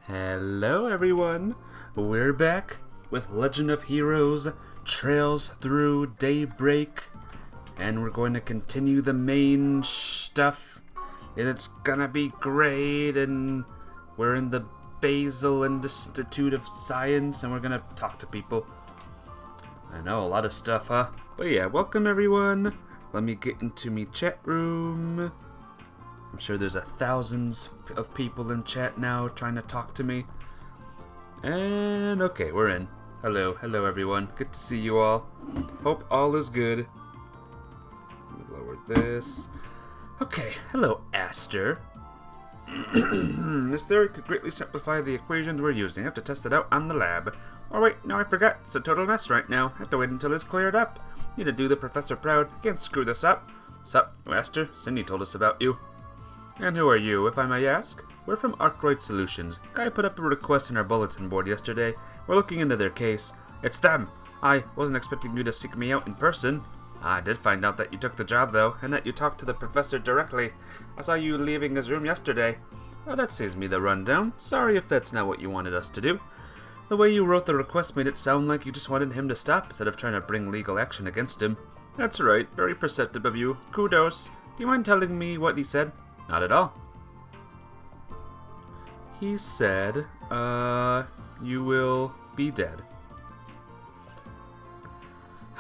Hello everyone, we're back with Legend of Heroes Trails Through Daybreak, and we're going to continue the main stuff, and it's gonna be great, and we're in the Basel Institute of Science, and we're gonna talk to people. I know, a lot of stuff, huh? But yeah, welcome everyone. Let me get into me chat room. I'm sure there's thousands of people in chat now trying to talk to me. And okay, we're in. Hello everyone. Good to see you all. Hope all is good. Let me lower this. Okay, hello Aster. This theory could greatly simplify the equations we're using. I have to test it out on the lab. Oh wait, no I forgot. It's a total mess right now. I have to wait until it's cleared up. Need to do the professor proud. Can't screw this up. Sup, Aster? Cindy told us about you. And who are you, if I may ask? We're from Arkwright Solutions. Guy put up a request on our bulletin board yesterday. We're looking into their case. It's them. I wasn't expecting you to seek me out in person. I did find out that you took the job, though, and that you talked to the professor directly. I saw you leaving his room yesterday. Well, that saves me the rundown. Sorry if that's not what you wanted us to do. The way you wrote the request made it sound like you just wanted him to stop instead of trying to bring legal action against him. That's right. Very perceptive of you. Kudos. Do you mind telling me what he said? Not at all. He said, you will be dead.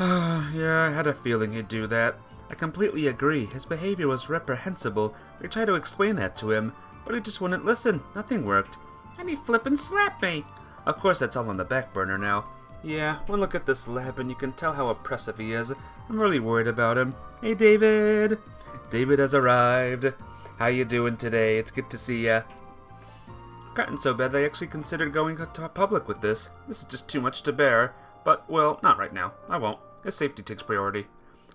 Yeah, I had a feeling he'd do that. I completely agree. His behavior was reprehensible. We tried to explain that to him, but he just wouldn't listen. Nothing worked. And he flippin' slapped me. Of course, that's all on the back burner now. Yeah, one look at this lab and you can tell how oppressive he is. I'm really worried about him. Hey, David. David has arrived. How you doing today? It's good to see ya. Gotten so bad they actually considered going to public with this. This is just too much to bear. But, well, not right now. I won't. His safety takes priority.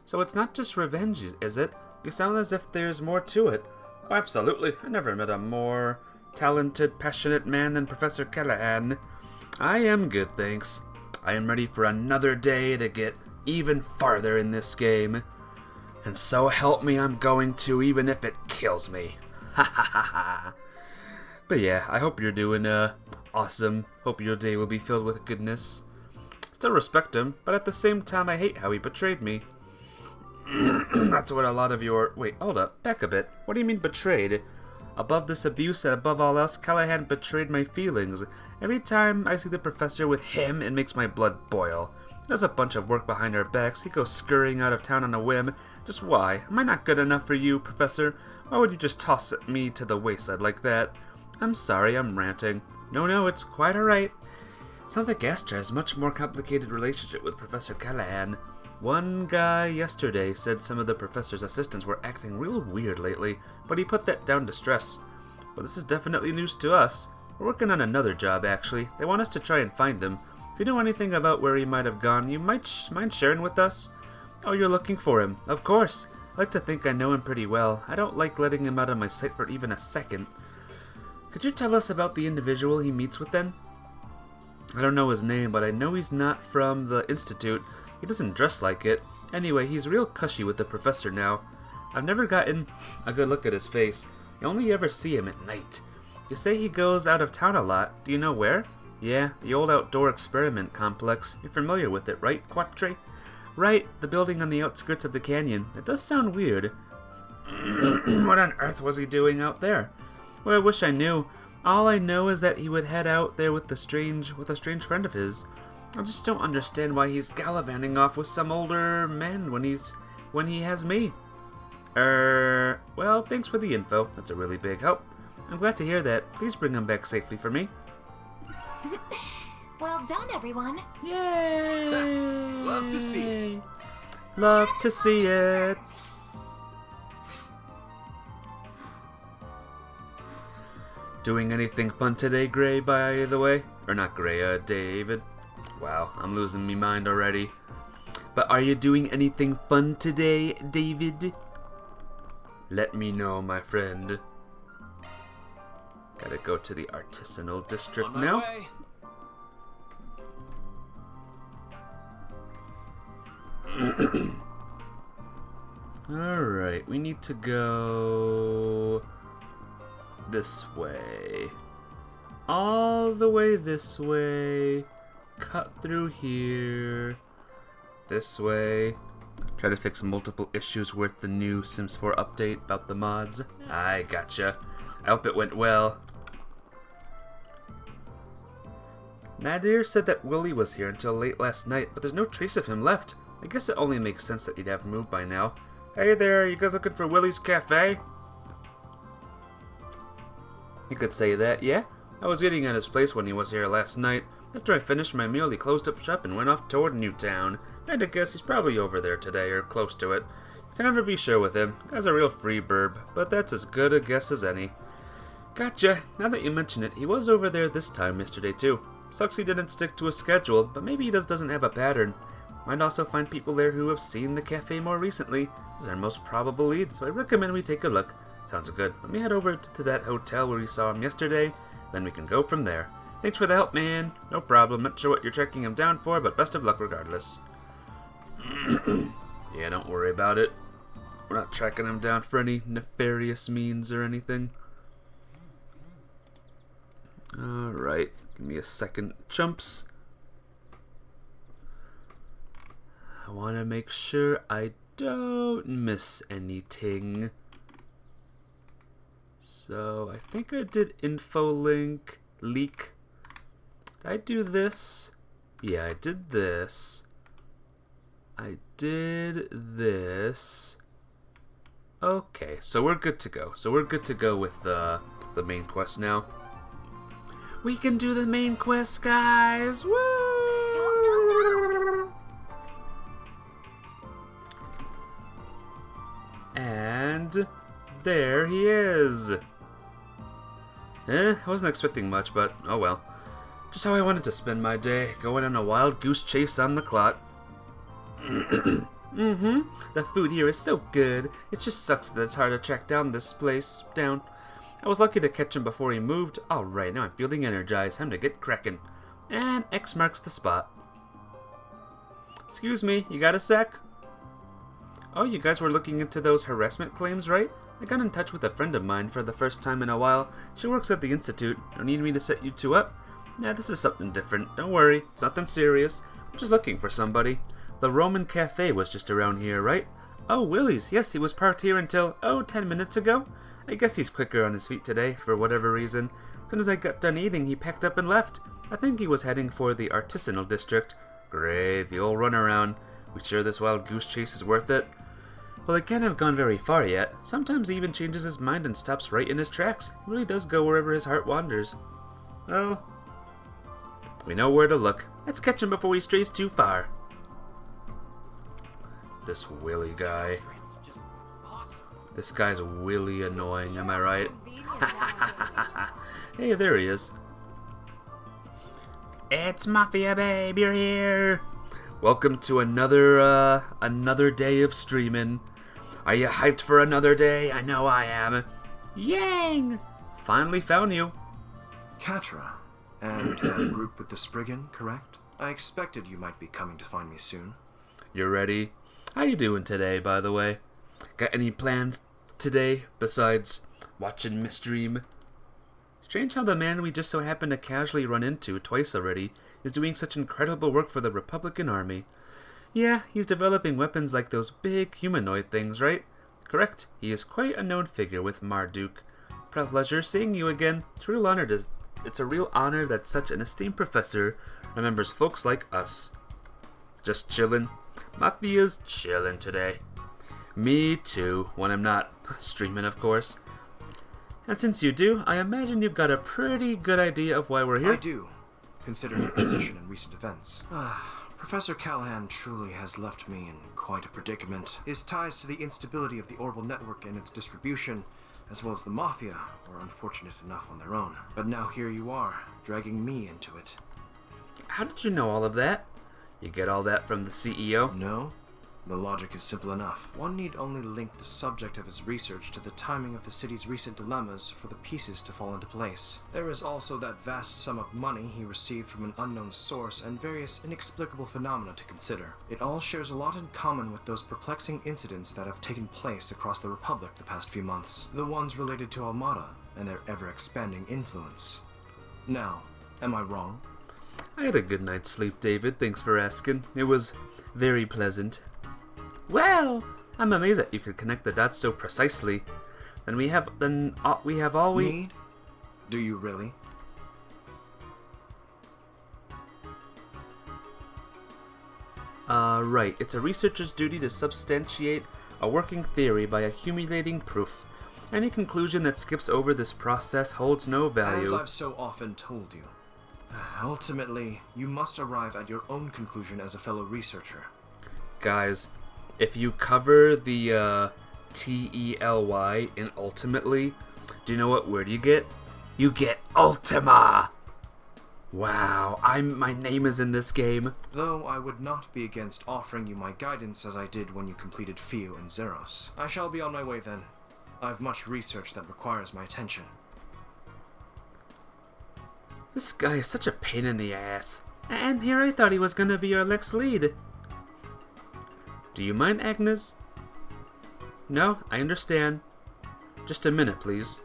So it's not just revenge, is it? You sound as if there's more to it. Oh, absolutely. I never met a more talented, passionate man than Professor Callahan. I am good, thanks. I am ready for another day to get even farther in this game. And so help me, I'm going to, even if it kills me. Ha ha ha ha. But yeah, I hope you're doing awesome. Hope your day will be filled with goodness. Still respect him, but at the same time I hate how he betrayed me. That's what a lot of your... Wait, hold up, back a bit. What do you mean betrayed? Above this abuse and above all else, Callahan betrayed my feelings. Every time I see the professor with him, it makes my blood boil. There's a bunch of work behind our backs. He goes scurrying out of town on a whim. Just why? Am I not good enough for you, Professor? Why would you just toss me to the wayside like that? I'm sorry, I'm ranting. No, it's quite alright. Sounds like Aster has a much more complicated relationship with Professor Callahan. One guy yesterday said some of the professor's assistants were acting real weird lately, but he put that down to stress. Well, this is definitely news to us. We're working on another job, actually. They want us to try and find him. If you know anything about where he might have gone, you might mind sharing with us? Oh, you're looking for him. Of course. I like to think I know him pretty well. I don't like letting him out of my sight for even a second. Could you tell us about the individual he meets with then? I don't know his name, but I know he's not from the Institute. He doesn't dress like it. Anyway, he's real cushy with the professor now. I've never gotten a good look at his face. You only ever see him at night. You say he goes out of town a lot. Do you know where? Yeah, the old outdoor experiment complex. You're familiar with it, right, Quatre? Right, the building on the outskirts of the canyon. It does sound weird. What on earth was he doing out there? Well, I wish I knew. All I know is that he would head out there with a strange friend of his. I just don't understand why he's gallivanting off with some older man when he has me. Well, thanks for the info. That's a really big help. I'm glad to hear that. Please bring him back safely for me. Well done, everyone. Yay! Love to see it. Love to see it. Doing anything fun today, Gray, by the way? Or not Gray, David. Wow, I'm losing me mind already. But are you doing anything fun today, David? Let me know, my friend. Gotta go to the artisanal district On my now. way. Alright, we need to go this way. all the way this way, cut through here, this way. Try to fix multiple issues with the new Sims 4 update about the mods. I gotcha. I hope it went well. Nadir said that Willie was here until late last night, but there's no trace of him left. I guess it only makes sense that he'd have moved by now. Hey there, you guys looking for Willie's Cafe? You could say that, yeah? I was eating at his place when he was here last night. After I finished my meal, he closed up shop and went off toward Newtown. I had to guess he's probably over there today, or close to it. You can never be sure with him. Guy's a real free burb, but that's as good a guess as any. Gotcha. Now that you mention it, he was over there this time yesterday too. Sucks he didn't stick to a schedule, but maybe he doesn't have a pattern. Might also find people there who have seen the cafe more recently. This is our most probable lead, so I recommend we take a look. Sounds good. Let me head over to that hotel where we saw him yesterday, then we can go from there. Thanks for the help, man. No problem. Not sure what you're tracking him down for, but best of luck regardless. Yeah, don't worry about it. We're not tracking him down for any nefarious means or anything. Alright, give me a second, chumps. I want to make sure I don't miss anything. So, I think I did info leak. Did I do this? Yeah, I did this. I did this. Okay, so we're good to go. So we're good to go with the main quest now. We can do the main quest, guys! Woo! And there he is. I wasn't expecting much, but oh well. Just how I wanted to spend my day, going on a wild goose chase on the clock. The food here is so good. It just sucks that it's hard to track down this place down. I was lucky to catch him before he moved. Alright, now I'm feeling energized. Time to get cracking. And X marks the spot. Excuse me, you got a sec? Oh, you guys were looking into those harassment claims, right? I got in touch with a friend of mine for the first time in a while. She works at the Institute. Don't need me to set you two up? Nah, this is something different. Don't worry, it's nothing serious. I'm just looking for somebody. The Roman Cafe was just around here, right? Oh, Willie's. Yes, he was parked here until, 10 minutes ago. I guess he's quicker on his feet today, for whatever reason. As soon as I got done eating, he packed up and left. I think he was heading for the artisanal district. Great, the old runaround. We sure this wild goose chase is worth it? Well, he can't have gone very far yet. Sometimes he even changes his mind and stops right in his tracks. He really does go wherever his heart wanders. Well, we know where to look. Let's catch him before he strays too far. This Willie guy. This guy's really annoying, am I right? Hey, there he is. It's Mafia Babe, you're here! Welcome to another day of streaming. Are you hyped for another day? I know I am. Yang! Finally found you. Katra, and that group with the Spriggan, correct? I expected you might be coming to find me soon. You're ready? How you doing today, by the way? Got any plans today besides watching me stream? Strange how the man we just so happened to casually run into twice already is doing such incredible work for the Republican Army. Yeah, he's developing weapons like those big humanoid things, right? Correct, he is quite a known figure with Marduk. Pleasure seeing you again. It's a real honor that such an esteemed professor remembers folks like us. Just chillin'. Mafia's chillin' today. Me too, when I'm not streaming, of course. And since you do, I imagine you've got a pretty good idea of why we're here. I do, considering your position in recent events. Professor Callahan truly has left me in quite a predicament. His ties to the instability of the Orbital Network and its distribution, as well as the Mafia, were unfortunate enough on their own. But now here you are, dragging me into it. How did you know all of that? You get all that from the CEO? No. The logic is simple enough. One need only link the subject of his research to the timing of the city's recent dilemmas for the pieces to fall into place. There is also that vast sum of money he received from an unknown source and various inexplicable phenomena to consider. It all shares a lot in common with those perplexing incidents that have taken place across the Republic the past few months. The ones related to Almada and their ever-expanding influence. Now, am I wrong? I had a good night's sleep, David. Thanks for asking. It was very pleasant. Well, I'm amazed that you could connect the dots so precisely. Then we have all we need. Do you really? Right. It's a researcher's duty to substantiate a working theory by accumulating proof. Any conclusion that skips over this process holds no value. As I've so often told you, ultimately, you must arrive at your own conclusion as a fellow researcher. Guys, if you cover the T-E-L-Y in ultimately, do you know what word you get? You get Ultima! Wow, my name is in this game. Though I would not be against offering you my guidance as I did when you completed Fio and Zeros. I shall be on my way then. I've much research that requires my attention. This guy is such a pain in the ass. And here I thought he was gonna be our next lead. Do you mind, Agnes? No, I understand. Just a minute, please.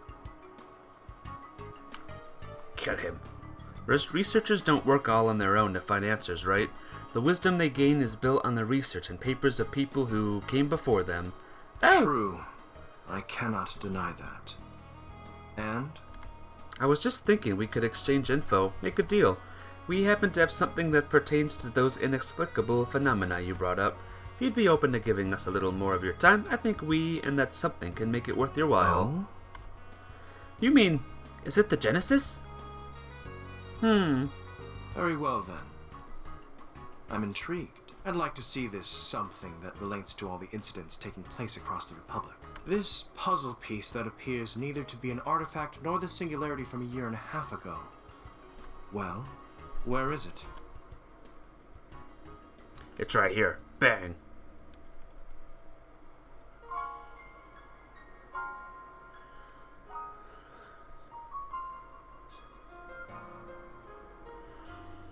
Kill him. Researchers don't work all on their own to find answers, right? The wisdom they gain is built on the research and papers of people who came before them. Oh! True. I cannot deny that. And? I was just thinking we could exchange info, make a deal. We happen to have something that pertains to those inexplicable phenomena you brought up. If you'd be open to giving us a little more of your time, I think we and that something can make it worth your while. Oh? You mean, is it the Genesis? Very well then. I'm intrigued. I'd like to see this something that relates to all the incidents taking place across the Republic. This puzzle piece that appears neither to be an artifact nor the singularity from a year and a half ago. Well, where is it? It's right here. Bang.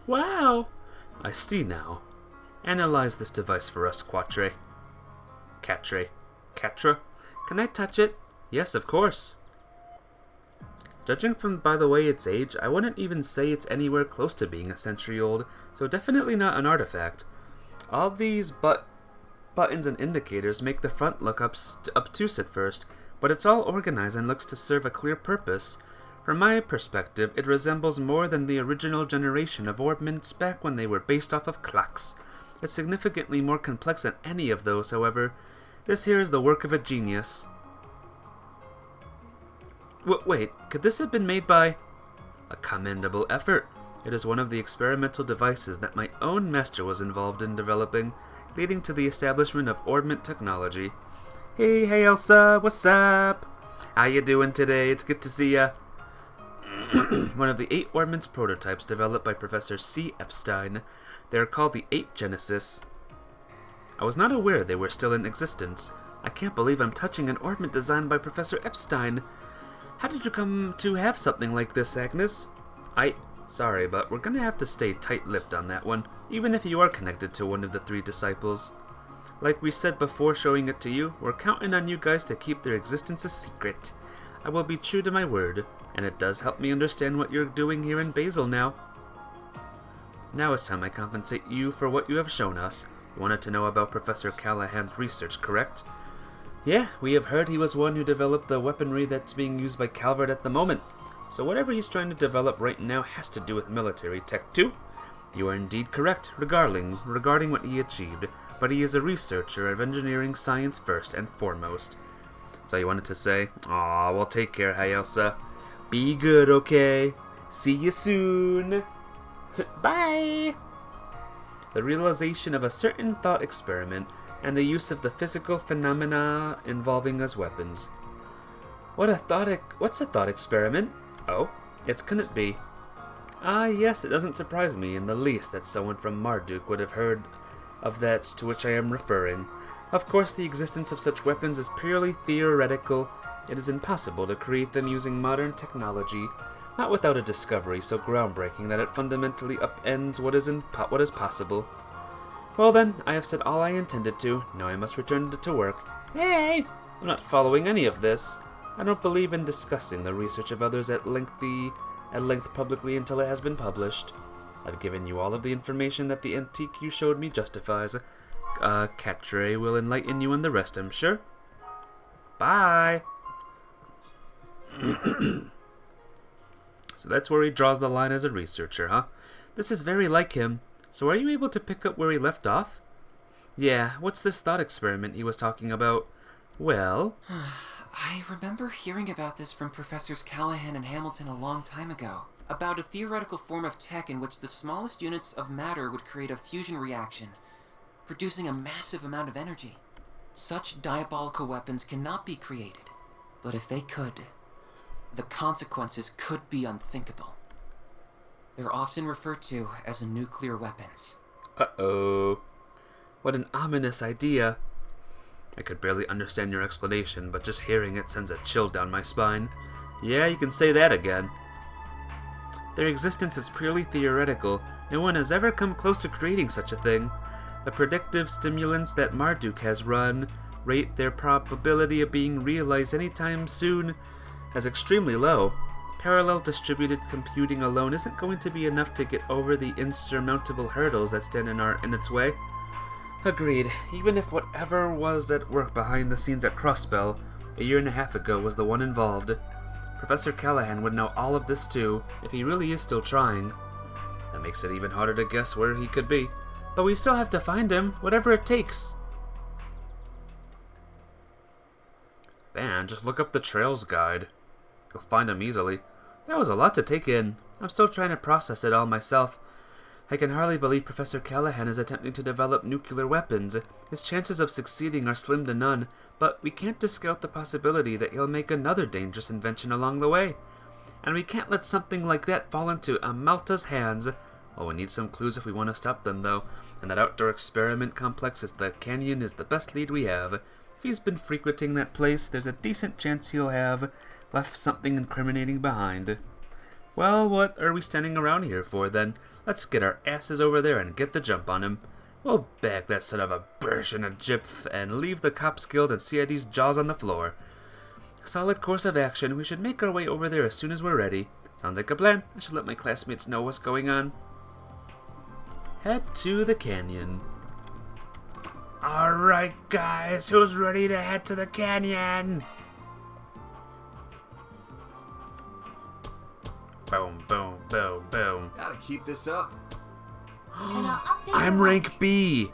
Wow! I see now. Analyze this device for us, Quatre. Catra? Can I touch it? Yes, of course. Judging from by the way its age, I wouldn't even say it's anywhere close to being a century old, so definitely not an artifact. All these buttons and indicators make the front look obtuse at first, but it's all organized and looks to serve a clear purpose. From my perspective, it resembles more than the original generation of orbments back when they were based off of clocks. It's significantly more complex than any of those, however. This here is the work of a genius. Wait, could this have been made by... A commendable effort. It is one of the experimental devices that my own master was involved in developing, leading to the establishment of orbment technology. Hey Elsa, what's up? How you doing today? It's good to see ya. One of the 8 orbments prototypes developed by Professor C. Epstein. They are called the 8 Genesis. I was not aware they were still in existence. I can't believe I'm touching an orbment designed by Professor Epstein. How did you come to have something like this, Agnes? Sorry, but we're gonna have to stay tight-lipped on that one, even if you are connected to one of the 3 disciples. Like we said before showing it to you, we're counting on you guys to keep their existence a secret. I will be true to my word, and it does help me understand what you're doing here in Basel now. Now it's time I compensate you for what you have shown us. You wanted to know about Professor Callahan's research, correct? Yeah, we have heard he was one who developed the weaponry that's being used by Calvert at the moment. So whatever he's trying to develop right now has to do with military tech too. You are indeed correct regarding what he achieved, but he is a researcher of engineering science first and foremost. So you wanted to say, aw, well take care, Elsa. Be good, okay? See you soon. Bye! The realization of a certain thought experiment and the use of the physical phenomena involving as weapons. What's a thought experiment? Oh, can it be? Ah, yes, it doesn't surprise me in the least that someone from Marduk would have heard of that to which I am referring. Of course, the existence of such weapons is purely theoretical. It is impossible to create them using modern technology, not without a discovery so groundbreaking that it fundamentally upends what is possible. Well then, I have said all I intended to. Now I must return to work. Hey! I'm not following any of this. I don't believe in discussing the research of others at lengthy at length publicly until it has been published. I've given you all of the information that the antique you showed me justifies. Catre will enlighten you on the rest, I'm sure. Bye! So that's where he draws the line as a researcher, huh? This is very like him. So are you able to pick up where he left off? Yeah, what's this thought experiment he was talking about? Well... I remember hearing about this from Professors Callahan and Hamilton a long time ago. About a theoretical form of tech in which the smallest units of matter would create a fusion reaction, producing a massive amount of energy. Such diabolical weapons cannot be created, but if they could, the consequences could be unthinkable. They're often referred to as nuclear weapons. Uh-oh. What an ominous idea. I could barely understand your explanation, but just hearing it sends a chill down my spine. Yeah, you can say that again. Their existence is purely theoretical. No one has ever come close to creating such a thing. The predictive stimulants that Marduk has run rate their probability of being realized anytime soon as extremely low. Parallel distributed computing alone isn't going to be enough to get over the insurmountable hurdles that stand in its way. Agreed. Even if whatever was at work behind the scenes at Crossbell a year and a half ago was the one involved, Professor Callahan would know all of this too, if he really is still trying. That makes it even harder to guess where he could be. But we still have to find him, whatever it takes. Man, just look up the Trails Guide. You'll find him easily. That was a lot to take in. I'm still trying to process it all myself. I can hardly believe Professor Callahan is attempting to develop nuclear weapons. His chances of succeeding are slim to none, but we can't discount the possibility that he'll make another dangerous invention along the way. And we can't let something like that fall into Amalta's hands. Oh, we need some clues if we want to stop them, though, and that outdoor experiment complex is the canyon is the best lead we have. If he's been frequenting that place, there's a decent chance he'll have left something incriminating behind. Well, what are we standing around here for, then? Let's get our asses over there and get the jump on him. We'll bag that son of a birch in a jiff and leave the Cops Guild and CID's jaws on the floor. Solid course of action. We should make our way over there as soon as we're ready. Sounds like a plan. I should let my classmates know what's going on. Head to the canyon. Alright, guys. Who's ready to head to the canyon? Boom, boom, boom, boom. Gotta keep this up. I'm rank B.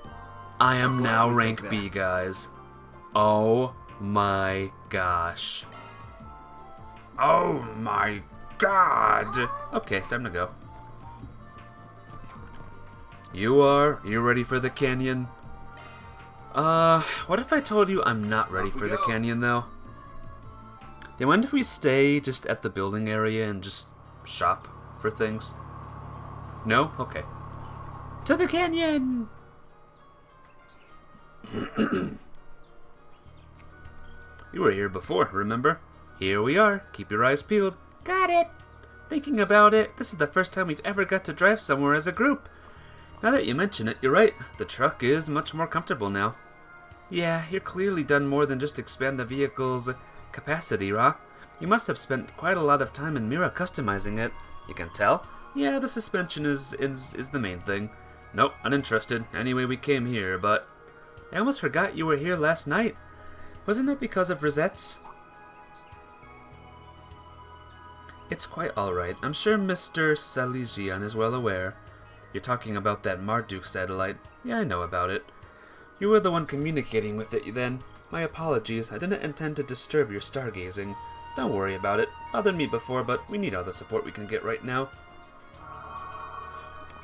I am now rank B, guys. Oh my gosh. Oh my god. Okay, time to go. You ready for the canyon? What if I told you I'm not ready for the canyon, though? Do you mind if we stay just at the building area and just shop for things? No? Okay. To the canyon! You were here before, remember? Here we are. Keep your eyes peeled. Got it! Thinking about it, this is the first time we've ever got to drive somewhere as a group. Now that you mention it, you're right. The truck is much more comfortable now. Yeah, you're clearly done more than just expand the vehicle's capacity, Ra. You must have spent quite a lot of time in Mira customizing it. You can tell? Yeah, the suspension is the main thing. Nope, uninterested. Anyway, we came here, but... I almost forgot you were here last night. Wasn't it because of Rosette's? It's quite alright. I'm sure Mr. Saligian is well aware. You're talking about that Marduk satellite. Yeah, I know about it. You were the one communicating with it then. My apologies, I didn't intend to disturb your stargazing. Don't worry about it. Bothered me before, but we need all the support we can get right now.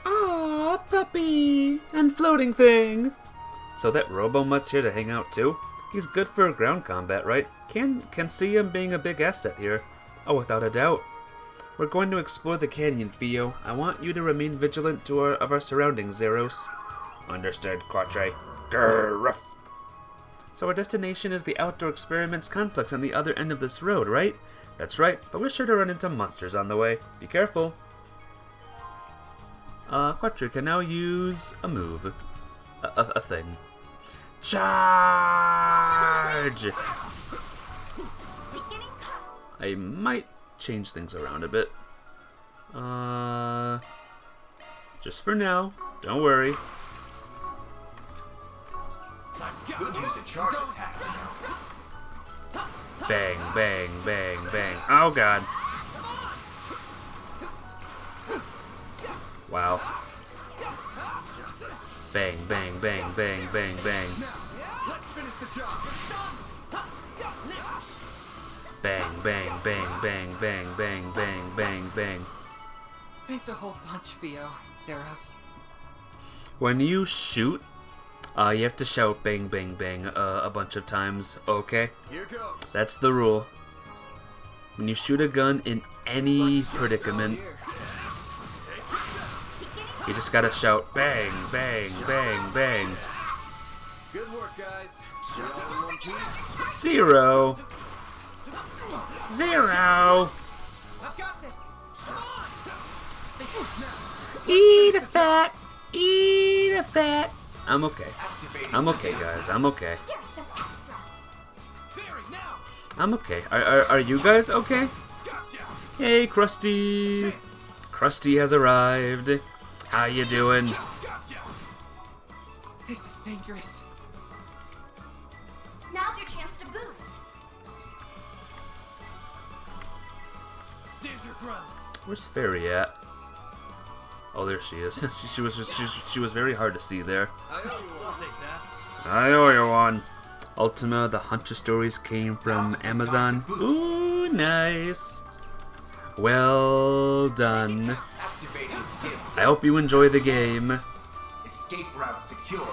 Ah, puppy! And floating thing! So that Robo-Mutt's here to hang out too? He's good for ground combat, right? Can see him being a big asset here. Oh, without a doubt. We're going to explore the canyon, Theo. I want you to remain vigilant of our surroundings, Zeros. Understood, Quatre. Grr, ruff. So our destination is the Outdoor Experiments Complex on the other end of this road, right? That's right, but we're sure to run into monsters on the way. Be careful. Quatre can now use a move. A thing. Charge! I might change things around a bit. Just for now. Don't worry. Could use a charge attack now. Bang, bang, bang, bang. Oh god. Wow. Bang, bang, bang, bang, bang, bang. Let's finish the job. Bang, bang, bang, bang, bang, bang, bang, bang, bang. Thanks a whole bunch, Theo. Zeros. When you shoot, you have to shout bang, bang, bang a bunch of times, okay? Here goes. That's the rule. When you shoot a gun in any predicament, you just gotta shout bang, bang, bang, bang. Good work, guys. You're all in one piece. 0. 0. I've got this. Eat a fat. Eat a fat. I'm okay. I'm okay, guys. I'm okay. Barry, now. I'm okay. Are you guys okay? Gotcha. Hey, Krusty. Krusty has arrived. How you doing? Gotcha. This is dangerous. Now's your chance to boost. Stand your ground. Where's Fairy at? Oh, there she is. she was very hard to see there. I owe you one. I'll take that. I owe you one. Ultima, the Hunter stories came from Amazon. Ooh, nice. Well done. Activating skills. I hope you enjoy the game. Escape route secure.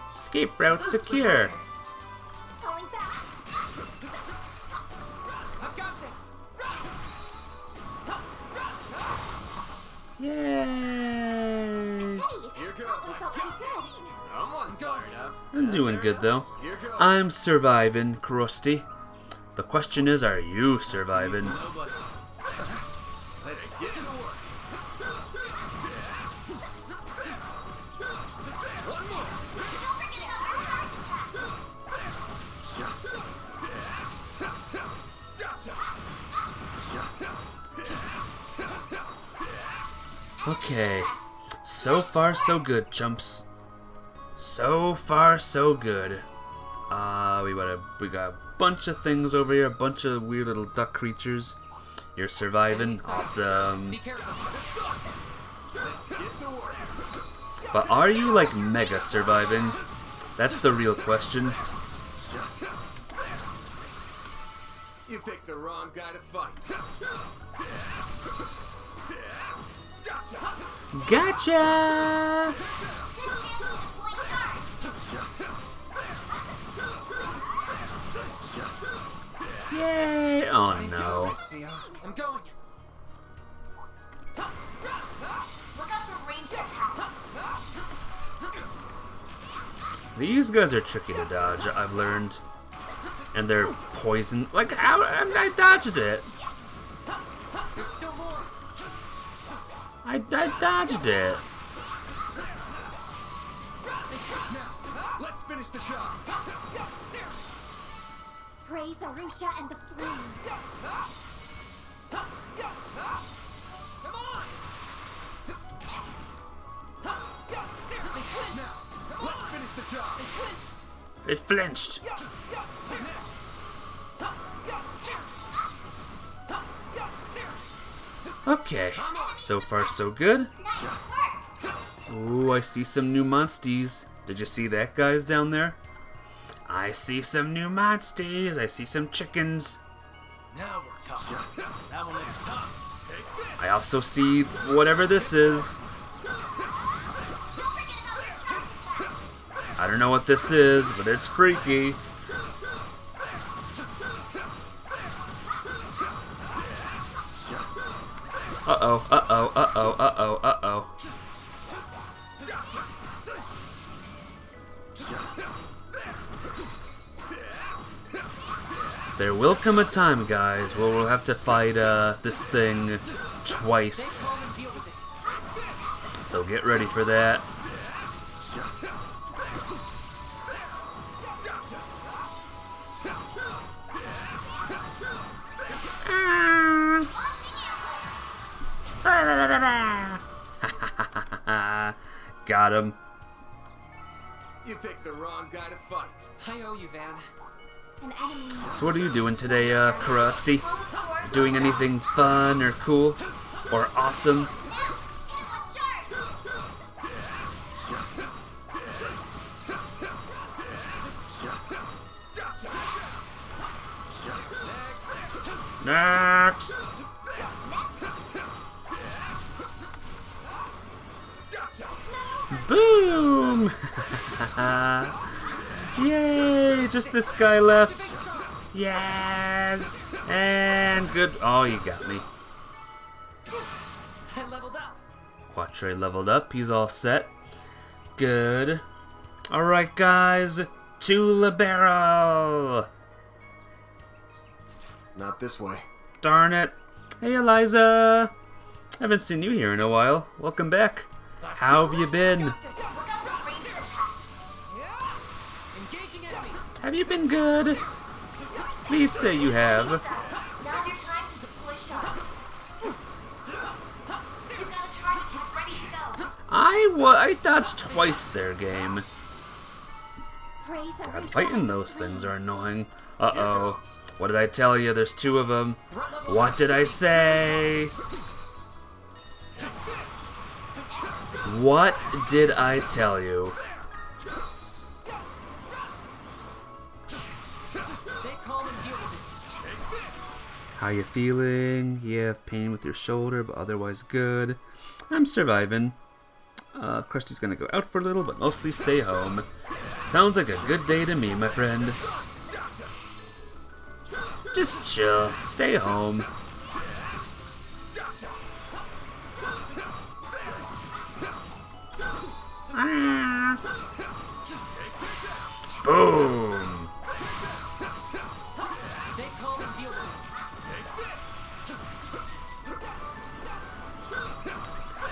Escape route secure. Falling back. I've got this. Yay! Hey, Here that goes. felt pretty good. Someone's fired up. I'm doing good though. Here goes. I'm surviving, Krusty. The question is, are you surviving? Nobody. Let's get to work. One more. Don't forget about our charge attack. Gotcha. Okay. So far, so good, chumps. So far, so good. We got a bunch of things over here, a bunch of weird little duck creatures. You're surviving, awesome. Be careful. Let's get to work. But are you like mega surviving? That's the real question. You picked the wrong guy to fight. Gotcha. Gotcha! Good chance to deploy shark. Yay! Oh no. Thanks, Theo. I'm going. Look out for ranged attacks. These guys are tricky to dodge, I've learned. And they're poison. Like, how? I dodged it. There's still more. I dodged it. Now, let's finish the job. Praise Arusha and the flames. Come on. Now, let's finish the job. It flinched. Okay, so far so good. Nice work. Ooh, I see some new monsties. Did you see that, guys, down there? I see some new monsties. I see some chickens. Now we're tough. That one is tough. I also see whatever this is. I don't know what this is, but it's freaky. Uh-oh, uh-oh, uh-oh, uh-oh, uh-oh. There will come a time, guys, where we'll have to fight this thing twice. Stay calm and deal with it. So get ready for that. Launching Got him. You picked the wrong guy to fight. I owe you, Van. An enemy. So what are you doing today, Krusty? Doing anything fun or cool or awesome? Now, hit what's sharp. Next. Boom! Yay! Just this guy left. Yes! And good. Oh, you got me. I leveled up. Quatre leveled up. He's all set. Good. Alright, guys. To Libero! Not this way. Darn it. Hey, Eliza. Haven't seen you here in a while. Welcome back. How have you been? Look out for ranged attacks. Engaging enemy. Have you been good? Please say you have. Now's your time to deploy sharks. You've got a charge attack ready to go. I dodged twice there, game. Praise God, Arusha fighting and the those things are flames. annoying. Uh-oh. What did I tell you? There's two of them. What did I say? What did I tell you? Stay calm and deal with it. How you feeling? You have pain with your shoulder, but otherwise good. I'm surviving. Krusty's gonna go out for a little, but mostly stay home. Sounds like a good day to me, my friend. Just chill. Stay home. Ah. Boom! Stay calm and deal with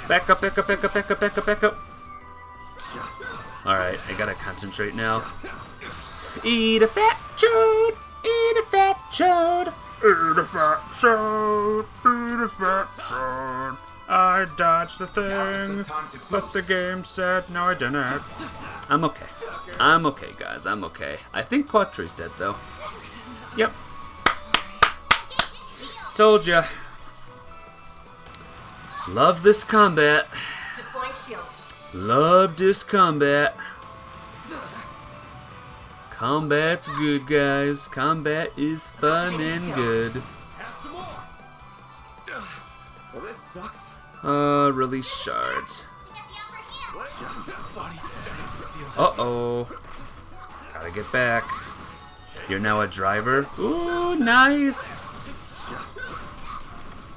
it. Back up, back up, back up, back up, back up, back up. Alright, I gotta concentrate now. Eat a fat chode! Eat a fat chode! Eat a fat chode! Eat a fat chode! I dodged the thing, but the game said no I didn't. I'm okay. I'm okay, guys. I'm okay. I think Quatre's dead, though. Yep. Told ya. Love this combat. Deploy shield. Love this combat. Combat's good, guys. Combat is fun and good. Have some more. Well, this sucks. Release shards. To get the upper hand. Body's starting to feel. Uh-oh. Gotta get back. You're now a driver? Ooh, nice.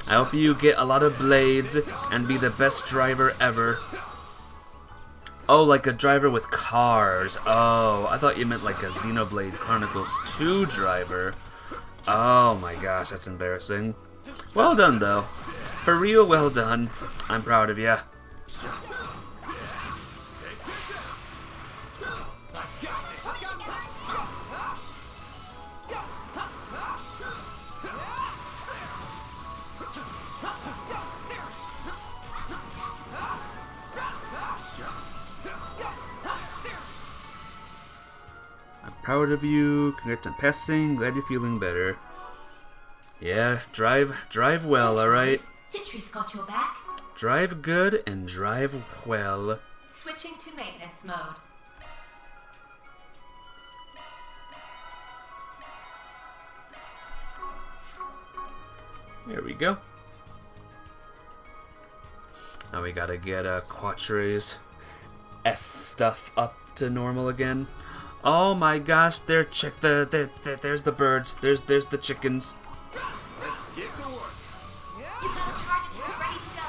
I hope you get a lot of blades and be the best driver ever. Oh, like a driver with cars. Oh, I thought you meant like a Xenoblade Chronicles 2 driver. Oh my gosh, that's embarrassing. Well done, though. For real, well done. I'm proud of ya. I'm proud of you. Congrats on passing. Glad you're feeling better. Yeah, drive well, alright? Sentry's got your back. Drive good and drive well. Switching to maintenance mode. There we go. Now we gotta get Quatre's S stuff up to normal again. Oh my gosh, there's the birds. There's the chickens. Let's get to work. You've got a charge attack ready to go.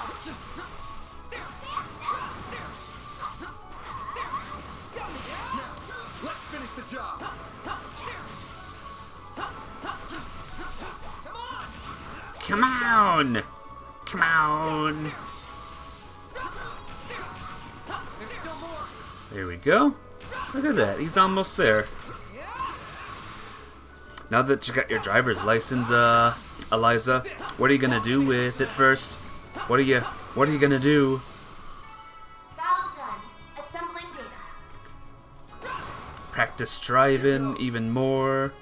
Let's finish the job. Come on! Come on! There's still more. There we go. Look at that, he's almost there. Now that you got your driver's license, Eliza, what are you gonna do with it first? What are you gonna do? Battle done. Assembling data. Practice driving even more.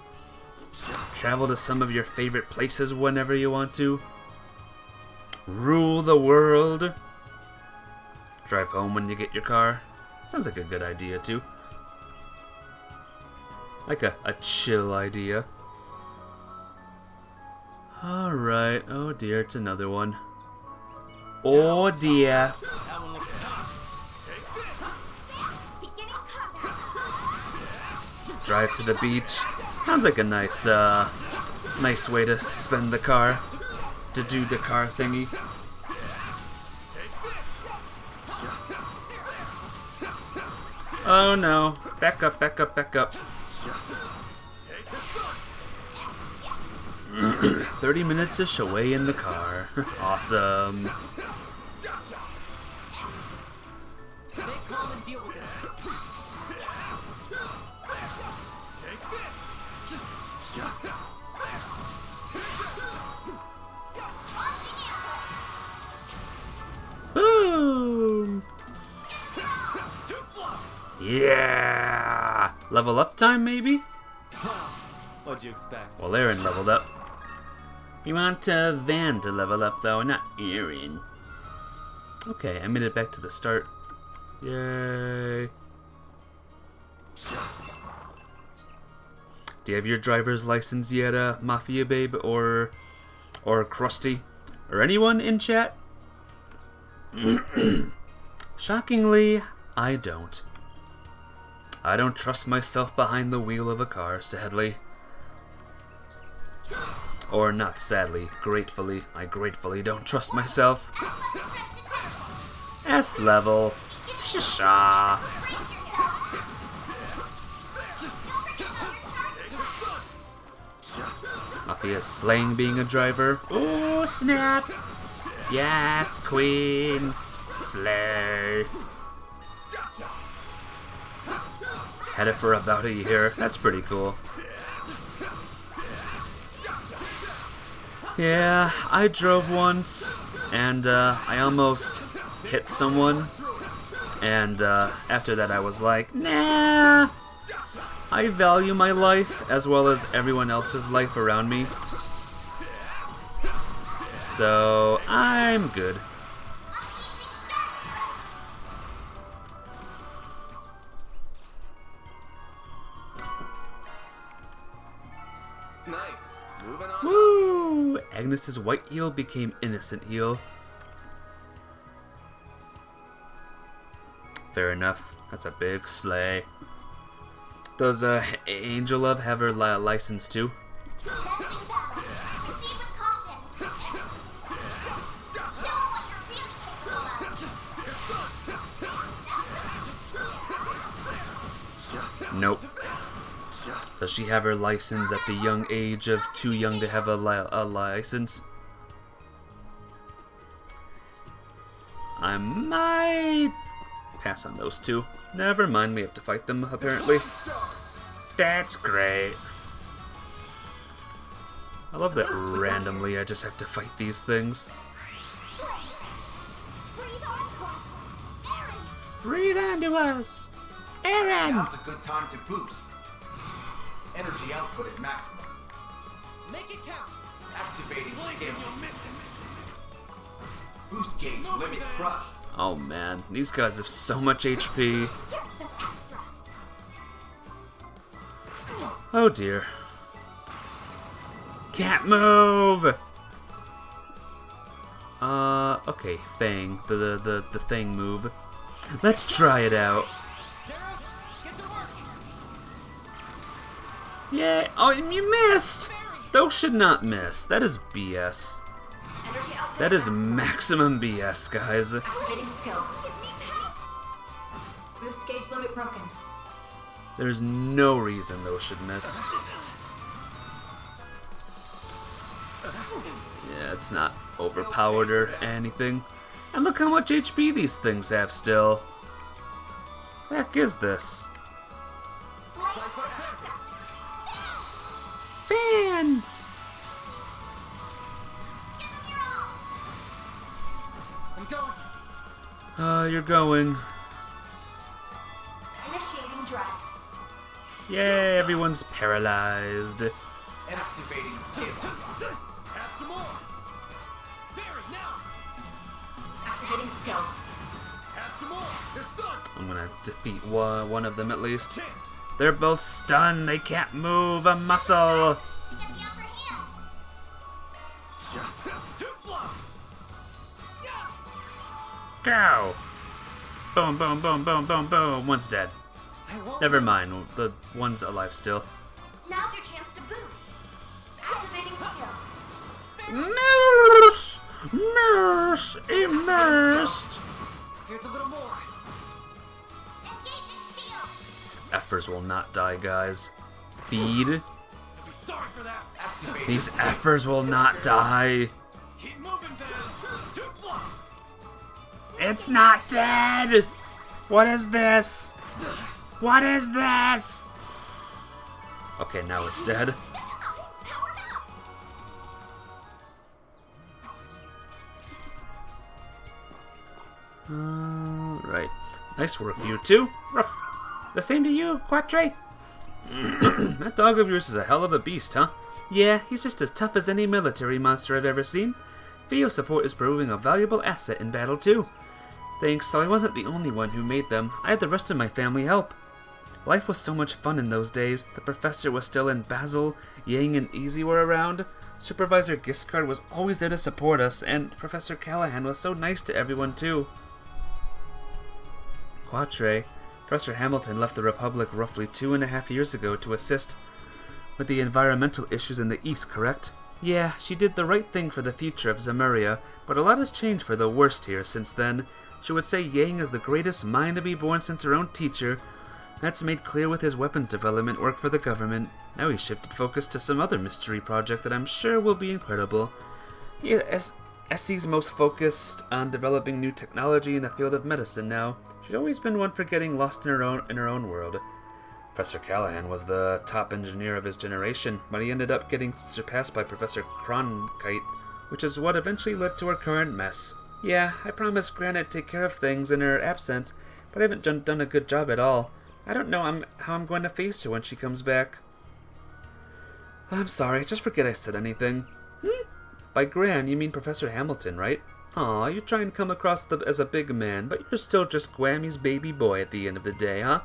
Travel to some of your favorite places whenever you want to. Rule the world. Drive home when you get your car. Sounds like a good idea too. Like a chill idea. Alright, oh dear, it's another one. Oh dear. Beginning combat. Drive to the beach. Sounds like a nice way to spend the car. To do the car thingy. Oh no. Back up, back up, back up. 30 minutes-ish away in the car. Awesome. Stay calm and deal with it. Launching ambush. Boom! Yeah! Level up time, maybe? What'd you expect? Well, Aaron leveled up. We want Van to level up, though, not Aaron. Okay, I made it back to the start. Yay! Do you have your driver's license yet, Mafia Babe, or Krusty? Or anyone in chat? Shockingly, I don't. I don't trust myself behind the wheel of a car, sadly. Or not sadly, gratefully. I gratefully don't trust myself. S level. Shisha. Mafia slaying being a driver. Oh snap! Yes, queen. Slay. Had it for about a year. That's pretty cool. Yeah, I drove once, and I almost hit someone, and after that I was like, nah, I value my life as well as everyone else's life around me, so I'm good. Nice. Moving on. Woo! Agnes's white heel became innocent heel. Fair enough. That's a big sleigh. Does Angel Love have her license too? Commencing battle. Proceed with caution. Show 'em what you're really capable of. Nope. Does she have her license at the young age of too young to have a license? I might pass on those two. Never mind, we have to fight them, apparently. That's great. I love that randomly I just have to fight these things. Breathe onto us. Aaron. Breathe onto us! Aaron! Now's a good time to boost. Energy output at maximum. Make it count. Activating skill. Boost gauge limit crushed. Oh man, these guys have so much HP. Here's some extra. Oh dear. Can't move! Okay, Fang, the Fang move. Let's try it out. Zeros, get to work. Yeah, oh, you missed! Those should not miss. That is BS. Energy output. That is maximum BS, guys. Activating skill. Boost gauge limit broken. There's no reason those should miss. Yeah, it's not overpowered or anything. And look how much HP these things have still. The heck is this? Fan! going. You're going. Initiating drive. Yay, everyone's paralyzed. Activating skill. Have some more. There, now. Activating skill. Have some more. They're stunned. I'm gonna defeat one of them at least. Chance. They're both stunned. They can't move a muscle. To get the upper hand. Too fly. Go! Boom, boom, boom, boom, boom, boom. One's dead. I won't Never lose. mind. The one's alive still. Now's your chance to boost. Activating skill. Immerse! Immerse! Immersed! Here's a little more. Engaging shield. Effers will not die, guys. Feed. You'll be sorry for that. Activating These effers will not die. Keep moving, then. Too fly. It's not dead! What is this? What is this? Okay, now it's dead. Powered up. Right. Nice work, you two. Ruff. The same to you, Quatre. That dog of yours is a hell of a beast, huh? Yeah, he's just as tough as any military monster I've ever seen. Theo support is proving a valuable asset in battle, too. Thanks, so I wasn't the only one who made them. I had the rest of my family help. Life was so much fun in those days. The professor was still in Basil, Yang and Easy were around. Supervisor Giscard was always there to support us, and Professor Callahan was so nice to everyone, too. Quatre, Professor Hamilton left the Republic roughly 2.5 years ago to assist with the environmental issues in the East, correct? Yeah, she did the right thing for the future of Zemuria, but a lot has changed for the worst here since then. She would say Yang is the greatest mind to be born since her own teacher. That's made clear with his weapons development work for the government. Now he's shifted focus to some other mystery project that I'm sure will be incredible. Essie's most focused on developing new technology in the field of medicine now. She's always been one for getting lost in her own world. Professor Callahan was the top engineer of his generation, but he ended up getting surpassed by Professor Cronkite, which is what eventually led to our current mess. Yeah, I promised Gran I'd take care of things in her absence, but I haven't done a good job at all. I don't know how I'm going to face her when she comes back. I'm sorry, just forget I said anything. By Gran, you mean Professor Hamilton, right? Aw, you try and come across as a big man, but you're still just Grammy's baby boy at the end of the day, huh?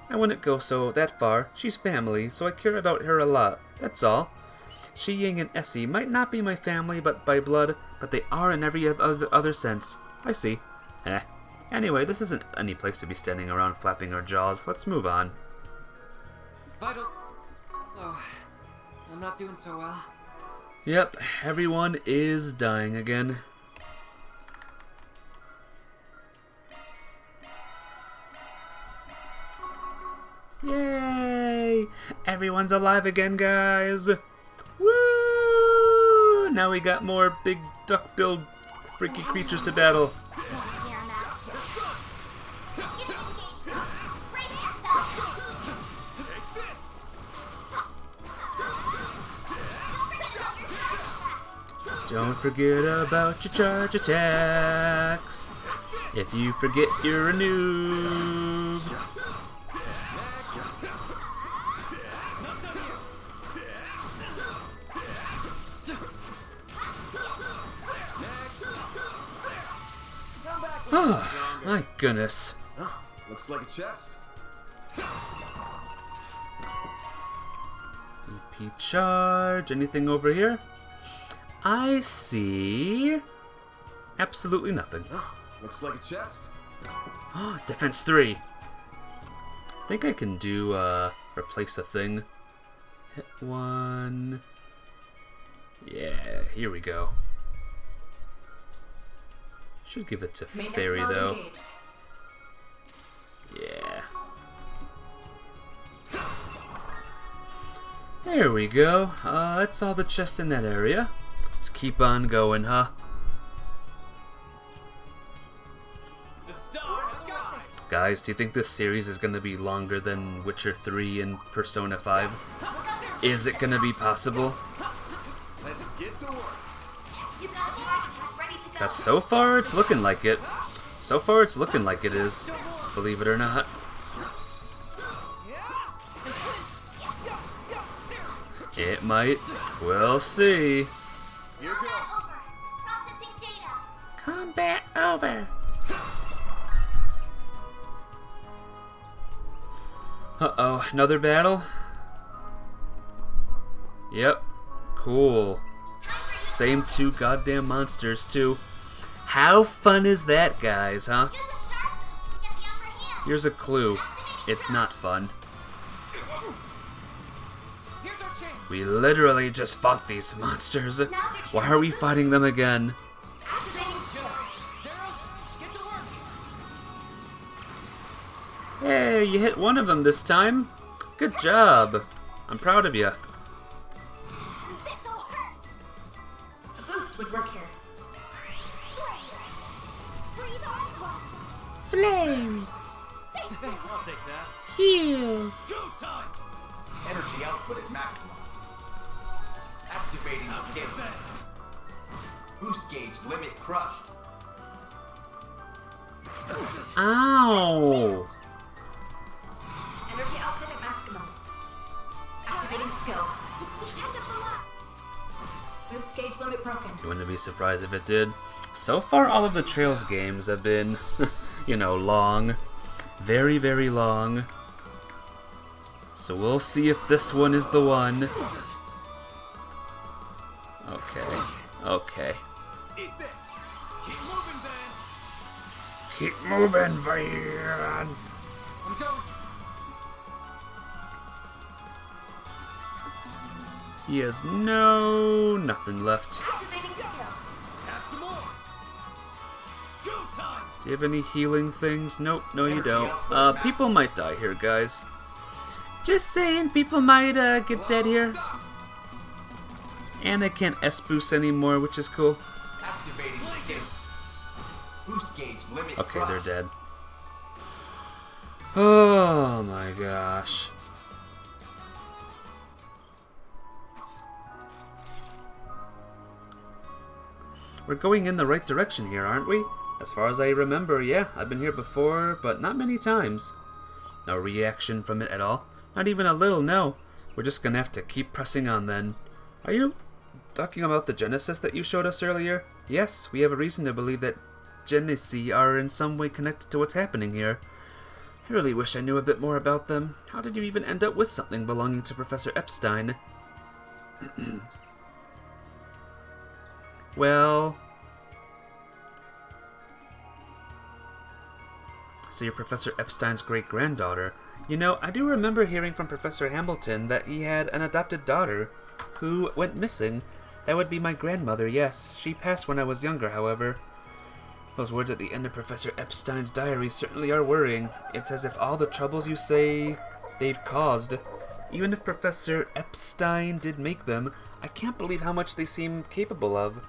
I wouldn't go that far. She's family, so I care about her a lot. That's all. Shi Ying and Essie might not be my family but by blood, but they are in every other sense. I see. Anyway, this isn't any place to be standing around flapping our jaws. Let's move on. Vitals. Oh, I'm not doing so well. Yep, everyone is dying again. Yay! Everyone's alive again, guys! Woo! Now we got more big duck-billed freaky creatures to battle. Don't forget about your charge attacks. If you forget, you're a noob. Oh, my goodness. Looks like a chest. EP charge. Anything over here? I see absolutely nothing. Looks like a chest. Defense 3. I think I can do replace a thing. Hit one. Yeah, here we go. Should give it to Fairy though. Engaged. Yeah. There we go. That's all the chests in that area. Let's keep on going, huh? The stars rise. Guys, do you think this series is going to be longer than Witcher 3 and Persona 5? Is it going to be possible? Let's get to work. You've got a charge attack ready to Cause so far it's looking like it. So far it's looking like it is. Believe it or not. It might. We'll see. Here goes. Processing data. Combat over. Uh-oh, another battle? Yep. Cool. Same two goddamn monsters, too. How fun is that, guys, huh? Use a sharp boost to get the upper hand. Here's a clue. It's not fun. Here's our chance. We literally just fought these monsters. Why are we fighting them again? Activating skill. Zeros, get to work. Hey, you hit one of them this time. Good job. I'm proud of you. This'll hurt. A boost would work here. Flames. Breathe onto us. Flame. Thanks. I'll take that. Heal. Go time. Energy output at maximum. Activating skill. Boost gauge limit crushed. Ow. Energy output at maximum. Activating skill. It's the end of the lap. Boost gauge limit broken. You wouldn't be surprised if it did. So far, all of the Trails games have been, long. Very, very long. So we'll see if this one is the one. Okay. Okay. Eat this. Keep moving, Van. Keep moving, Van. I'm going. He has nothing left. Activating skill. Have some more. Go time. Do you have any healing things? Nope, no you Energy don't. output People might die here, guys. Just saying, people might get dead here. Stops. And I can't S-boost anymore, which is cool. Activating skill. Boost gauge limit Okay, crushed. they're dead. Oh my gosh. We're going in the right direction here, aren't we? As far as I remember, yeah, I've been here before, but not many times. No reaction from it at all. Not even a little, no. We're just gonna have to keep pressing on then. Are you talking about the Genesis that you showed us earlier? Yes, we have a reason to believe that Genesi are in some way connected to what's happening here. I really wish I knew a bit more about them. How did you even end up with something belonging to Professor Epstein? Well... So you're Professor Epstein's great-granddaughter. You know, I do remember hearing from Professor Hamilton that he had an adopted daughter who went missing. That would be my grandmother, yes. She passed when I was younger, however. Those words at the end of Professor Epstein's diary certainly are worrying. It's as if all the troubles you say they've caused. Even if Professor Epstein did make them, I can't believe how much they seem capable of.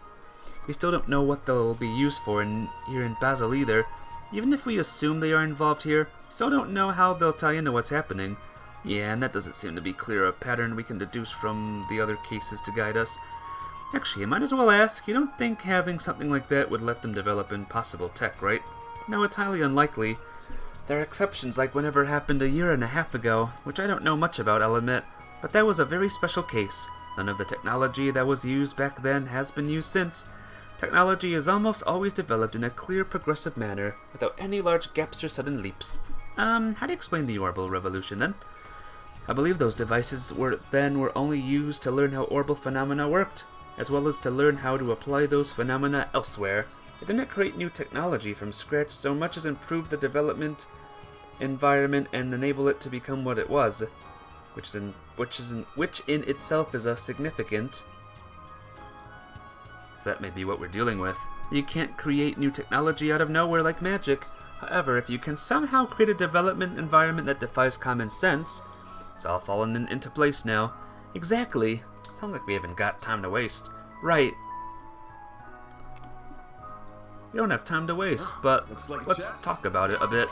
We still don't know what they'll be used for here in Basel either. Even if we assume they are involved here, we still don't know how they'll tie into what's happening. Yeah, and that doesn't seem to be clear a pattern we can deduce from the other cases to guide us. Actually, I might as well ask, you don't think having something like that would let them develop impossible tech, right? No, it's highly unlikely. There are exceptions like whenever it happened a year and a half ago, which I don't know much about, I'll admit, but that was a very special case. None of the technology that was used back then has been used since. Technology is almost always developed in a clear, progressive manner, without any large gaps or sudden leaps. How do you explain the orbital revolution, then? I believe those devices were only used to learn how orbital phenomena worked, as well as to learn how to apply those phenomena elsewhere. It didn't create new technology from scratch so much as improve the development environment and enable it to become what it was, which in itself is a significant. So that may be what we're dealing with. You can't create new technology out of nowhere like magic. However, if you can somehow create a development environment that defies common sense, it's all fallen into place now. Exactly. Sounds like we haven't got time to waste. Right. We don't have time to waste, but looks like a let's chest. talk about it a bit.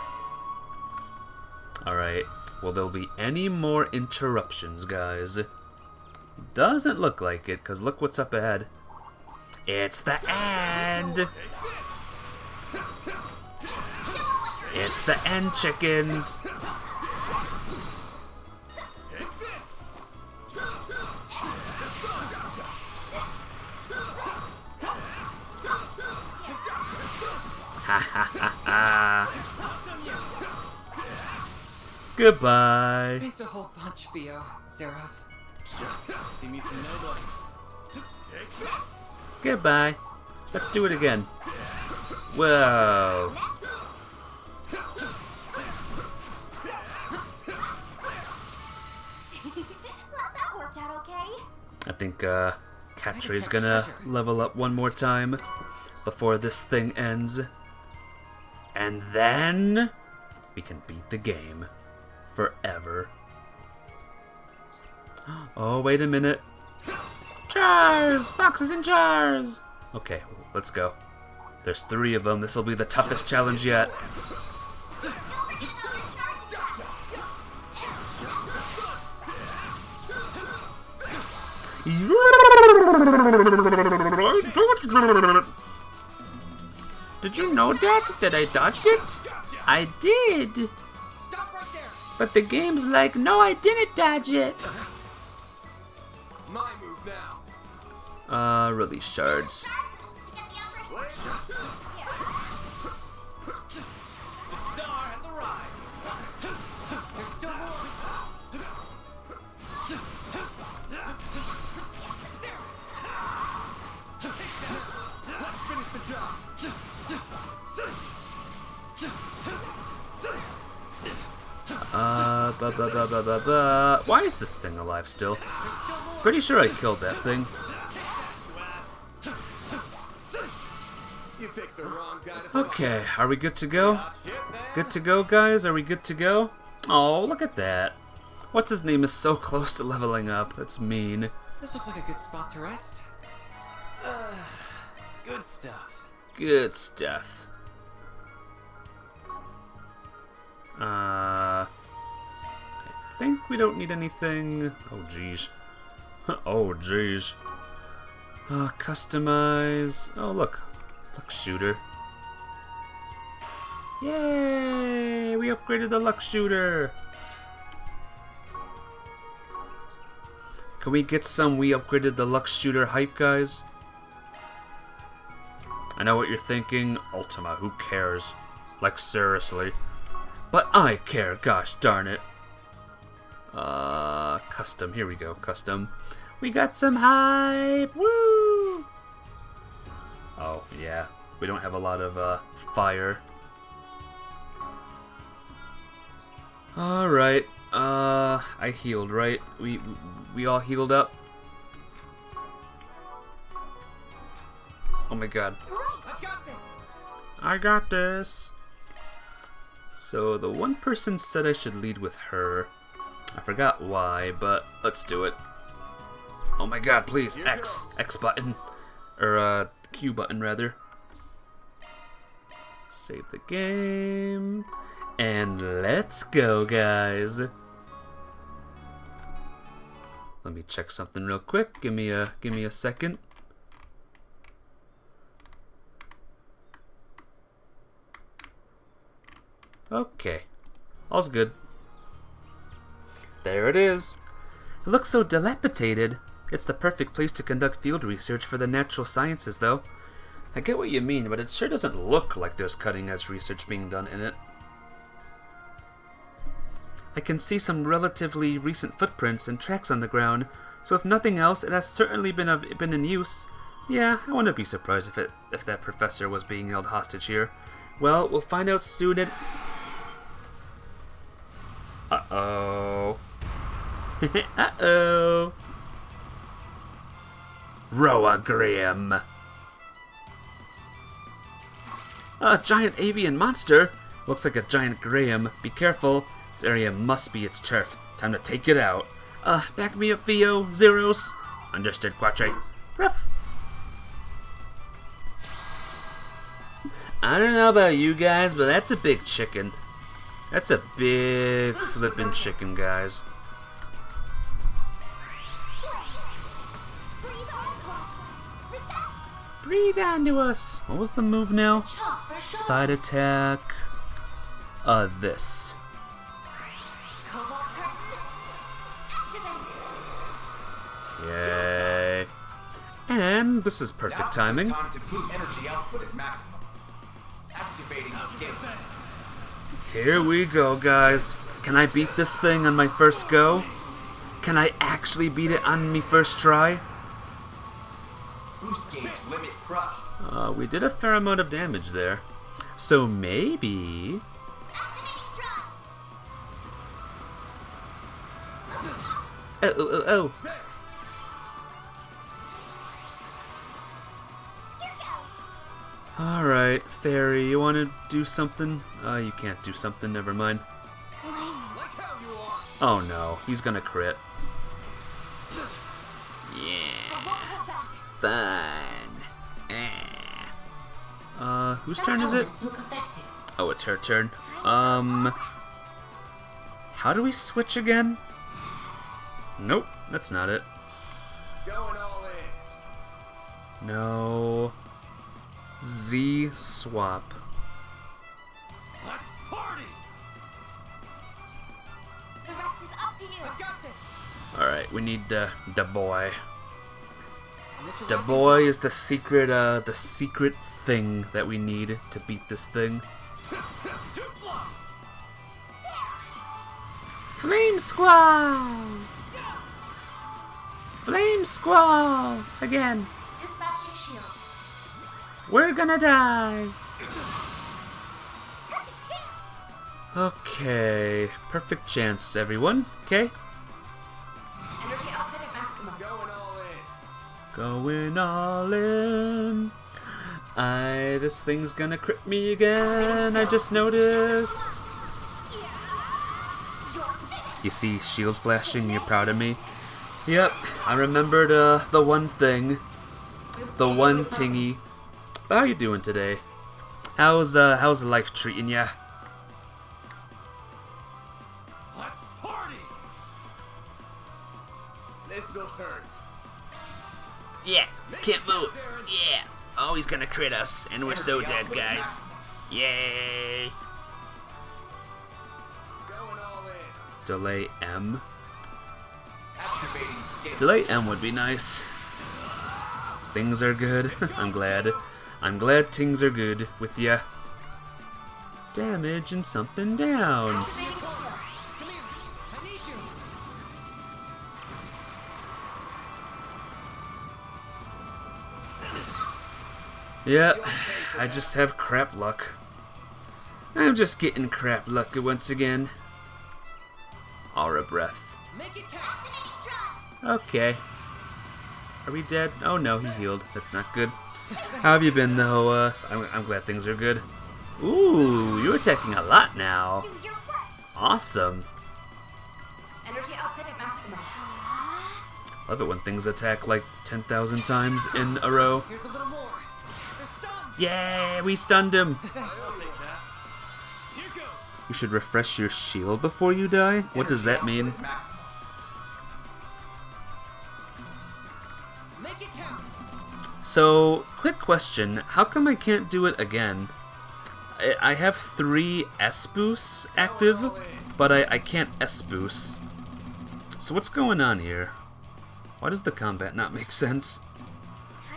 Alright. Will there be any more interruptions, guys? Doesn't look like it, because look what's up ahead. It's the end! end. It's the end, chickens. Ha ha ha ha. Goodbye. Thanks a whole bunch, Theo, Zeros. See me some nobodies. Goodbye. Let's do it again. Whoa. Glad that worked out okay. I think Catray's gonna level up one more time before this thing ends. And then we can beat the game forever. Oh, wait a minute. Jars! Boxes and jars! Okay, let's go. There's 3 of them. This will be the toughest challenge yet. Did you know that I dodged it? I did. Stop right there! But the game's like, no, I didn't dodge it. My move now. Release shards. The star has arrived. There's still more! Finish the job. Why is this thing alive still? Pretty sure I killed that thing. You picked the wrong guy to Okay, are we good to go? Good to go, guys? Are we good to go? Oh, look at that. What's his name is so close to leveling up. That's mean. This looks like a good spot to rest. Good stuff. Good stuff. I think we don't need anything. Oh, jeez. Oh, jeez. Customize. Oh, look. Luck shooter. Yay! We upgraded the luck shooter. Can we get some we upgraded the luck shooter hype, guys? I know what you're thinking. Ultima, who cares? Like, seriously. But I care, gosh darn it. Custom. Here we go. Custom. We got some hype. Woo! Oh, yeah. We don't have a lot of, fire. Alright. I healed, right? We all healed up? Oh my god. I got this! I got this. So the one person said I should lead with her. I forgot why, but let's do it. Oh my god, please. X button. Or, Q button, rather. Save the game. And let's go, guys. Let me check something real quick. Give me a second. Okay. All's good. There it is. It looks so dilapidated. It's the perfect place to conduct field research for the natural sciences, though. I get what you mean, but it sure doesn't look like there's cutting-edge research being done in it. I can see some relatively recent footprints and tracks on the ground, so if nothing else, it has certainly been in use. Yeah, I wouldn't be surprised if that professor was being held hostage here. Well, we'll find out soon and... Uh-oh. Uh-oh. Roa Grimm. A giant avian monster? Looks like a giant Graham. Be careful. This area must be its turf. Time to take it out. Back me up, Theo. Zeros. Understood, Quattro. Ruff. I don't know about you guys, but that's a big chicken. That's a big flippin' chicken, guys. Breathe onto us. What was the move now? Chance for a shot. Side attack. This. Cobalt curtain. Activate. Yay. And this is perfect Now's timing. the time to boot energy output at maximum. Activating skill. Here we go, guys. Can I beat this thing on my first go? Can I actually beat it on me first try? Boost gauge limit crushed. We did a fair amount of damage there. So maybe... Activating drive. Oh. Here goes. Alright, Fairy, you want to do something? You can't do something, never mind. Oh no, he's gonna crit. Fine. Whose turn is it? Look effective. Oh, it's her turn. How do we switch again? Nope, that's not it. Going all in. No. Z swap. Let's party. The rest is up to you. Got this. Alright, we need the boy. The boy is the secret thing that we need to beat this thing. Flame Squall! Flame Squall! Again. Dispatching shield. We're gonna die. Perfect chance. Okay. Perfect chance, everyone. Okay. Energy output at maximum. Going all in. Going all in. This thing's gonna crit me again. I just noticed. You see shield flashing, you're proud of me? Yep, I remembered the one thing. The one tingy. How you doing today? How's life treating ya? Let's party. This'll hurt. Yeah, can't move. Yeah. Oh, he's gonna crit us, and we're so dead, guys. Yay. Going all in. Delay M. Activating skill. Delay M would be nice. Things are good. I'm glad. I'm glad things are good with ya. Damage and something down. Activating skill. Come here. I need you. Yeah, I just have crap luck. I'm just getting crap luck once again. Aura breath. Make it count. Activating drive. Okay. Are we dead? Oh no, he healed. That's not good. How have you been though? I'm glad things are good. Ooh, you're attacking a lot now. Do your worst. Awesome. Energy output at maximum. Love it when things attack like 10,000 times in a row. Here's a little more. They're stunned. Yay, we stunned him. I'll take that. Here goes. You should refresh your shield before you die? What does that mean? Maximum. Make it count. So, quick question. How come I can't do it again? I have 3 S-boosts active, but I can't S-boost. So what's going on here? Why does the combat not make sense?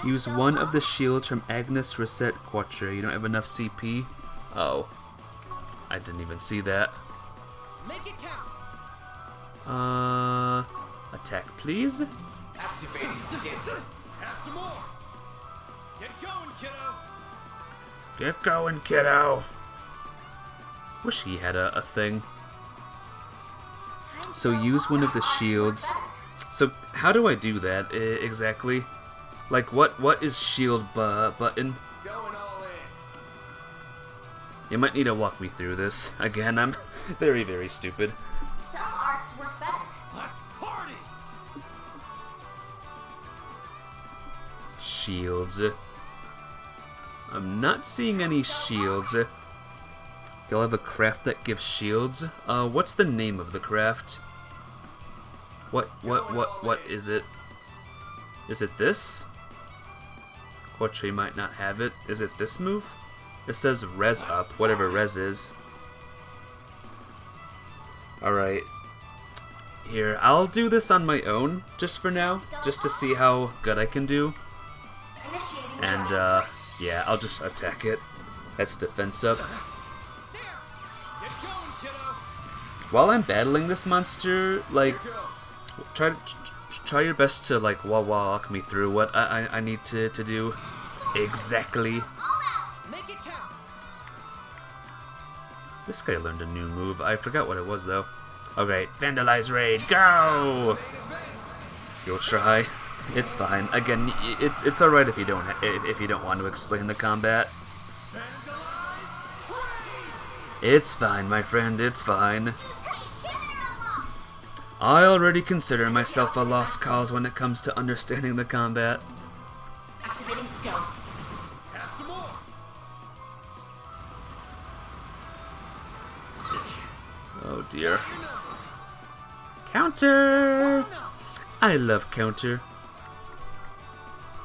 Use one of the shields from Agnes Reset Quattro. You don't have enough CP? Oh. I didn't even see that. Make it count. Attack please? Activating skill. Have some more. Get going, kiddo. Get going, kiddo! Wish he had a thing. So use one of the shields. So how do I do that exactly? Like what is shield button? Going all in. You might need to walk me through this. Again, I'm very, very stupid. Some arts work better. Let's party. Shields. I'm not seeing any shields. You'll have a craft that gives shields. What's the name of the craft? What is it? Is it this? Quatre might not have it. Is it this move? It says res up, whatever res is. Alright. Here, I'll do this on my own, just for now, just to see how good I can do. And, yeah, I'll just attack it. That's defense up. While I'm battling this monster, like, try your best to, like, walk me through what I need to do exactly. This guy learned a new move. I forgot what it was, though. Okay, Vandalize Raid, go! You'll try. It's fine. Again, it's all right if you don't want to explain the combat. It's fine, my friend. It's fine. I already consider myself a lost cause when it comes to understanding the combat. Activating skill. Oh dear. Counter! I love counter.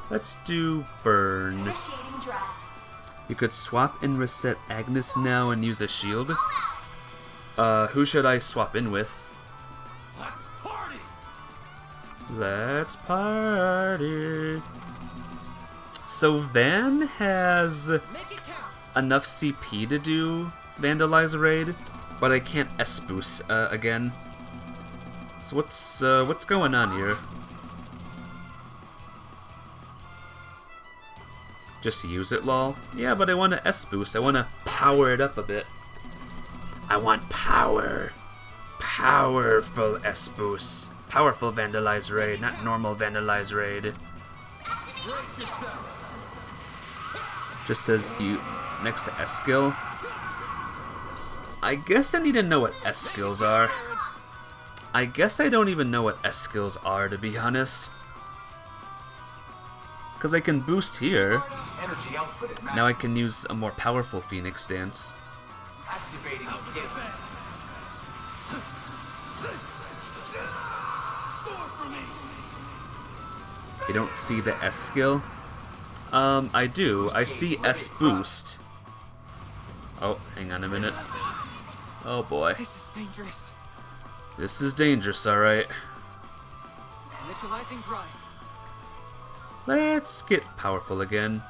Let's do burn. Initiating drive. You could swap and reset Agnes now and use a shield. Who should I swap in with? Let's party. So Van has enough CP to do Vandalize Raid, but I can't S-boost again. So what's going on here? Just use it, lol. Yeah, but I want to S-boost. I want to power it up a bit. I want power. Powerful S-boost. Powerful Vandalize Raid, not normal Vandalize Raid. Just says you next to S skill. I guess I need to know what S skills are. I guess I don't even know what S skills are, to be honest. Because I can boost here. Energy output at max. Now I can use a more powerful Phoenix Dance. Activating skill. You don't see the S skill? I do. I see S boost. Oh, hang on a minute. Oh boy. This is dangerous. This is dangerous, alright. Initializing drive. Let's get powerful again.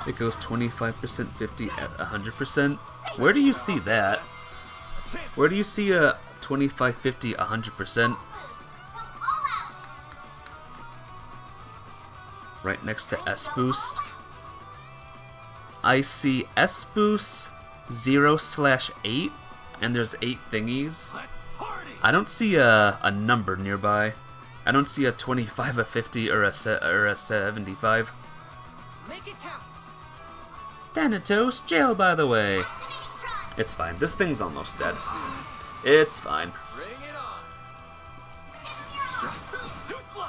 It goes 25%, 50 at 100%. Where do you see that? Where do you see a 25, 50, 100%? Right next to S boost. I see S boost 0/8, and there's 8 thingies. I don't see a number nearby. I don't see a 25, a 50, or a 75. Make it count. Thanatos jail, by the way. It's fine. This thing's almost dead. It's fine. Bring it on. Too slow.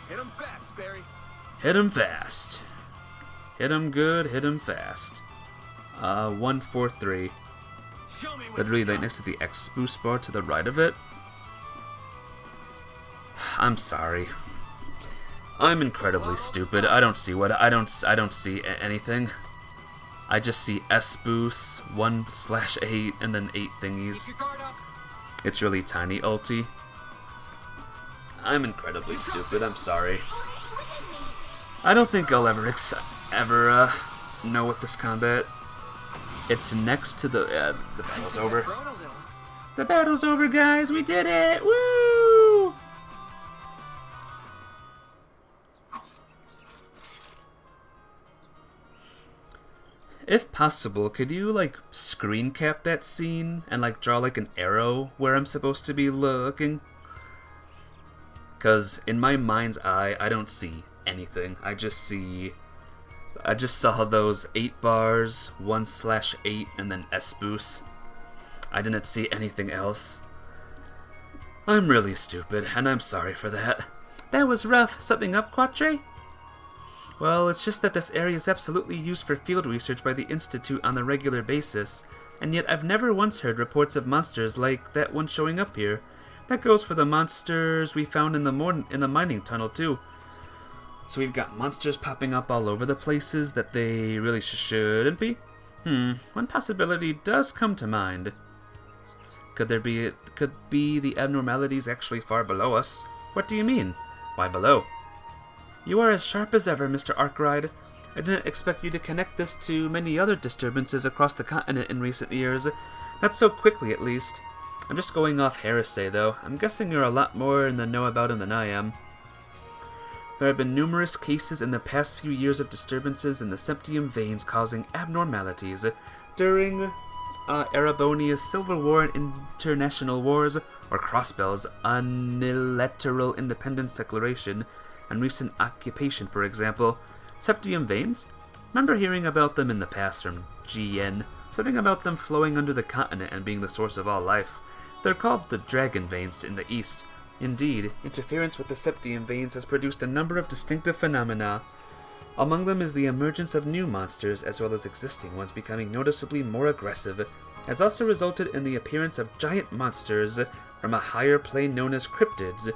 Hit him fast, Barry. Hit him fast. Hit him good, hit him fast. 1, 4, 3. Show me what Literally right next to the X boost bar to the right of it. I'm sorry. I'm incredibly stupid. I don't see anything. I just see S boost 1/8 and then 8 thingies. Your guard up. It's really tiny ulti. I'm incredibly stupid. I'm sorry. I don't think I'll ever know what this combat. It's next to the battle's over. Grown a little. The battle's over, guys. We did it. Woo! If possible, could you, like, screen cap that scene and, like, draw, like, an arrow where I'm supposed to be looking? Because in my mind's eye, I don't see anything. I just saw those 8 bars, 1/8, and then S boost. I didn't see anything else. I'm really stupid, and I'm sorry for that. That was rough. Something up, Quatre? Well, it's just that this area is absolutely used for field research by the Institute on a regular basis, and yet I've never once heard reports of monsters like that one showing up here. That goes for the monsters we found in the mining tunnel, too. So we've got monsters popping up all over the places that they really shouldn't be. One possibility does come to mind. Could be the abnormalities actually far below us? What do you mean? Why below? You are as sharp as ever, Mr. Arkwright. I didn't expect you to connect this to many other disturbances across the continent in recent years. Not so quickly, at least. I'm just going off hearsay, though. I'm guessing you're a lot more in the know about him than I am. There have been numerous cases in the past few years of disturbances in the septium veins causing abnormalities. During Erebonia's Civil War and International Wars, or Crossbell's Unilateral Independence Declaration, and recent occupation, for example. Septium veins? Remember hearing about them in the past from GN, something about them flowing under the continent and being the source of all life. They're called the dragon veins in the east. Indeed, interference with the septium veins has produced a number of distinctive phenomena. Among them is the emergence of new monsters, as well as existing ones becoming noticeably more aggressive. It has also resulted in the appearance of giant monsters from a higher plane known as cryptids.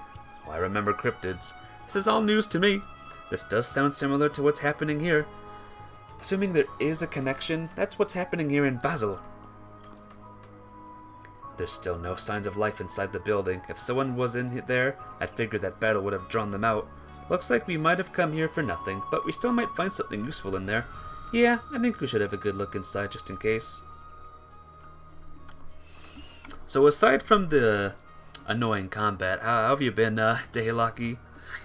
Oh, I remember cryptids. This is all news to me. This does sound similar to what's happening here. Assuming there is a connection, that's what's happening here in Basel. There's still no signs of life inside the building. If someone was in there, I'd figure that battle would have drawn them out. Looks like we might have come here for nothing, but we still might find something useful in there. Yeah, I think we should have a good look inside just in case. So aside from the annoying combat, how have you been, Daylocky?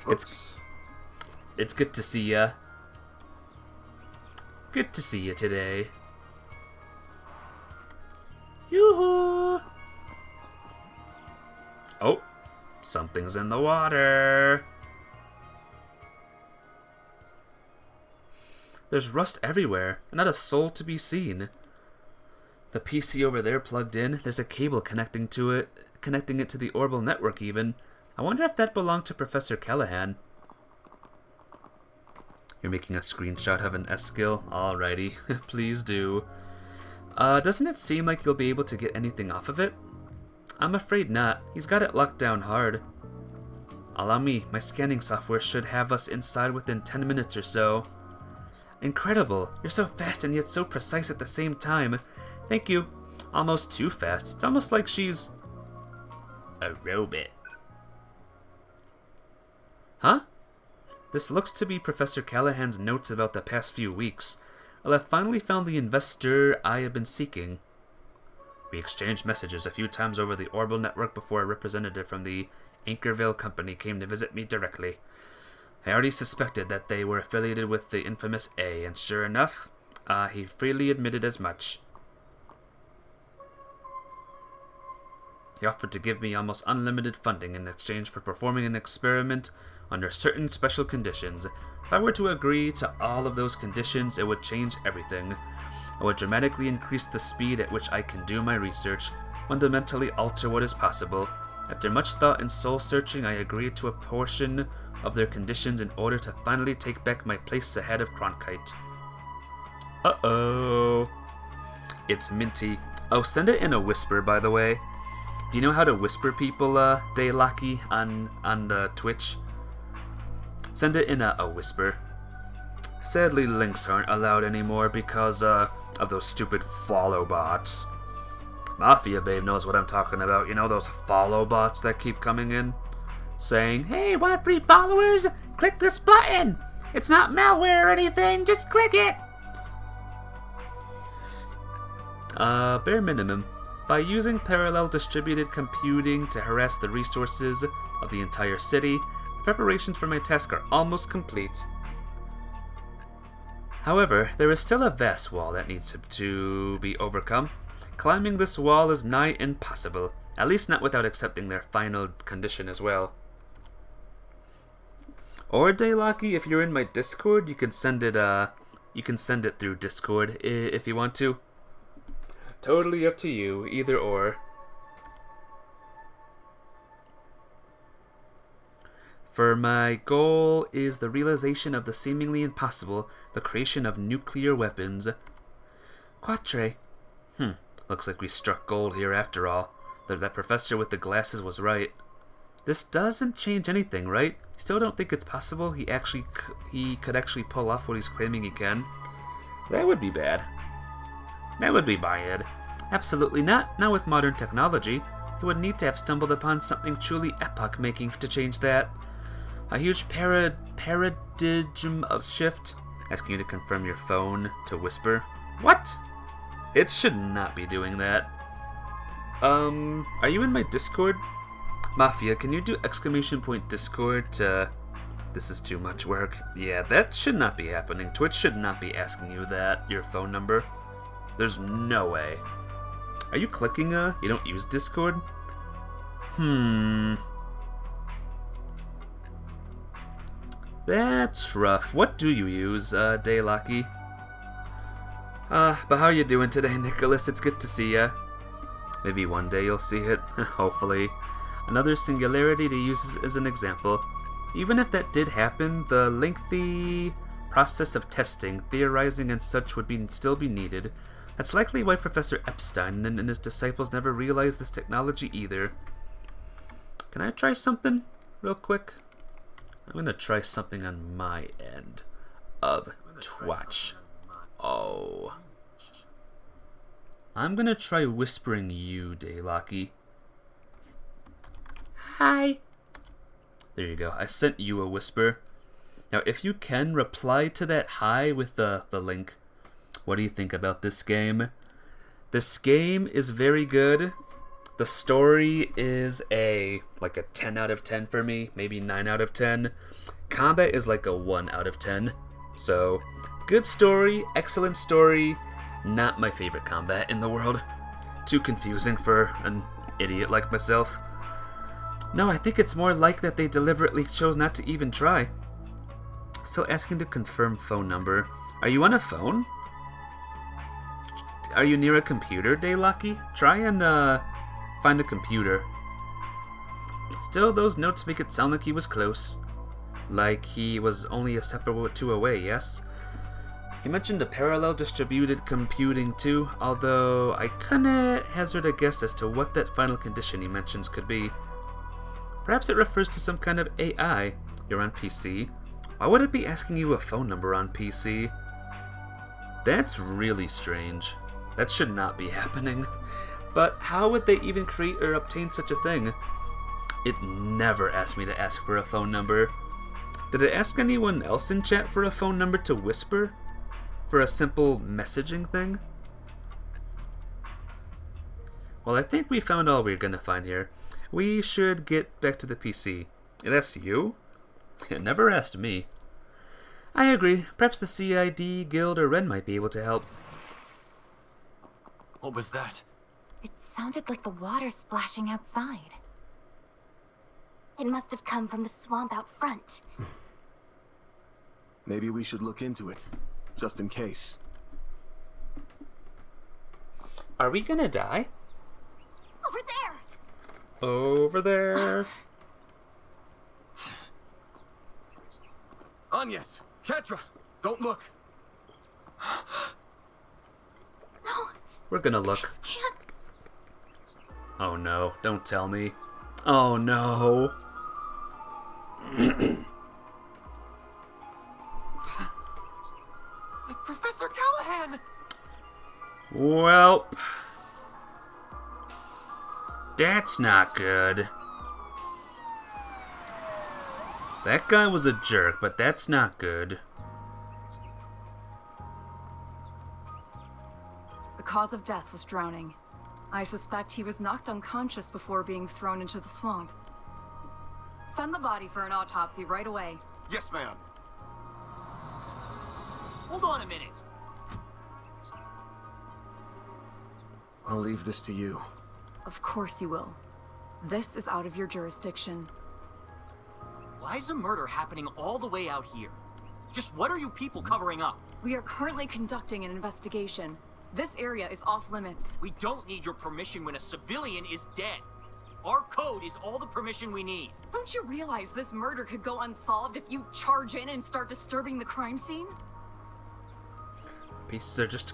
It's good to see ya. Good to see you today. Yoo-hoo! Oh, something's in the water. There's rust everywhere, and not a soul to be seen. The PC over there plugged in. There's a cable connecting it to the orbital network even. I wonder if that belonged to Professor Callahan. You're making a screenshot of an S-skill? Alrighty, please do. Doesn't it seem like you'll be able to get anything off of it? I'm afraid not. He's got it locked down hard. Allow me, my scanning software should have us inside within 10 minutes or so. Incredible. You're so fast and yet so precise at the same time. Thank you. Almost too fast. It's almost like she's a robot. Huh? This looks to be Professor Callahan's notes about the past few weeks. Well, I finally found the investor I have been seeking. We exchanged messages a few times over the orbital network before a representative from the Anchorville company came to visit me directly. I already suspected that they were affiliated with the infamous A, and sure enough, he freely admitted as much. He offered to give me almost unlimited funding in exchange for performing an experiment under certain special conditions. If I were to agree to all of those conditions, it would change everything. It would dramatically increase the speed at which I can do my research, fundamentally alter what is possible. After much thought and soul-searching, I agreed to a portion of their conditions in order to finally take back my place ahead of Cronkite. Uh-oh. It's Minty. Oh, send it in a whisper, by the way. Do you know how to whisper people, Daylocky, on Twitch? Send it in a whisper. Sadly, links aren't allowed anymore because, of those stupid follow bots. Mafia Babe knows what I'm talking about. You know those follow bots that keep coming in? Saying, hey, want free followers? Click this button! It's not malware or anything, just click it! Bare minimum. By using parallel distributed computing to harass the resources of the entire city, preparations for my task are almost complete. However, there is still a vast wall that needs to be overcome. Climbing this wall is nigh impossible, at least not without accepting their final condition as well. Or Daylocky, if you're in my Discord, you can send it through Discord if you want to. Totally up to you, either or. For my goal is the realization of the seemingly impossible, the creation of nuclear weapons. Quatre. Looks like we struck gold here after all. That professor with the glasses was right. This doesn't change anything, right? Still don't think it's possible he could actually pull off what he's claiming he can? That would be bad. That would be bad. Absolutely not. Not with modern technology. He would need to have stumbled upon something truly epoch-making to change that. A huge paradigm of shift. Asking you to confirm your phone to whisper. What? It should not be doing that. Are you in my Discord? Mafia, can you do !Discord to... This is too much work. Yeah, that should not be happening. Twitch should not be asking you that, your phone number. There's no way. Are you clicking you don't use Discord? That's rough. What do you use, Daylocky? But how you doing today, Nicholas? It's good to see ya. Maybe one day you'll see it, hopefully. Another singularity to use as an example. Even if that did happen, the lengthy process of testing, theorizing, and such would still be needed. That's likely why Professor Epstein and his disciples never realized this technology either. Can I try something real quick? I'm gonna try something on my end of Twitch. Oh. I'm gonna try whispering you, Daylocky. Hi. There you go. I sent you a whisper. Now, if you can, reply to that hi with the link. What do you think about this game? This game is very good. The story is like a 10 out of 10 for me, maybe 9 out of 10. Combat is like a 1 out of 10. So, good story, excellent story. Not my favorite combat in the world. Too confusing for an idiot like myself. No, I think it's more like that they deliberately chose not to even try. Still asking to confirm phone number. Are you on a phone? Are you near a computer, Daylocky? Try and find a computer. Still, those notes make it sound like he was close. Like he was only a step or two away, yes? He mentioned a parallel distributed computing too, although I couldn't hazard a guess as to what that final condition he mentions could be. Perhaps it refers to some kind of AI. You're on PC. Why would it be asking you a phone number on PC? That's really strange. That should not be happening. But how would they even create or obtain such a thing? It never asked me to ask for a phone number. Did it ask anyone else in chat for a phone number to whisper? For a simple messaging thing? Well, I think we found all we're gonna find here. We should get back to the PC. It asked you? It never asked me. I agree. Perhaps the CID, Guild, or Ren might be able to help. What was that? It sounded like the water splashing outside. It must have come from the swamp out front. Maybe we should look into it, just in case. Are we gonna die? Over there! Over there. Agnes! Ketra! Don't look! No! We're gonna look. This can't... Oh no, don't tell me. Oh no. Professor Callahan! Well, that's not good. That guy was a jerk, but that's not good. The cause of death was drowning. I suspect he was knocked unconscious before being thrown into the swamp. Send the body for an autopsy right away. Yes, ma'am. Hold on a minute. I'll leave this to you. Of course you will. This is out of your jurisdiction. Why is a murder happening all the way out here? Just what are you people covering up? We are currently conducting an investigation. This area is off limits. We don't need your permission when a civilian is dead. Our code is all the permission we need. Don't you realize this murder could go unsolved if you charge in and start disturbing the crime scene? Pieces are just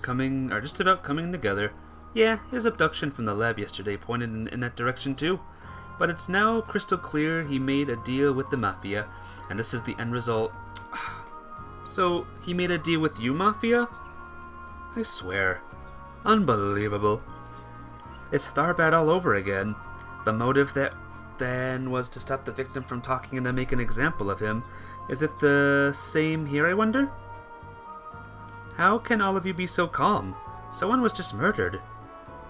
about coming together. Yeah, his abduction from the lab yesterday pointed in that direction too. but it's now crystal clear he made a deal with the Mafia, and this is the end result. So, he made a deal with you, Mafia? I swear. Unbelievable. It's Tharbad all over again. The motive that then was to stop the victim from talking and to make an example of him. Is it the same here, I wonder? How can all of you be so calm? Someone was just murdered.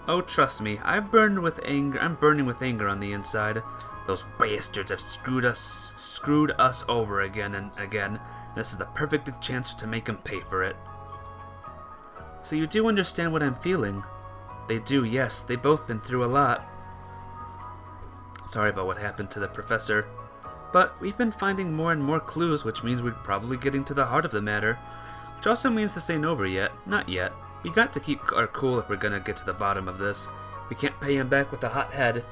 Oh, trust me, I'm burning with anger on the inside. Those bastards have screwed us over again and again. This is the perfect chance to make them pay for it. So you do understand what I'm feeling? They do, yes. They've both been through a lot. Sorry about what happened to the professor. But we've been finding more and more clues, which means we're probably getting to the heart of the matter. Which also means this ain't over yet. Not yet. We got to keep our cool if we're gonna get to the bottom of this. We can't pay him back with a hot head.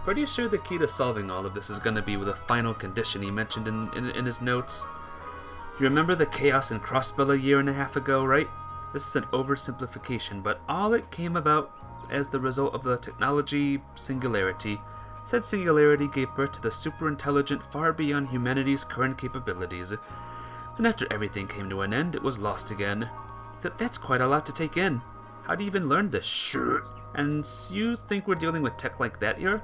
Pretty sure the key to solving all of this is gonna be with a final condition he mentioned in his notes. You remember the chaos in Crossbell a year and a half ago, right? This is an oversimplification, but all it came about as the result of the technology singularity. Said singularity gave birth to the superintelligent far beyond humanity's current capabilities. Then after everything came to an end, it was lost again. That's quite a lot to take in. How do you even learn this shit? And you think we're dealing with tech like that here?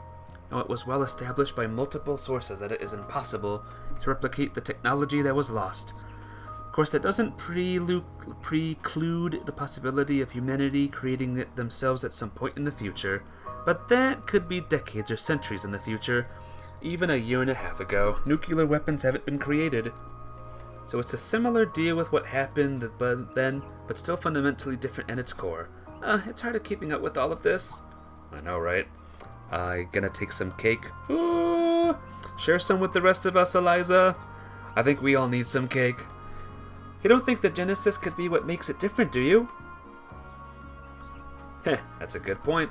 No, it was well established by multiple sources that it is impossible to replicate the technology that was lost. Of course, that doesn't preclude the possibility of humanity creating it themselves at some point in the future, but that could be decades or centuries in the future. Even a year and a half ago, nuclear weapons haven't been created. So it's a similar deal with what happened then, but still fundamentally different at its core. It's hard of keeping up with all of this. I know, right? Gonna take some cake? Ooh, share some with the rest of us, Eliza? I think we all need some cake. You don't think the Genesis could be what makes it different, do you? Heh, that's a good point.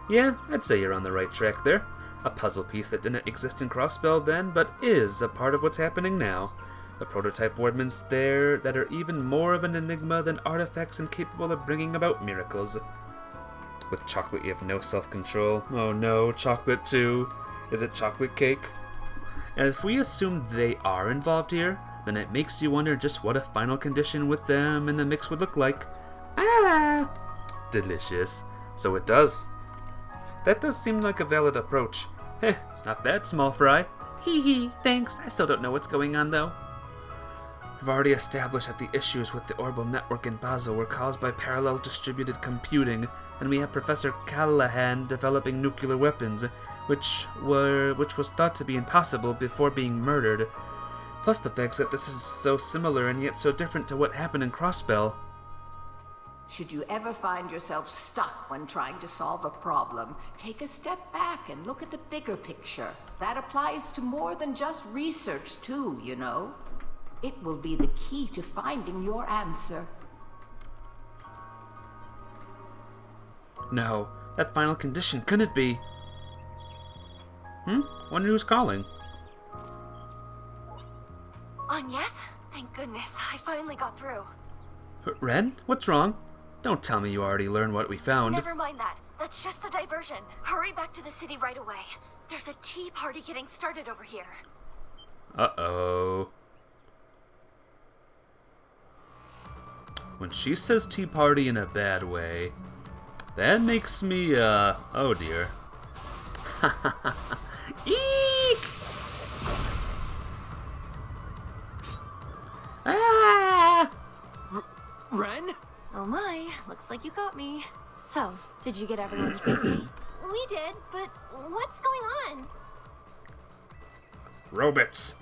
Yeah, I'd say you're on the right track there. A puzzle piece that didn't exist in Crossbell then, but is a part of what's happening now. The prototype Wardmans there that are even more of an enigma than artifacts and capable of bringing about miracles. With chocolate you have no self-control. Oh no, chocolate too. Is it chocolate cake? And if we assume they are involved here, then it makes you wonder just what a final condition with them in the mix would look like. Ah! Delicious. So it does. That does seem like a valid approach. Heh, not bad, small fry. Hee hee, thanks. I still don't know what's going on though. We've already established that the issues with the orbital network in Basel were caused by parallel distributed computing, and we have Professor Callahan developing nuclear weapons, which was thought to be impossible before being murdered. Plus the fact that this is so similar and yet so different to what happened in Crossbell. Should you ever find yourself stuck when trying to solve a problem, take a step back and look at the bigger picture. That applies to more than just research too, you know. It will be the key to finding your answer. No, that final condition couldn't be. Wonder who's calling. Yes? Thank goodness, I finally got through. Ren, what's wrong? Don't tell me you already learned what we found. Never mind that. That's just a diversion. Hurry back to the city right away. There's a tea party getting started over here. Uh-oh. When she says tea party in a bad way, that makes me, oh dear. Eek! Ah! Ren? Oh my, looks like you got me. So, did you get everyone to safety? We did, but what's going on? Robots.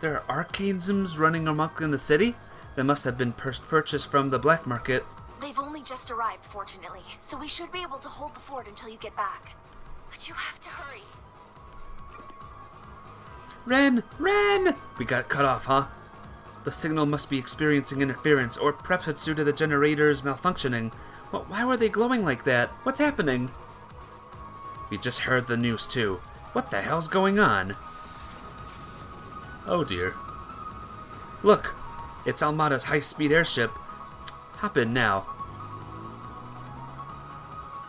There are arcanisms running amok in the city that must have been purchased from the black market. They've only just arrived, fortunately, so we should be able to hold the fort until you get back. But you have to hurry. Ren! Ren! We got cut off, huh? The signal must be experiencing interference, or perhaps it's due to the generators malfunctioning. Why were they glowing like that? What's happening? We just heard the news too. What the hell's going on? Oh dear. Look! It's Almada's high-speed airship. Hop in now.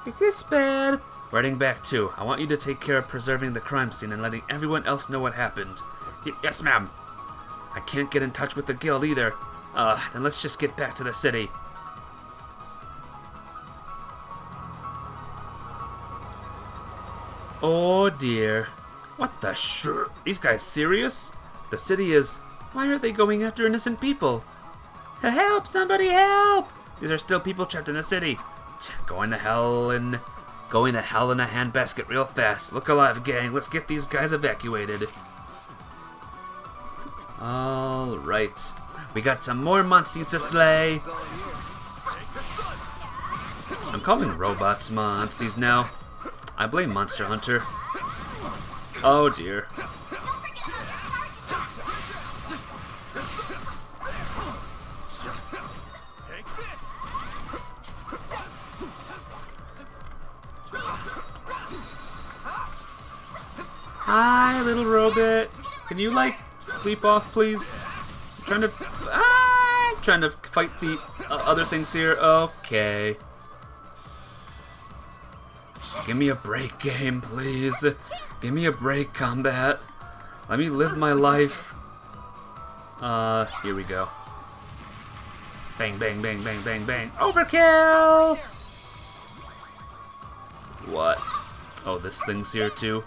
Is this bad? We're heading back too. I want you to take care of preserving the crime scene and letting everyone else know what happened. Yes, ma'am. I can't get in touch with the guild either. Then let's just get back to the city. Oh dear. What the These guys serious? The city is... Why are they going after innocent people? Help! Somebody help! These are still people trapped in the city. Going to hell in a handbasket real fast. Look alive, gang. Let's get these guys evacuated. Alright. We got some more monsties to slay. I'm calling robots monsties now. I blame Monster Hunter. Oh dear. Hi, little robot. Can you, like, leap off, please? I'm trying to fight the other things here. Okay. Just give me a break, game, please. Give me a break, combat. Let me live my life. Here we go. Bang, bang, bang, bang, bang, bang. Overkill! What? Oh, this thing's here, too.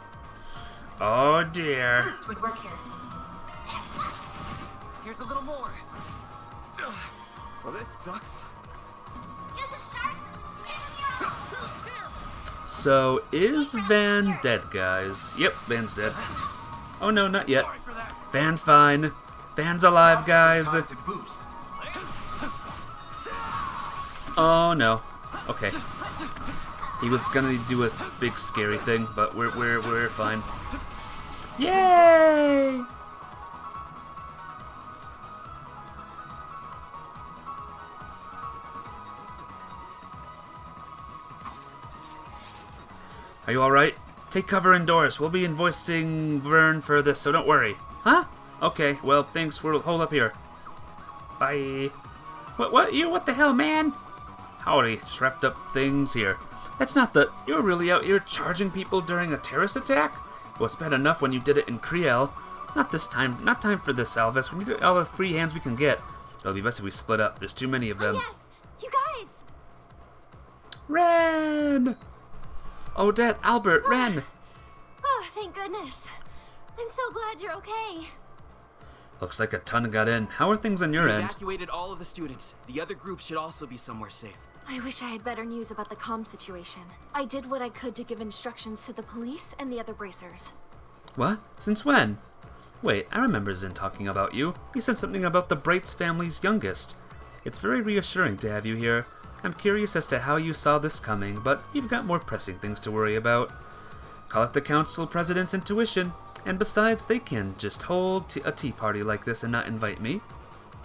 Oh dear. Boost would work here. Here's a little more. Well, this sucks. So, is Van dead, guys? Yep, Van's dead. Oh no, not yet. Van's fine. Van's alive, guys. Oh no. Okay. He was gonna do a big scary thing, but we're fine. Yay! Are you alright? Take cover indoors. We'll be invoicing Vern for this, so don't worry. Huh? Okay, well, thanks. We'll hold up here. Bye. What the hell, man? Howdy, just wrapped up things here. That's not the... You're really out here charging people during a terrorist attack? Well, it's bad enough when you did it in Kriel. Not this time. Not time for this, Alvis. We need all the free hands we can get. It'll be best if we split up. There's too many of them. Oh, yes! You guys! Ren! Odette, Albert, Ren! Oh, thank goodness. I'm so glad you're okay. Looks like a ton got in. How are things on your We end? evacuated all of the students. The other groups should also be somewhere safe. I wish I had better news about the comm situation. I did what I could to give instructions to the police and the other bracers. What? Since when? Wait, I remember Zin talking about you. He said something about the Brights family's youngest. It's very reassuring to have you here. I'm curious as to how you saw this coming, but you've got more pressing things to worry about. Call it the council president's intuition, and besides, they can just hold a tea party like this and not invite me.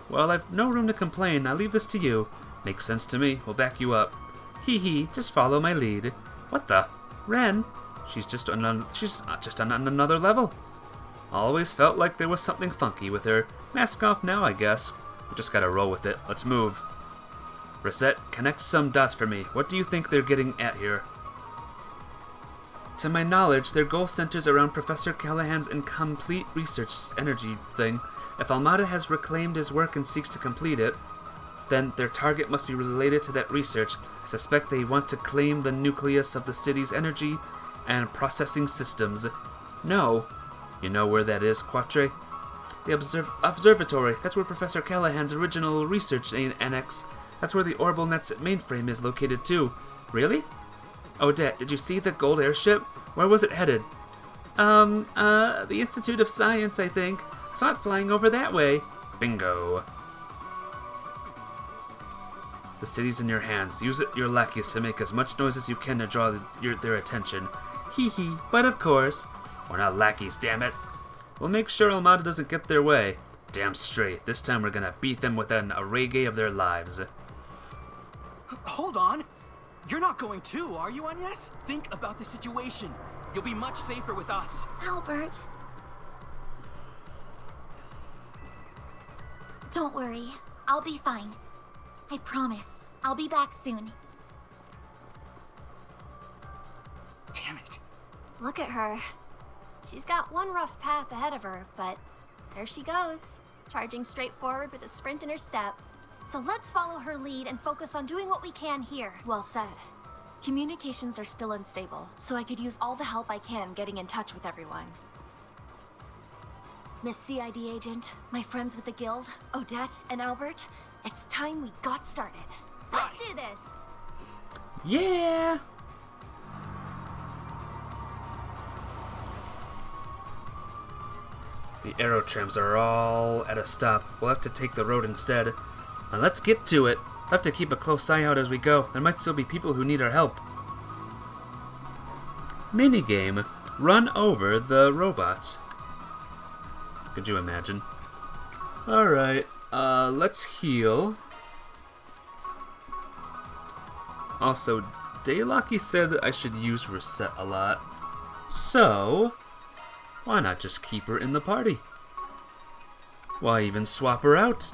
Well, I've no room to complain. I'll leave this to you. Makes sense to me. We'll back you up. Hee hee, just follow my lead. What the? Ren? She's just on another level. Always felt like there was something funky with her. Mask off now, I guess. We just gotta roll with it. Let's move. Reset, connect some dots for me. What do you think they're getting at here? To my knowledge, their goal centers around Professor Callahan's incomplete research energy thing. If Almada has reclaimed his work and seeks to complete it, then their target must be related to that research. I suspect they want to claim the nucleus of the city's energy and processing systems. No. You know where that is, Quatre? The observatory. That's where Professor Callahan's original research annex. That's where the Orbital Net's mainframe is located too. Really? Odette, did you see the gold airship? Where was it headed? The Institute of Science, I think. I saw it flying over that way. Bingo. The city's in your hands. Use your lackeys to make as much noise as you can to draw their attention. Hee hee, but of course. We're not lackeys, damn it. We'll make sure Almada doesn't get their way. Damn straight. This time we're gonna beat them within a reggae of their lives. Hold on. You're not going too, are you, Agnes? Think about the situation. You'll be much safer with us. Albert. Don't worry. I'll be fine. I promise. I'll be back soon. Look at her. She's got one rough path ahead of her, but there she goes, charging straight forward with a sprint in her step. So let's follow her lead and focus on doing what we can here. Well said. Communications are still unstable, so I could use all the help I can getting in touch with everyone. Miss CID agent, my friends with the guild, Odette and Albert, it's time we got started. Let's do this! Yeah! The arrow trams are all at a stop. We'll have to take the road instead. Now let's get to it. We'll have to keep a close eye out as we go. There might still be people who need our help. Minigame. Run over the robots. Could you imagine? Alright, let's heal. Also, Daylocky said I should use Reset a lot. So, why not just keep her in the party? Why even swap her out?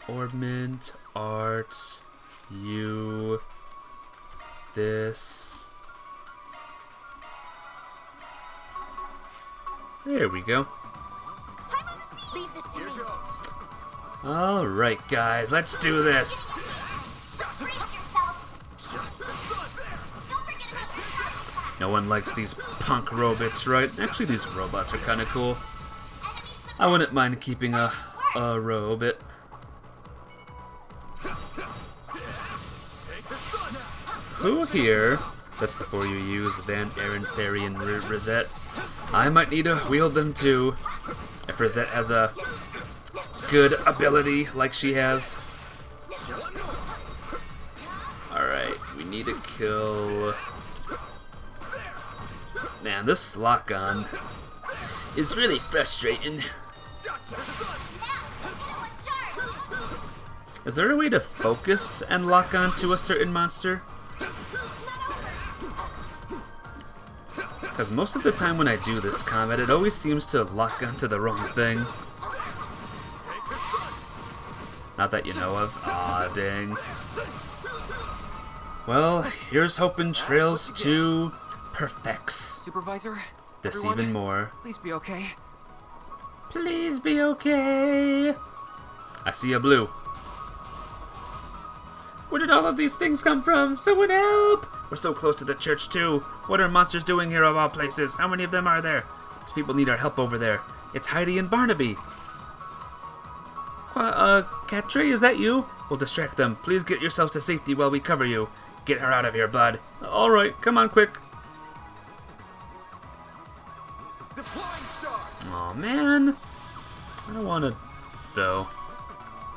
Ornament, Arts, you, this. There we go. Leave this to me. Alright guys, let's do this. No one likes these punk robots, right? Actually, these robots are kind of cool. I wouldn't mind keeping a robot. Who here? That's the four you use, Van, Aaron, Fairy, and Rosette. I might need to wield them too. If Rosette has a good ability like she has. Alright, we need to kill... Man, this lock-on is really frustrating. Is there a way to focus and lock on to a certain monster? Because most of the time when I do this combat, it always seems to lock onto the wrong thing. Not that you know of. Aw, dang. Well, here's hoping Trails 2 perfects Supervisor? this Everyone, even more. Please be okay. Please be okay. I see a blue. Where did all of these things come from? Someone help! We're so close to the church too. What are monsters doing here of all places? How many of them are there? These people need our help over there. It's Heidi and Barnaby. Catre, is that you? We'll distract them. Please get yourselves to safety while we cover you. Get her out of here, bud. Alright, come on, quick. Aw, man. I don't want to, though.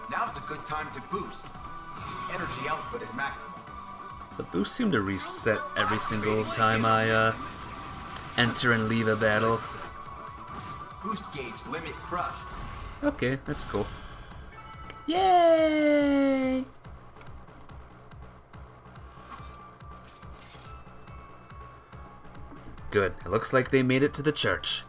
Now's a good time to boost. Energy output is maximum. The boosts seem to reset every single time I, enter and leave a battle. Boost gauge limit crushed. Okay, that's cool. Yay! Good. It looks like they made it to the church.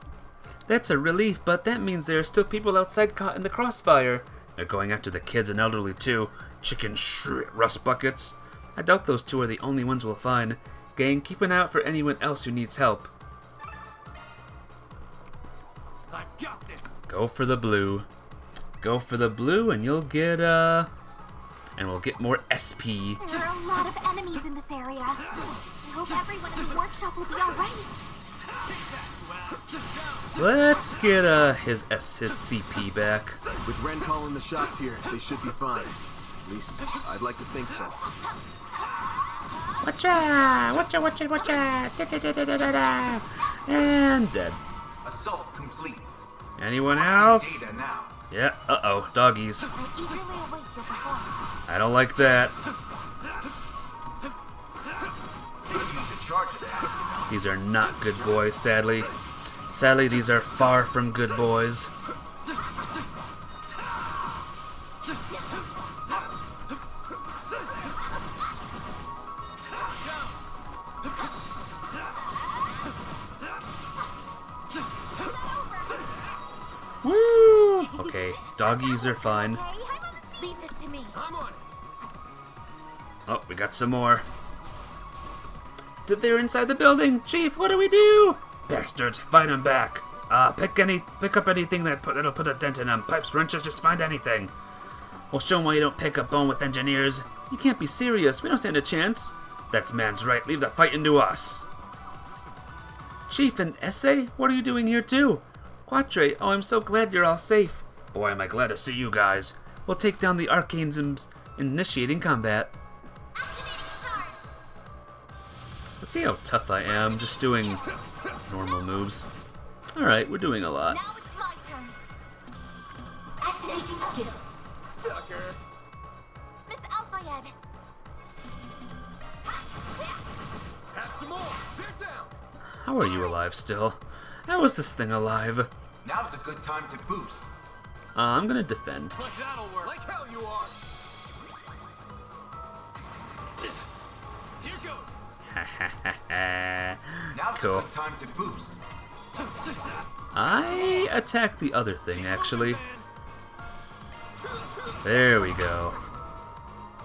That's a relief, but that means there are still people outside caught in the crossfire. They're going after the kids and elderly too. Chicken rust buckets. I doubt those two are the only ones we'll find. Gang, keep an eye out for anyone else who needs help. I've got this. Go for the blue. Go for the blue and you'll get, and we'll get more SP. There are a lot of enemies in this area. I hope everyone in the workshop will be alright. Let's get, his CP back. With Ren calling the shots here, they should be fine. At least, I'd like to think so. Watcha! Watcha, watcha, watcha! Da-da-da-da-da-da! And dead. Assault complete. Anyone else? Data now. Yeah, uh-oh, doggies. I eagerly await your performance. I don't like that. Use a charge attack. These are not good boys, sadly. Sadly, these are far from good boys. Woo! Okay, doggies are fine. Leave this to me. I'm on it. Oh, we got some more. They're inside the building! Chief, what do we do? Bastards, fight them back. Pick up anything that'll put a dent in them. Pipes, wrenches, just find anything. We'll show them why you don't pick up bone with engineers. You can't be serious. We don't stand a chance. That man's right. Leave the fighting to us. Chief, an essay? What are you doing here too? Quatre, oh, I'm so glad you're all safe. Boy, am I glad to see you guys. We'll take down the arcanisms, initiating combat. Let's see how tough I am, just doing normal moves. Alright, we're doing a lot. Now it's my turn. Activating skill. Sucker. Miss Alfayed. Have some more. They're down. How are you alive still? How is this thing alive? Now's a good time to boost. I'm gonna defend. But that'll work. Like hell you are. Here goes. Now's Cool. a good time to boost. I attack the other thing, actually. There we go.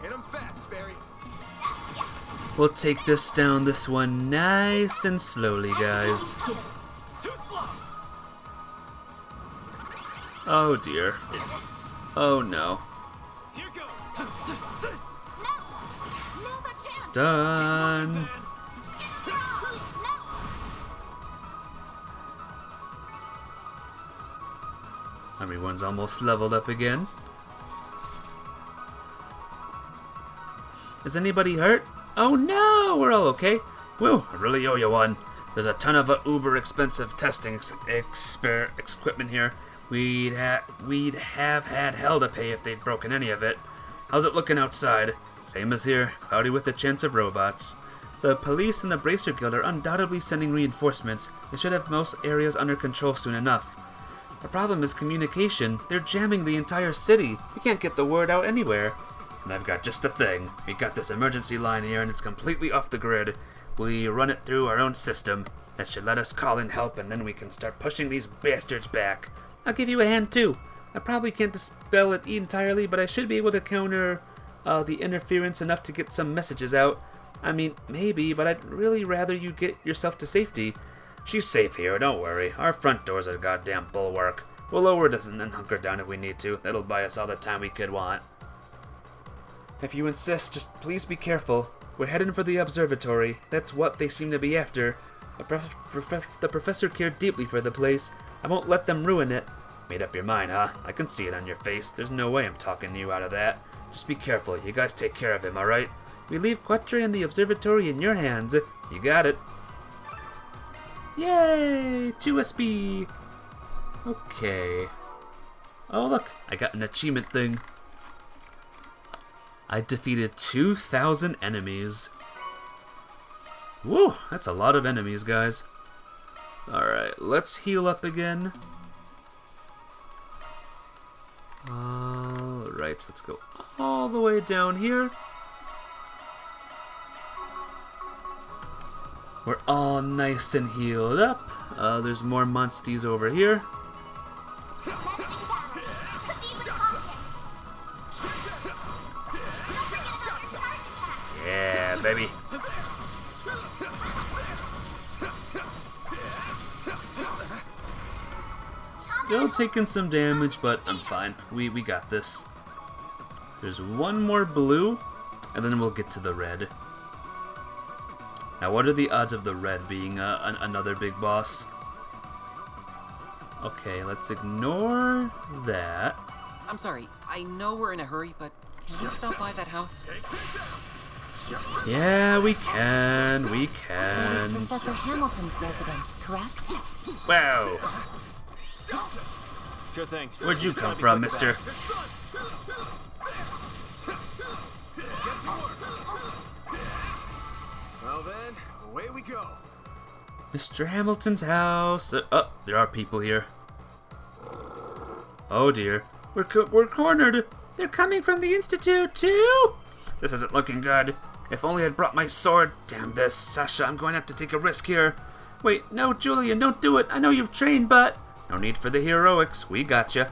Hit him fast, Barry. We'll take this down, this one nice and slowly, guys. Too slow. Oh dear. Oh no. Here goes. Stun. Everyone's almost leveled up again. Is anybody hurt? Oh no, we're all okay. Whew, I really owe you one. There's a ton of uber expensive testing equipment here. We'd have had hell to pay if they'd broken any of it. How's it looking outside? Same as here, cloudy with the chance of robots. The police and the Bracer Guild are undoubtedly sending reinforcements. They should have most areas under control soon enough. The problem is communication. They're jamming the entire city. We can't get the word out anywhere. And I've got just the thing. We got this emergency line here and it's completely off the grid. We run it through our own system. That should let us call in help and then we can start pushing these bastards back. I'll give you a hand too. I probably can't dispel it entirely, but I should be able to counter the interference enough to get some messages out. I mean, maybe, but I'd really rather you get yourself to safety. She's safe here, don't worry. Our front door's a goddamn bulwark. We'll lower it and hunker down if we need to. That'll buy us all the time we could want. If you insist, just please be careful. We're heading for the observatory. That's what they seem to be after. The professor cared deeply for the place. I won't let them ruin it. Made up your mind, huh? I can see it on your face. There's no way I'm talking you out of that. Just be careful. You guys take care of him, alright? We leave Quatre and the observatory in your hands. You got it. Yay! 2 SP! Okay. Oh look, I got an achievement thing. I defeated 2,000 enemies. Woo, that's a lot of enemies, guys. Alright, let's heal up again. Alright, let's go all the way down here. We're all nice and healed up. There's more monsties over here. Yeah, baby. Still taking some damage, but I'm fine. We got this. There's one more blue, and then we'll get to the red. Now, what are the odds of the red being another big boss? Okay, let's ignore that. I'm sorry, I know we're in a hurry, but can we stop by that house? Yeah, we can. We can. That is Professor Hamilton's residence, correct? Wow. Sure thing. Where'd you come from, mister? Well then, away we go. Mr. Hamilton's house. Oh, there are people here. Oh dear. We're cornered. They're coming from the Institute too? This isn't looking good. If only I'd brought my sword. Damn this, Sasha, I'm going to have to take a risk here. Wait, no, Julian, don't do it. I know you've trained, but... No need for the heroics. We gotcha.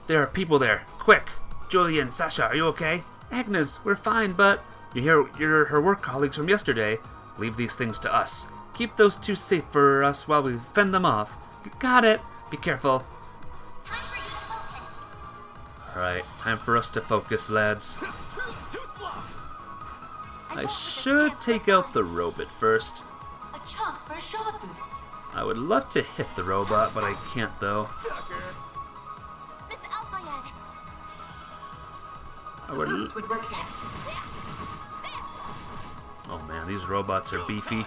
There are people there. Quick. Julian, Sasha, are you okay? Agnes, we're fine, but you're her work colleagues from yesterday. Leave these things to us. Keep those two safe for us while we fend them off. Got it. Be careful. Alright, time for us to focus, lads. I should take out the robot first. A chance for a shot boost. I would love to hit the robot, but I can't though. Miss Alfayed. I would. Would work here. Oh man, these robots are beefy.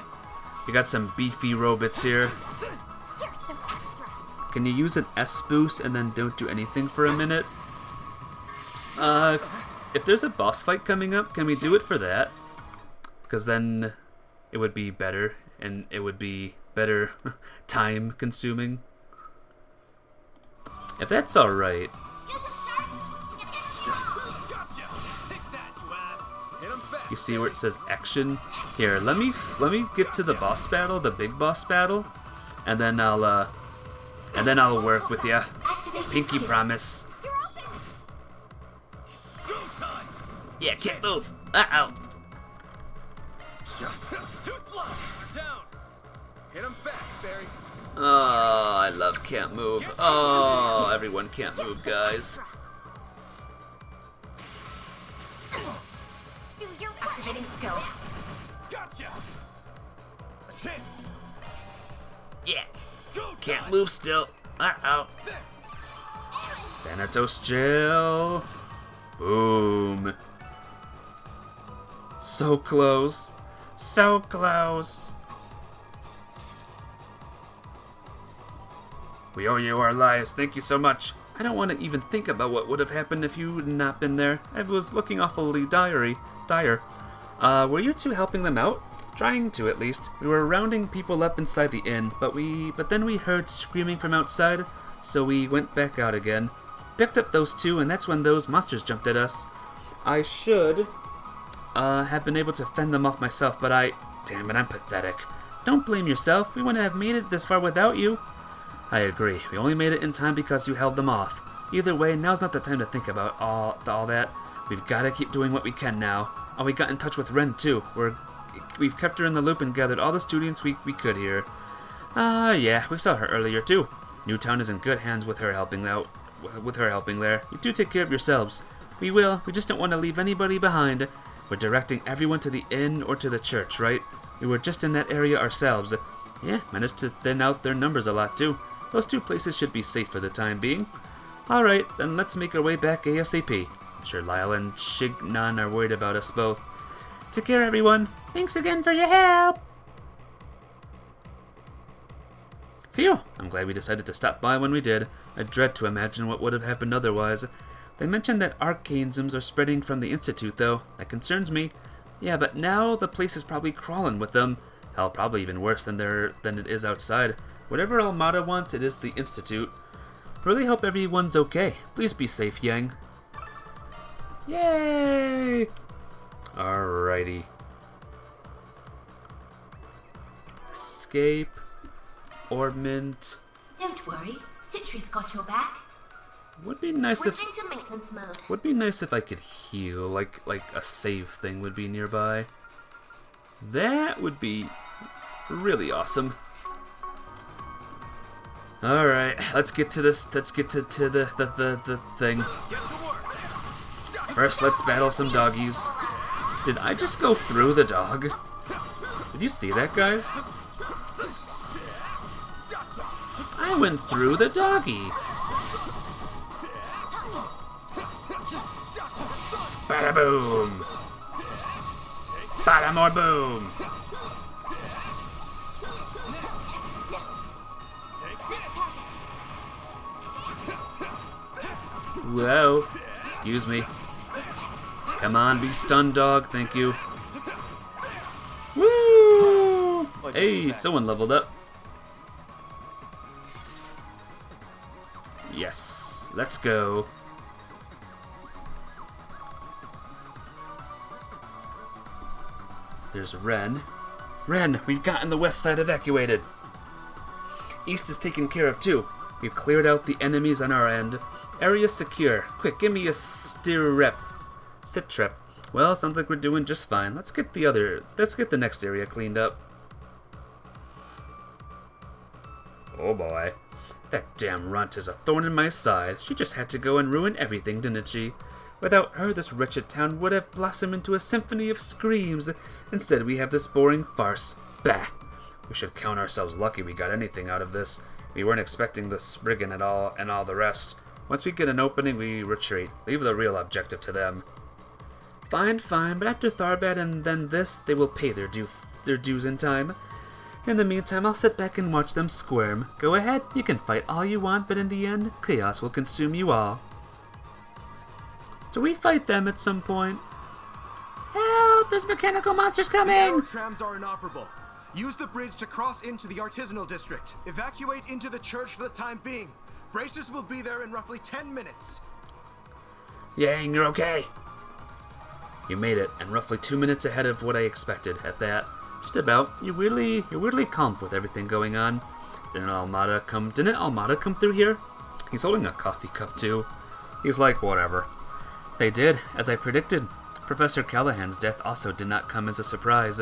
We got some beefy robots here. Here's some extra. Can you use an S boost and then don't do anything for a minute? If there's a boss fight coming up, can we do it for that? Because then it would be better, and it would be better time consuming. If that's alright. You see where it says action? Here, let me get to the boss battle, the big boss battle, and then I'll work with ya. Pinky promise. Yeah, can't move. Uh-oh. Oh, I love can't move. Oh, everyone can't move, guys. Activating skill. Yeah. Can't move still. Uh-oh. Thanatos gel. Boom. So close. So close. We owe you our lives. Thank you so much. I don't want to even think about what would have happened if you had not been there. I was looking awfully dire. Were you two helping them out? Trying to, at least. We were rounding people up inside the inn, but then we heard screaming from outside, so we went back out again. Picked up those two, and that's when those monsters jumped at us. I should have been able to fend them off myself, but damn it, I'm pathetic. Don't blame yourself. We wouldn't have made it this far without you. I agree. We only made it in time because you held them off. Either way, now's not the time to think about all that. We've got to keep doing what we can now. Oh, we got in touch with Ren too. We've kept her in the loop and gathered all the students we could here. Yeah, we saw her earlier too. Newtown is in good hands with her helping out. With her helping there. You do take care of yourselves. We will. We just don't want to leave anybody behind. We're directing everyone to the inn or to the church, right? We were just in that area ourselves. Yeah, managed to thin out their numbers a lot too. Those two places should be safe for the time being. Alright, then let's make our way back ASAP. I'm sure Lyle and Shignan are worried about us both. Take care, everyone. Thanks again for your help. Phew, I'm glad we decided to stop by when we did. I dread to imagine what would have happened otherwise. They mentioned that arcanisms are spreading from the Institute, though. That concerns me. Yeah, but now the place is probably crawling with them. Hell, probably even worse than it is outside. Whatever Almada wants, it is the Institute. Really hope everyone's okay. Please be safe, Yang. Yay! Alrighty. Escape. Orbment. Don't worry, Citri's got your back. Would be nice Switching to maintenance mode. Would be nice if I could heal, like a save thing would be nearby. That would be really awesome. Alright, let's get to this. Let's get to the thing. First, let's battle some doggies. Did I just go through the dog? Did you see that, guys? I went through the doggy. Bada boom. Bada more boom. Whoa. Excuse me. Come on, be stunned, dog. Thank you. Woo! Hey, someone leveled up. Yes, let's go. There's Ren. Ren, we've gotten the west side evacuated. East is taken care of too. We've cleared out the enemies on our end. Area secure. Quick, give me a stirrup. Sit trip. Well, sounds like we're doing just fine. Let's get the next area cleaned up. Oh boy. That damn runt is a thorn in my side. She just had to go and ruin everything, didn't she? Without her, this wretched town would have blossomed into a symphony of screams. Instead, we have this boring farce. Bah! We should count ourselves lucky we got anything out of this. We weren't expecting this brigand at all, and all the rest. Once we get an opening, we retreat. Leave the real objective to them. Fine, but after Tharbad and then this, they will pay their dues in time. In the meantime, I'll sit back and watch them squirm. Go ahead, you can fight all you want, but in the end, chaos will consume you all. Do we fight them at some point? Help! There's mechanical monsters coming! The aero trams are inoperable. Use the bridge to cross into the artisanal district. Evacuate into the church for the time being. Bracers will be there in roughly 10 minutes. Yang, you're okay. You made it, and roughly 2 minutes ahead of what I expected at that. Just about. You're weirdly calm with everything going on. Didn't Almada come through here? He's holding a coffee cup too. He's like, whatever. They did, as I predicted. Professor Callahan's death also did not come as a surprise.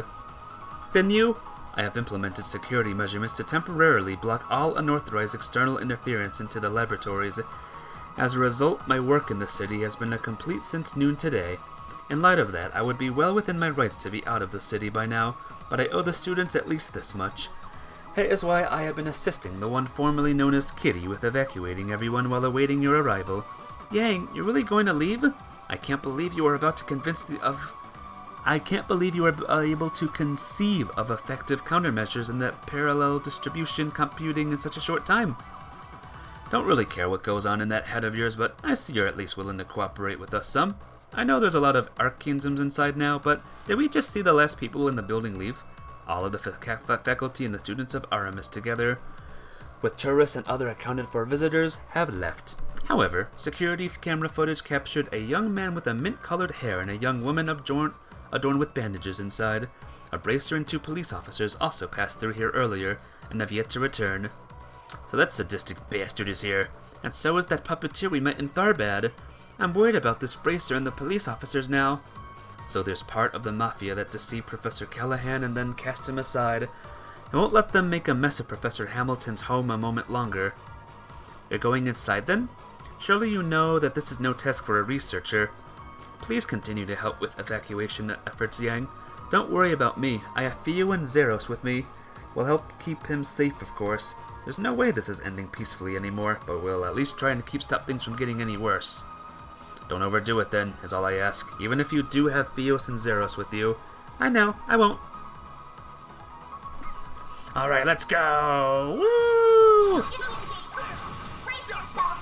Then I have implemented security measurements to temporarily block all unauthorized external interference into the laboratories. As a result, my work in the city has been a complete since noon today. In light of that, I would be well within my rights to be out of the city by now, but I owe the students at least this much. That is why I have been assisting the one formerly known as Kitty with evacuating everyone while awaiting your arrival. Yang, you're really going to leave? I can't believe you are able to conceive of effective countermeasures in that parallel distribution computing in such a short time. Don't really care what goes on in that head of yours, but I see you're at least willing to cooperate with us some. I know there's a lot of arcanisms inside now, but did we just see the last people in the building leave? All of the faculty and the students of Aramis together, with tourists and other accounted for visitors, have left. However, security camera footage captured a young man with a mint-colored hair and a young woman adorned with bandages inside. A bracer and 2 police officers also passed through here earlier and have yet to return. So that sadistic bastard is here, and so is that puppeteer we met in Tharbad. I'm worried about this bracer and the police officers now. So there's part of the mafia that deceived Professor Callahan and then cast him aside. I won't let them make a mess of Professor Hamilton's home a moment longer. You're going inside then? Surely you know that this is no task for a researcher. Please continue to help with evacuation efforts, Yang. Don't worry about me. I have Theo and Zeros with me. We'll help keep him safe, of course. There's no way this is ending peacefully anymore, but we'll at least try and stop things from getting any worse. Don't overdo it then, is all I ask. Even if you do have Theos and Zeros with you. I know, I won't. Alright, let's go! Woo!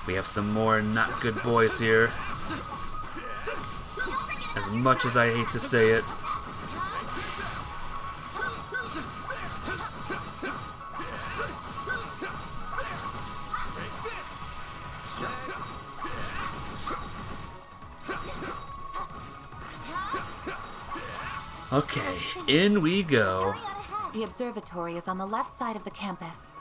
We have some more not good boys here. As much as I hate to say it. Okay, in we go. The observatory is on the left side of the campus.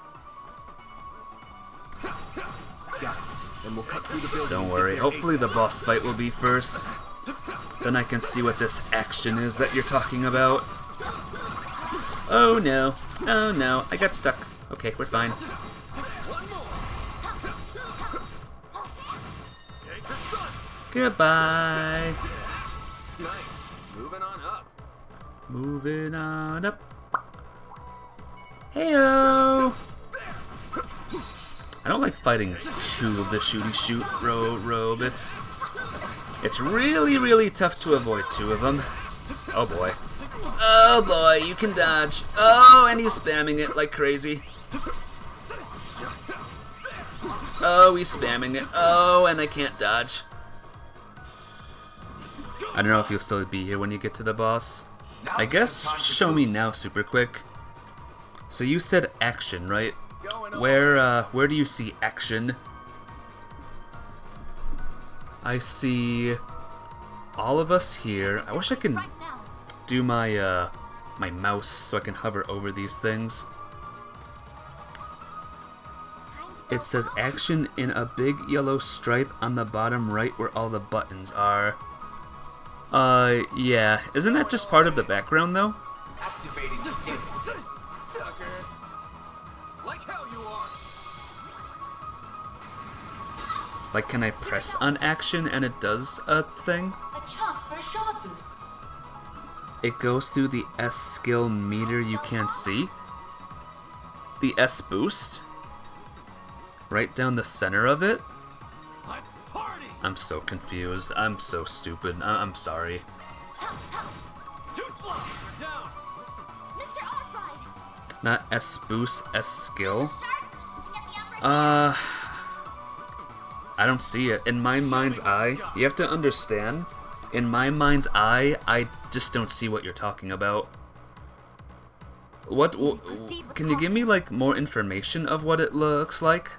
Got it. Then we'll cut through the building. Don't worry, hopefully the boss fight will be first. Then I can see what this action is that you're talking about. Oh no, I got stuck. Okay, we're fine. Goodbye. Nice. Moving on up. Moving on up. Heyo! I don't like fighting 2 of the shooty-shoot robots. It's really tough to avoid 2 of them. Oh boy. Oh boy, you can dodge. Oh, and he's spamming it like crazy. Oh, he's spamming it. Oh, and I can't dodge. I don't know if you'll still be here when you get to the boss. I guess show me now super quick. So you said action, right? Where do you see action? I see all of us here. I wish I could do my my mouse so I can hover over these things. It says action in a big yellow stripe on the bottom right where all the buttons are. Yeah. Isn't that just part of the background, though? Activating skill. Sucker. Like hell you are. Like, can I press on action and it does a thing? A chance for a shard boost. It goes through the S skill meter you can't see. The S boost. Right down the center of it. Let's party. I'm so confused. I'm so stupid. I'm sorry. Too slow. You're down. Mr. Arkwright! Not S boost, S skill. Shard boost to get the upper I don't see it. In my mind's eye, you have to understand, in my mind's eye, I just don't see what you're talking about. What can you give me, like, more information of what it looks like?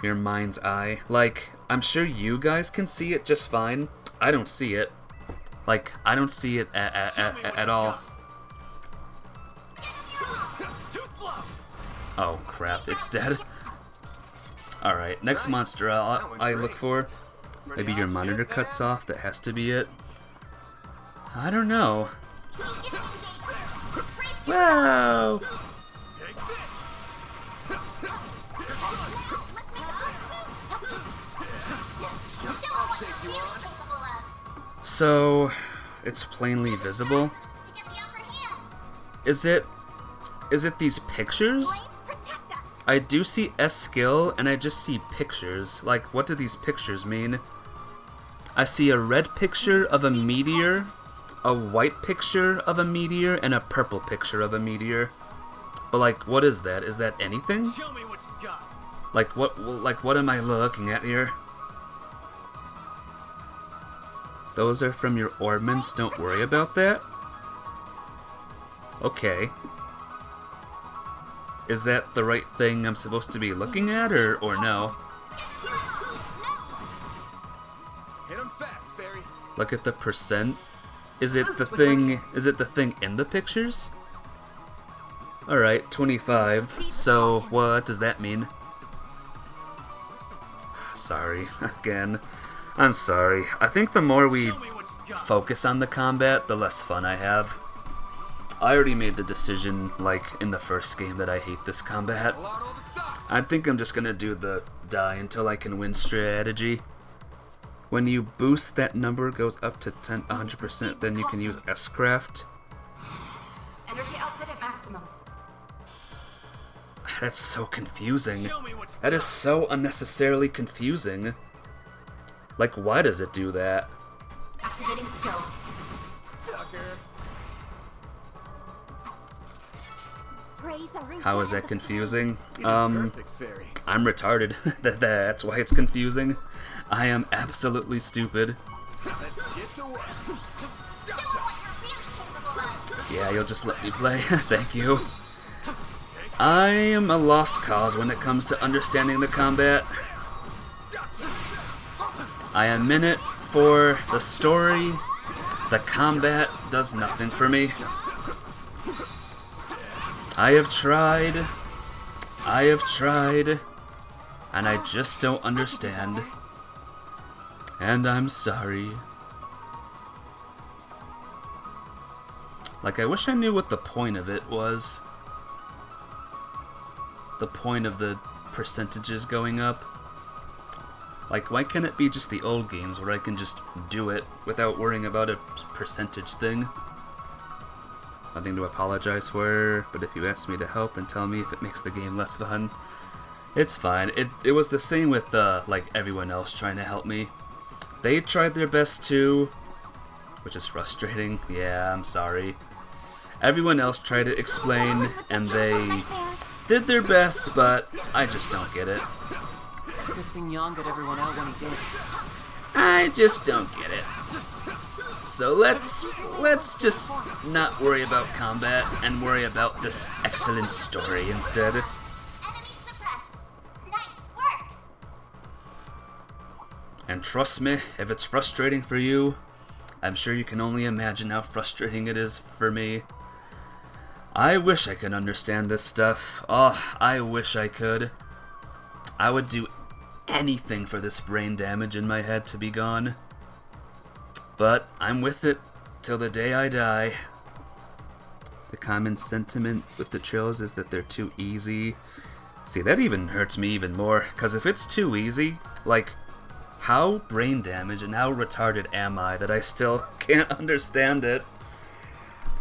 Your mind's eye. Like, I'm sure you guys can see it just fine. I don't see it. Like, I don't see it at all. Oh, crap. It's dead. Alright, next monster I look for. Maybe your monitor cuts off. That has to be it. I don't know. Whoa! So, it's plainly visible. Is it these pictures? I do see S skill, and I just see pictures. Like, what do these pictures mean? I see a red picture of a meteor, a white picture of a meteor, and a purple picture of a meteor. But, like, what is that? Is that anything? Show me what you got. Like, what am I looking at here? Those are from your ornaments, don't worry about that. Okay. Is that the right thing I'm supposed to be looking at, or no? Hit him fast, fairy. Look at the percent. Is it the thing in the pictures? Alright, 25. So, what does that mean? Sorry, again. I'm sorry. I think the more we focus on the combat, the less fun I have. I already made the decision, like, in the first game that I hate this combat. I think I'm just gonna do the die until I can win strategy. When you boost, that number goes up to 100%, then you can use S-Craft. Energy output at maximum. That's so confusing. That is so unnecessarily confusing. Like, why does it do that? Activating skill. Sucker. How is that confusing? Perfect, fairy. I'm retarded. That's why it's confusing. I am absolutely stupid. Let's get to work. Yeah, you'll just let me play. Thank you. I am a lost cause when it comes to understanding the combat. I am in it for the story. The combat does nothing for me. I have tried, and I just don't understand. And I'm sorry. Like, I wish I knew what the point of it was. The point of the percentages going up. Like, why can't it be just the old games where I can just do it without worrying about a percentage thing? Nothing to apologize for, but if you ask me to help and tell me if it makes the game less fun, it's fine. It was the same with, like, everyone else trying to help me. They tried their best too, which is frustrating. Yeah, I'm sorry. Everyone else tried to explain, and they did their best, but I just don't get it. It's a good thing Jan got everyone out when he did. I just don't get it. So let's just not worry about combat and worry about this excellent story instead. Enemy suppressed. Nice work. And trust me, if it's frustrating for you, I'm sure you can only imagine how frustrating it is for me. I wish I could understand this stuff. Oh, I wish I could. I would do anything for this brain damage in my head to be gone. But I'm with it till the day I die. The common sentiment with the trails is that they're too easy. See, that even hurts me even more, because if it's too easy, like, how brain damaged and how retarded am I that I still can't understand it?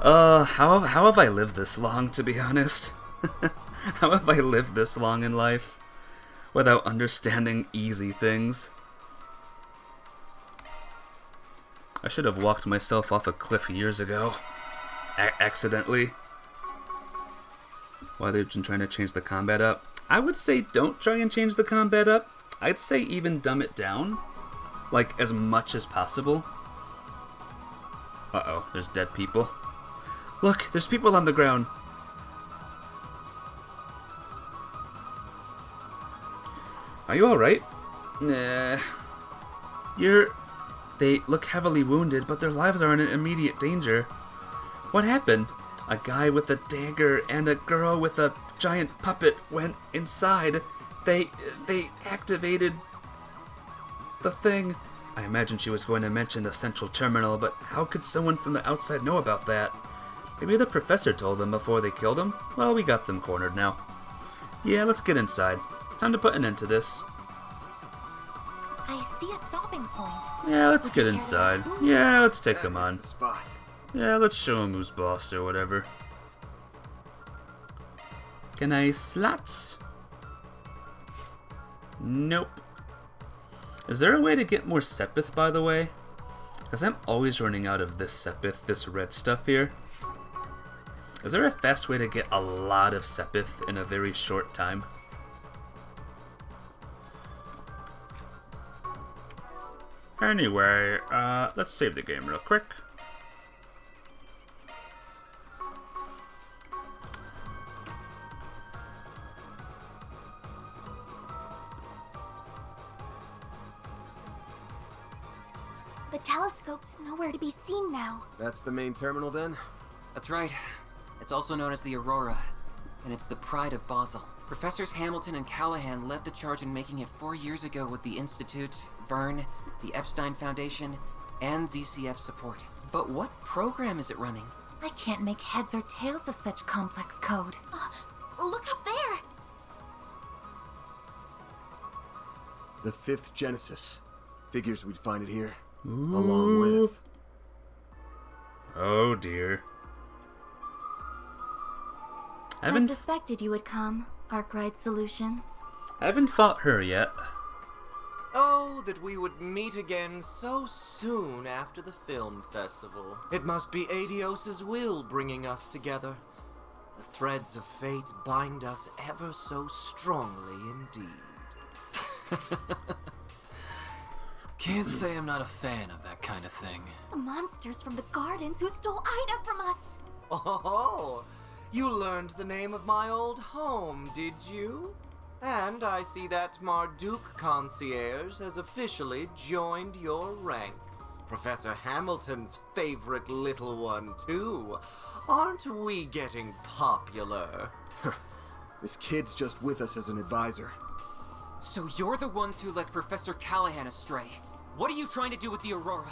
How have I lived this long, to be honest? How have I lived this long in life without understanding easy things? I should have walked myself off a cliff years ago. Accidentally. While they've been trying to change the combat up. I would say don't try and change the combat up. I'd say even dumb it down. Like, as much as possible. Uh-oh, there's dead people. Look, there's people on the ground. Are you alright? Nah. They look heavily wounded, but their lives are in immediate danger. What happened? A guy with a dagger and a girl with a giant puppet went inside. They activated the thing. I imagine she was going to mention the central terminal, but how could someone from the outside know about that? Maybe the professor told them before they killed him? Well, we got them cornered now. Yeah, let's get inside. Time to put an end to this. I see a stopping point. Yeah, let's get inside. Yeah, let's take them on. Spot. Yeah, let's show him who's boss or whatever. Can I slots? Nope. Is there a way to get more Sepith, by the way? Because I'm always running out of this Sepith, this red stuff here. Is there a fast way to get a lot of Sepith in a very short time? Anyway, let's save the game real quick. The telescope's nowhere to be seen now. That's the main terminal then? That's right. It's also known as the Aurora, and it's the pride of Basel. Professors Hamilton and Callahan led the charge in making it 4 years ago with the Institute, Vern, the Epstein Foundation, and ZCF support. But what program is it running? I can't make heads or tails of such complex code. Look up there! The 5th Genesis. Figures we'd find it here. Along with... Oh dear. I suspected you would come, Arkwright Solutions. I haven't fought her yet. Oh, that we would meet again so soon after the film festival. It must be Adios's will bringing us together. The threads of fate bind us ever so strongly indeed. Can't say I'm not a fan of that kind of thing. The monsters from the gardens who stole Ida from us! Oh, you learned the name of my old home, did you? And I see that Marduk concierge has officially joined your ranks. Professor Hamilton's favorite little one, too. Aren't we getting popular? This kid's just with us as an advisor. So you're the ones who led Professor Callahan astray. What are you trying to do with the Aurora?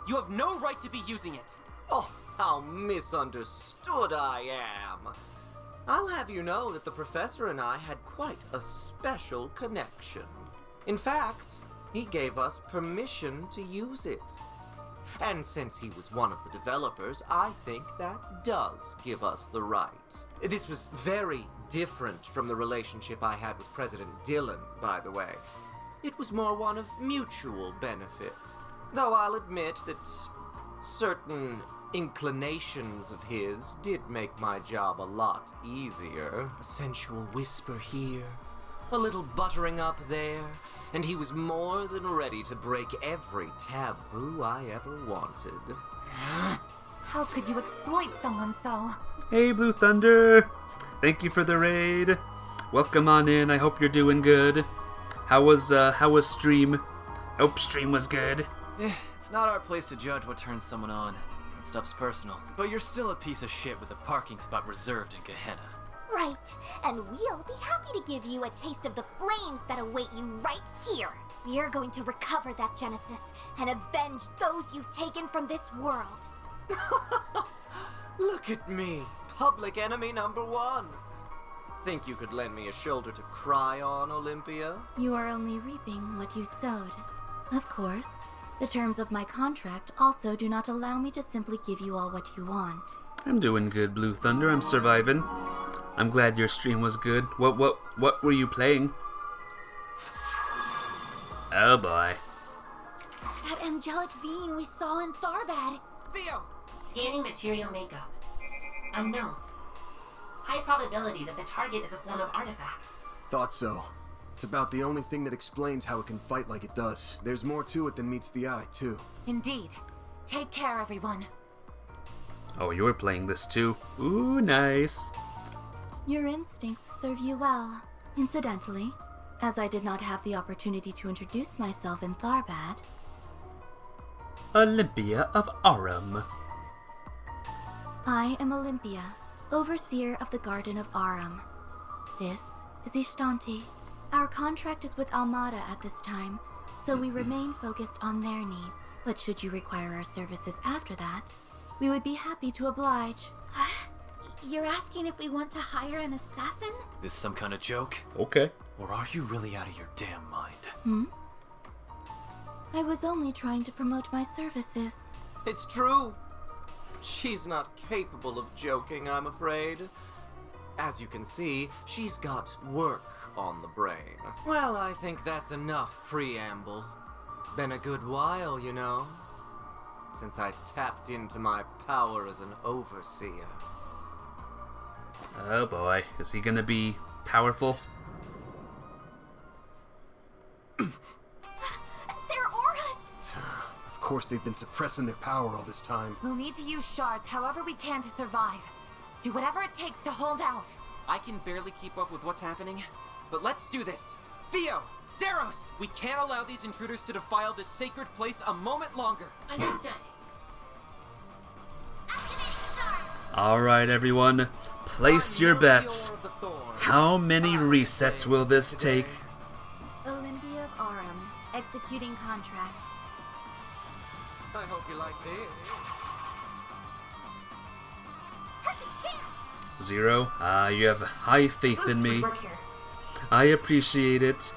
You have no right to be using it. Oh, how misunderstood I am. I'll have you know that the professor and I had quite a special connection. In fact, he gave us permission to use it. And since he was one of the developers, I think that does give us the right. This was very different from the relationship I had with President Dillon, by the way. It was more one of mutual benefit. Though I'll admit that certain inclinations of his did make my job a lot easier. A sensual whisper here, a little buttering up there, and he was more than ready to break every taboo I ever wanted. How could you exploit someone so? Hey, Blue Thunder! Thank you for the raid. Welcome on in. I hope you're doing good. How was stream? Hope stream was good. It's not our place to judge what turns someone on. That stuff's personal. But you're still a piece of shit with a parking spot reserved in Gehenna. Right, and we'll be happy to give you a taste of the flames that await you right here. We're going to recover that Genesis and avenge those you've taken from this world. Look at me, public enemy number one. Think you could lend me a shoulder to cry on, Olympia? You are only reaping what you sowed. Of course, the terms of my contract also do not allow me to simply give you all what you want. I'm doing good, Blue Thunder. I'm surviving. I'm glad your stream was good. What were you playing? Oh boy. That angelic being we saw in Tharbad. Theo! Scanning material makeup. Unknown. High probability that the target is a form of artifact. Thought so. It's about the only thing that explains how it can fight like it does. There's more to it than meets the eye, too. Indeed. Take care, everyone. Oh, you were playing this too. Ooh, nice. Your instincts serve you well. Incidentally, as I did not have the opportunity to introduce myself in Tharbad. Olympia of Arum. I am Olympia, overseer of the Garden of Arum. This is Ishtanti. Our contract is with Almada at this time, so we remain focused on their needs. But should you require our services after that, we would be happy to oblige. You're asking if we want to hire an assassin? This some kind of joke? Okay. Or are you really out of your damn mind? I was only trying to promote my services. It's true. She's not capable of joking, I'm afraid. As you can see, she's got work on the brain. Well, I think that's enough preamble. Been a good while, you know, since I tapped into my power as an overseer. Oh boy, is he gonna be powerful? They're auras! Of course they've been suppressing their power all this time. We'll need to use shards however we can to survive. Do whatever it takes to hold out. I can barely keep up with what's happening, but let's do this. Theo! Zeros! We can't allow these intruders to defile this sacred place a moment longer. Understood. Alright, everyone. Place your bets. How many resets will this take? Olympia of Arum, executing contract. I hope you like this. Zero. You have high faith in me. I appreciate it.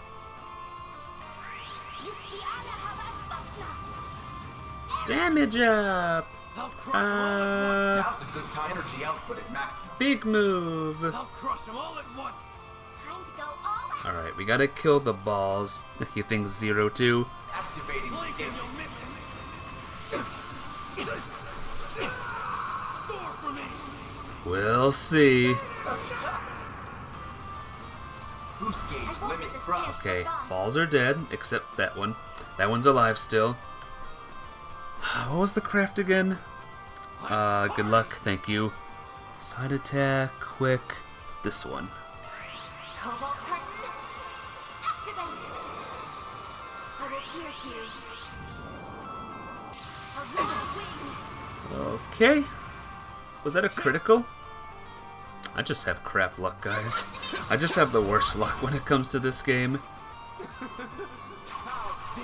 Damage up! Now's a good time. Energy output at maximum. Big move! I'll crush them all at once. Time to go all out. Alright, we gotta kill the balls. He thinks 0-2. Activating skin. We'll see. Boost gauge limit crushed. Okay, balls are dead, except that one. That one's alive still. What was the craft again? Good luck, thank you. Side attack, quick. This one. Cobalt curtain. Activate. I will pierce you. A wing. Okay. Was that a critical? I just have crap luck, guys. I just have the worst luck when it comes to this game.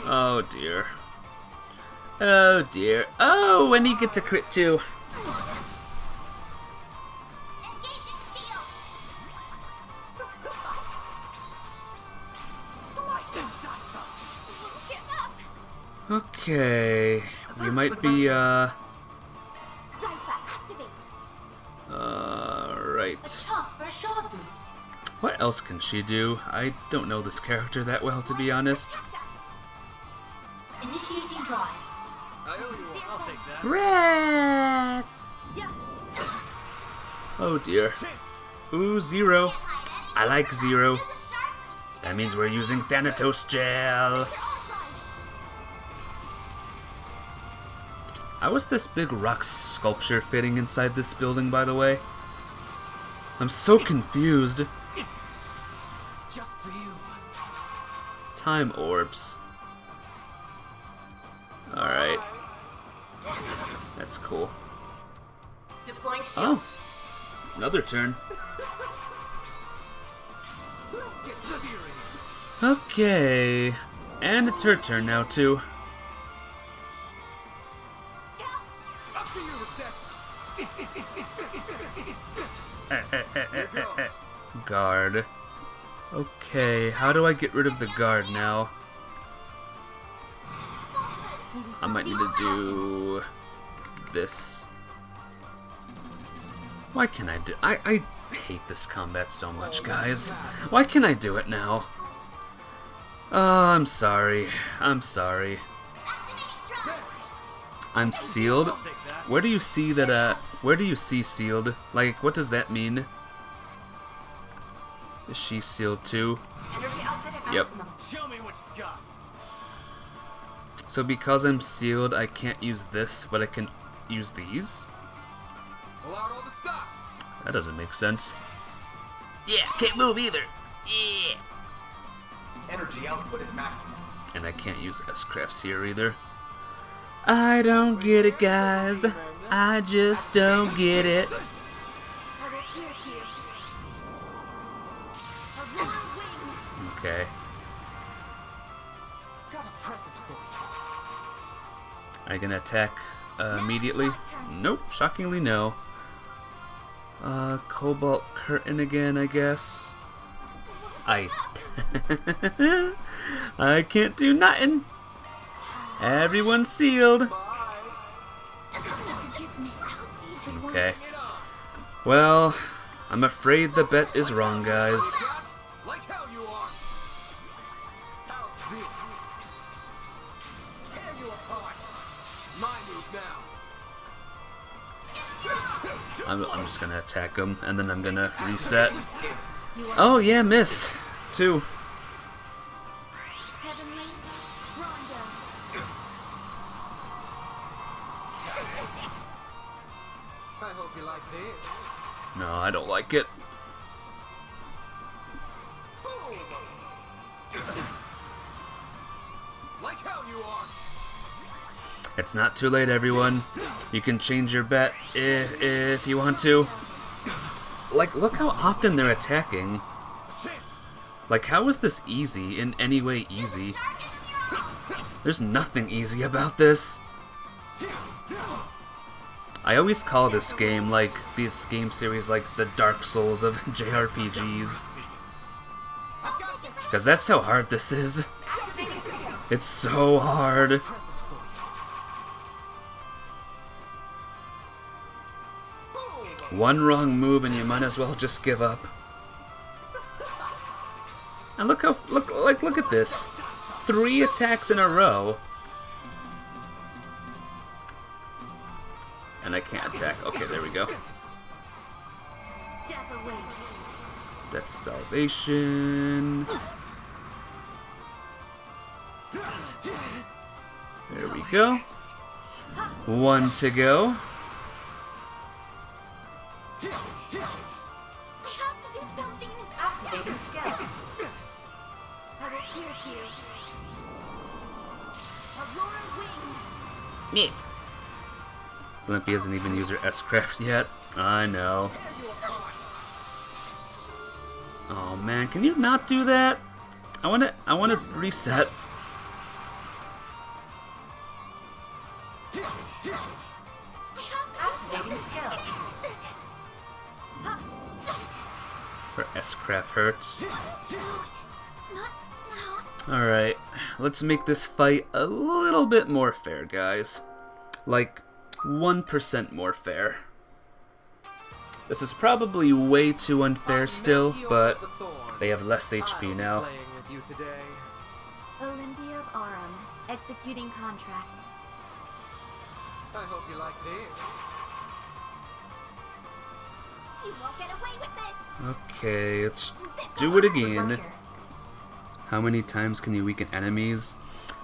Oh dear. Oh dear. Oh, and he gets a crit too. Engaging shield. Get up. Okay. We might be, Zypha, activate. Alright. Chance for a shard boost. What else can she do? I don't know this character that well, to be honest. Initiating drive. I owe you one. I'll take that. Breath! Yeah. Oh dear. Ooh, 0. I like 0. That means we're using Thanatos Gel. How is this big rock sculpture fitting inside this building, by the way? I'm so confused. Just for you. Time orbs. Alright. That's cool. Deploying shield. Oh. Another turn. Okay. And it's her turn now, too. Guard. Okay, how do I get rid of the guard now? I might need to do this. Why can't I do... I hate this combat so much, guys. Why can't I do it now? Oh, I'm sorry. I'm sorry. I'm sealed? Where do you see that, where do you see sealed? Like, what does that mean? Is she sealed too? Yep. Show me what you got. So because I'm sealed, I can't use this, but I can use these? Pull out all the stops. That doesn't make sense. Yeah, can't move either. Yeah. Energy output at maximum. And I can't use S-crafts here either. I don't get it, guys. I just don't get it. Okay. Are you gonna attack immediately? Nope, shockingly no. Cobalt Curtain again, I guess. I can't do nothing. Everyone's sealed. Okay. Well, I'm afraid the bet is wrong, guys. Like hell you are. How's this? Tear you apart. My move now. I'm just gonna attack him, and then I'm gonna reset. Oh yeah, miss. 2. I hope you like this. No, I don't like it. Like hell you are. It's not too late, everyone. You can change your bet if you want to. Like, look how often they're attacking. Like, how is this easy, in any way easy? There's nothing easy about this. I always call this game, like, this game series, like, the Dark Souls of JRPGs. Because that's how hard this is. It's so hard. One wrong move and you might as well just give up. And look how, look at this. 3 attacks in a row. And I can't attack. Okay, there we go. That's salvation. There we go. 1 to go. Activating skill. Miss. Olympia hasn't even used her S-craft yet. I know. Oh man, can you not do that? I wanna reset. Activating skill. Her S-craft hurts. Alright, let's make this fight a little bit more fair, guys. Like, 1% more fair. This is probably way too unfair still, but they have less HP now. Olympia of Arum, executing contract. I hope you like this. You won't get away with this. Okay, let's do it again. How many times can you weaken enemies?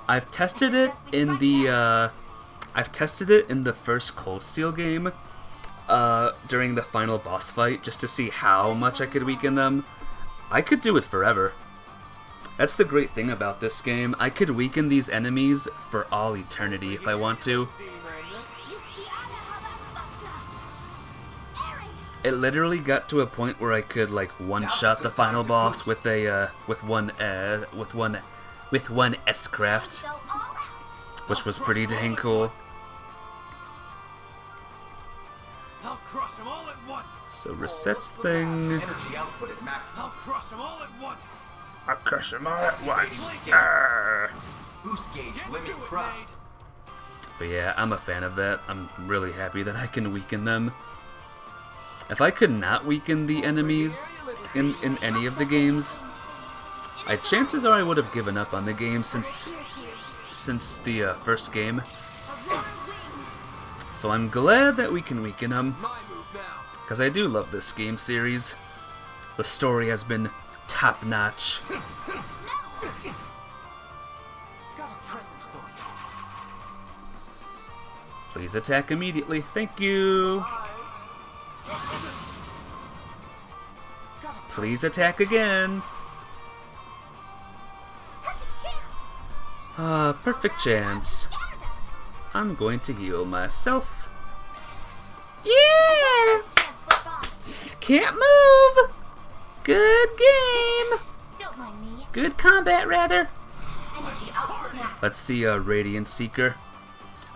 I've tested it in the first Cold Steel game, during the final boss fight, just to see how much I could weaken them. I could do it forever. That's the great thing about this game. I could weaken these enemies for all eternity if I want to. It literally got to a point where I could like one-shot the final boss with a with one S-craft, which was pretty dang cool. I'll crush them all at once. So resets thing. Energy output at maximum. I'll crush them all at once. I'll crush them all at once. Arrgh. Boost gauge limit crushed. But yeah, I'm a fan of that. I'm really happy that I can weaken them. If I could not weaken the enemies in any of the games, chances are I would have given up on the game since the first game. So I'm glad that we can weaken them, because I do love this game series. The story has been top-notch. Please attack immediately. Thank you. Please attack again. Perfect chance. I'm going to heal myself. Yeah! Can't move! Good game! Don't mind me. Good combat, rather. Let's see a Radiant Seeker.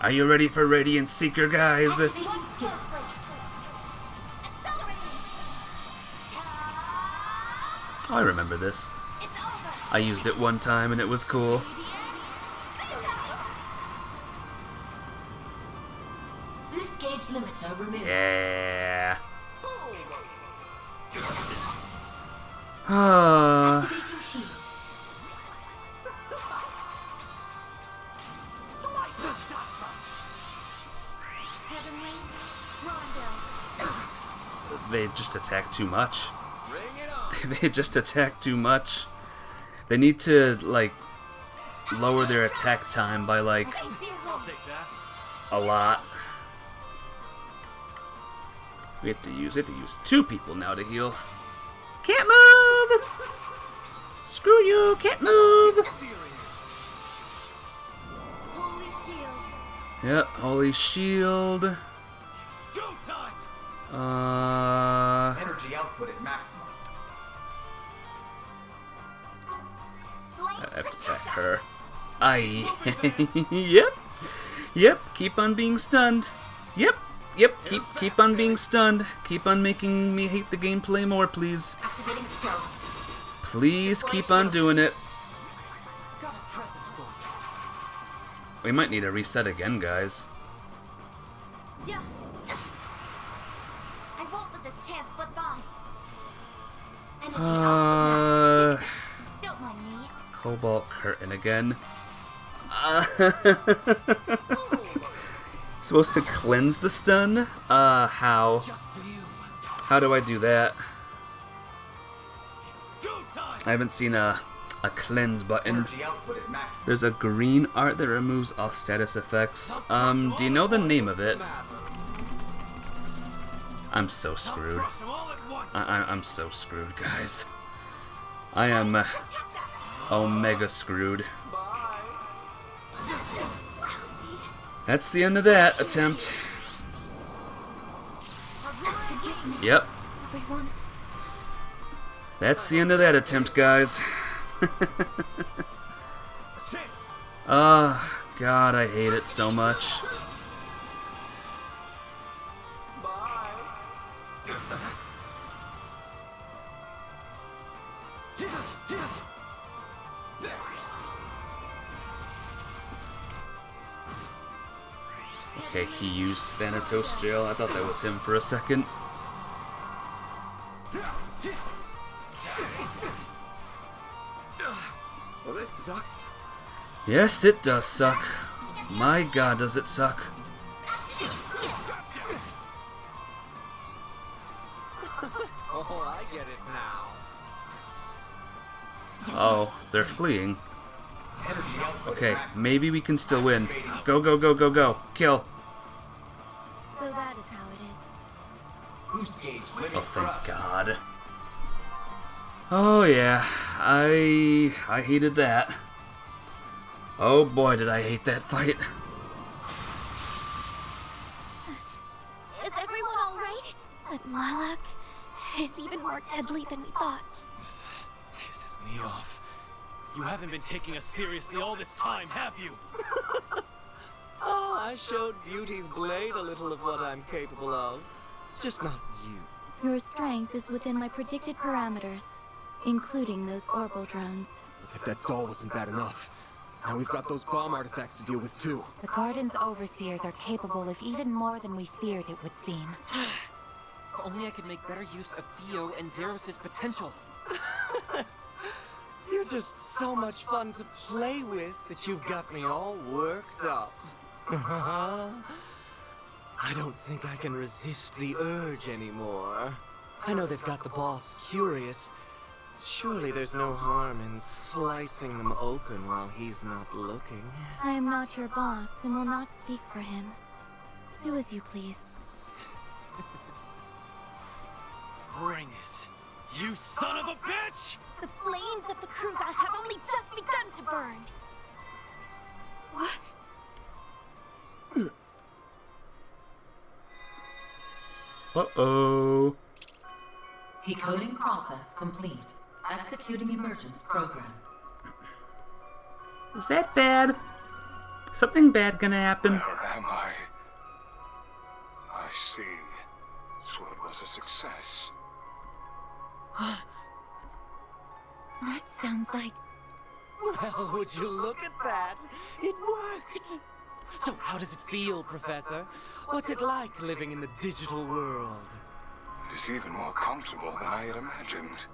Are you ready for Radiant Seeker, guys? I remember this. I used it one time and it was cool. Boost gauge limiter removed. Yeah. Activating shield. They just attack too much. They just attack too much. They need to, like, lower their attack time by, like, a lot. We have to use two people now to heal. Can't move! Screw you, can't move! Yep, holy shield. Energy output at maximum. I have to attack her. Aye. Yep, keep on being stunned. Yep, keep on being stunned. Keep on making me hate the gameplay more, please. Activating skill. Please keep on doing it. We might need a reset again, guys. Yeah. I won't let this chance slip by. Don't mind me. Cobalt curtain again. Supposed to cleanse the stun? How? How do I do that? I haven't seen a cleanse button. There's a green art that removes all status effects. Do you know the name of it? I'm so screwed. I'm so screwed, guys. I am omega screwed. That's the end of that attempt. Yep. That's the end of that attempt, guys. Oh, God, I hate it so much. Okay, he used Thanatos Jail. I thought that was him for a second. Well, this sucks. Yes, it does suck. My God, does it suck. Oh, I get it now. Oh, they're fleeing. Okay, maybe we can still win. Go, go, go, go, go. Kill. So that is how it is. Oh, thank God. Oh, yeah. I hated that. Oh, boy, did I hate that fight. Is everyone alright? That Malak is even more deadly than we thought. Pisses me off. You haven't been taking us seriously all this time, have you? Oh, I showed Beauty's blade a little of what I'm capable of. Just not you. Your strength is within my predicted parameters, including those orbital drones. As if that doll wasn't bad enough. Now we've got those bomb artifacts to deal with too. The Garden's overseers are capable of even more than we feared it would seem. If only I could make better use of Theo and Zeros' potential. You're just so much fun to play with that you've got me all worked up. I don't think I can resist the urge anymore. I know they've got the boss curious. Surely there's no harm in slicing them open while he's not looking. I am not your boss and will not speak for him. Do as you please. Bring it, you son of a bitch! The flames of the Kruga have only just begun to burn. What? Uh-oh. Decoding process complete. Executing emergence program. Is that bad? Something bad gonna happen? Where am I? I see. So it was a success. That sounds like... Well, would you look at that? It worked! So how does it feel, Professor? What's it like living in the digital world? It is even more comfortable than I had imagined.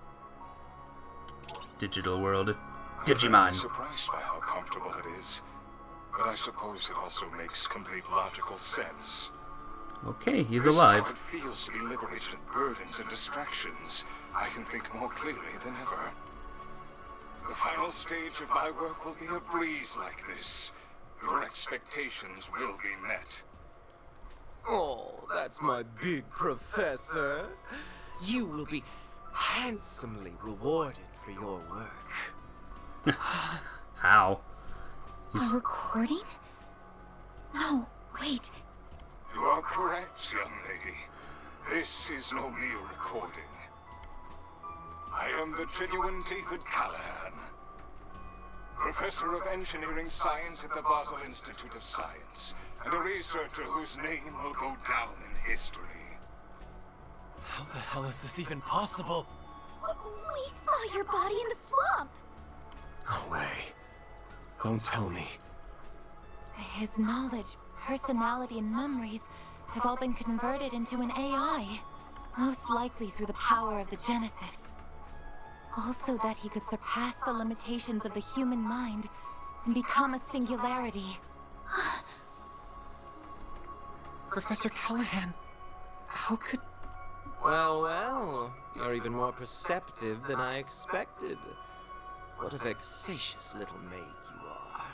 Digital world. I'm Digimon. surprised by how comfortable it is. But I suppose it also makes complete logical sense. Okay, he's This alive. is how it feels to be liberated of burdens and distractions. I can think more clearly than ever. The final stage of my work will be a breeze like this. Your expectations will be met. Oh, that's my big professor. You will be handsomely rewarded for your work. How? A recording? No, wait. You are correct, young lady. This is no mere recording. I am the genuine David Callahan, Professor of Engineering Science at the Basel Institute of Science, and a researcher whose name will go down in history. How the hell is this even possible? We saw your body in the swamp. No way. Don't tell me. His knowledge, personality, and memories have all been converted into an AI. Most likely through the power of the Genesis. Also that he could surpass the limitations of the human mind and become a singularity. Professor Callahan, how could... Well, you're even more perceptive than I expected. What a vexatious little maid you are.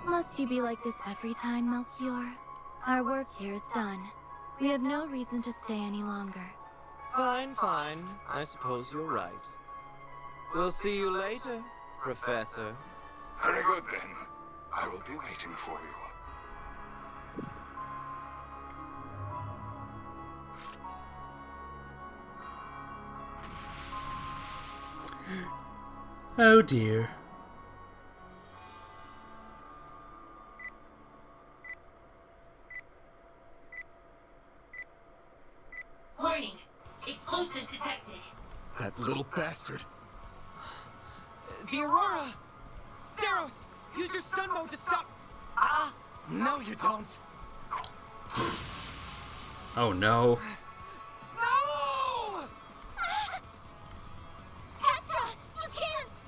Must you be like this every time, Melchior? Our work here is done. We have no reason to stay any longer. Fine. I suppose you're right. We'll see you later, Professor. Very good, then. I will be waiting for you. Oh dear. Warning! Explosives detected. That little bastard. The Aurora! Zeros! Use your stun mode to stop... No, you don't! Oh no. No! Petra, you can't!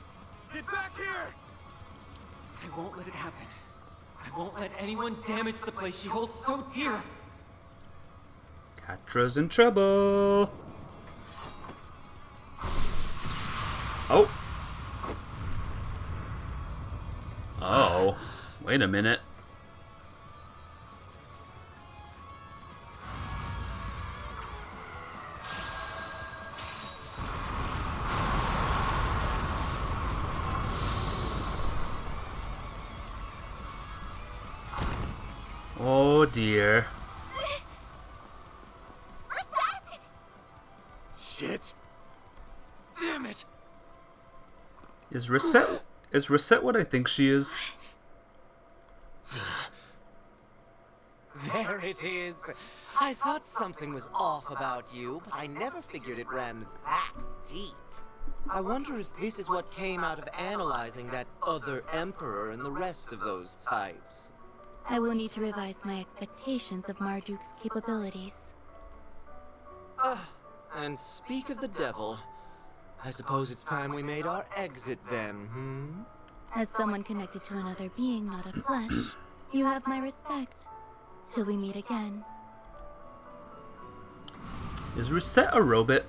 Get back here! I won't let it happen. I won't let anyone damage the place she holds so dear. Catra's in trouble. Oh. Oh. Wait a minute. Oh dear. Shit. Damn it. Is Reset what I think she is? There it is. I thought something was off about you, but I never figured it ran that deep. I wonder if this is what came out of analyzing that other emperor and the rest of those types. I will need to revise my expectations of Marduk's capabilities. And speak of the devil, I suppose it's time we made our exit then, As someone connected to another being, not of flesh, you have my respect. Till we meet again. Is Reset a robot?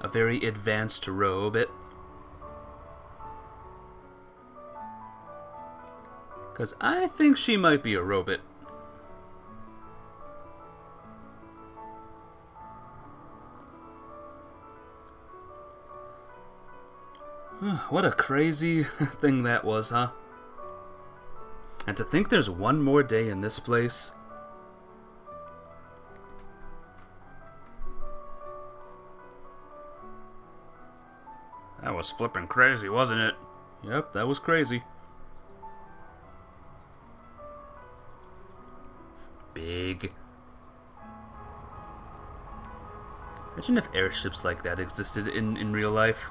A very advanced robot? Because I think she might be a robot. What a crazy thing that was, huh? And to think there's one more day in this place. That was flippin' crazy, wasn't it? Yep, that was crazy. Big. Imagine if airships like that existed in real life.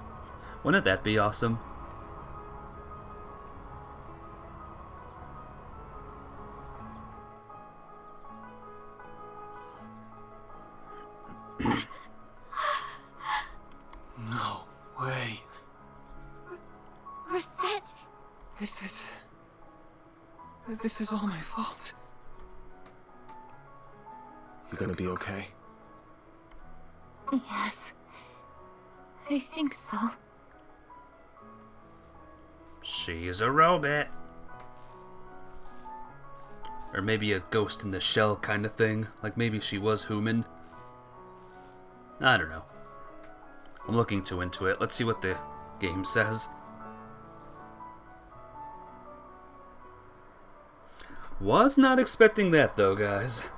Wouldn't that be awesome? No way. Reset! This is all my fault. You gonna be okay? Yes. I think so. She's a robot. Or maybe a ghost in the shell kind of thing. Like maybe she was human. I don't know. I'm looking too into it. Let's see what the game says. Was not expecting that though, guys.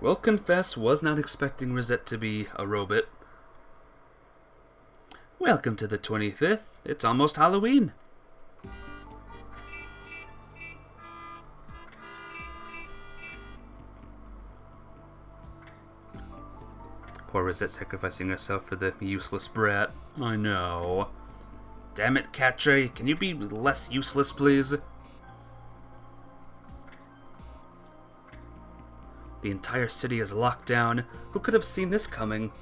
Will confess, was not expecting Rosette to be a robot. Welcome to the 25th. It's almost Halloween. Poor Rosette sacrificing herself for the useless brat. I know. Damn it, Catre. Can you be less useless, please? The entire city is locked down. Who could have seen this coming?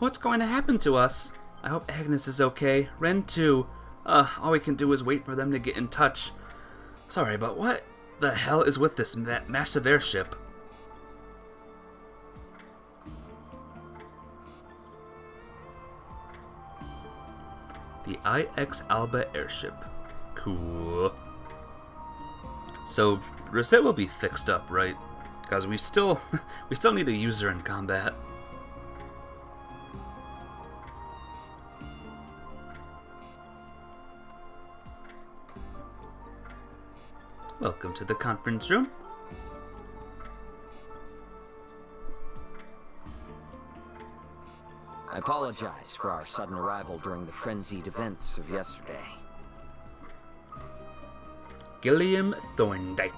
What's going to happen to us? I hope Agnes is okay. Ren too. All we can do is wait for them to get in touch. Sorry, but what the hell is with this massive airship? The IX Alba airship. Cool. So, Rosette will be fixed up, right? Because we still need to use her in combat. Welcome to the conference room. I apologize for our sudden arrival during the frenzied events of yesterday. Gilliam Thorndike.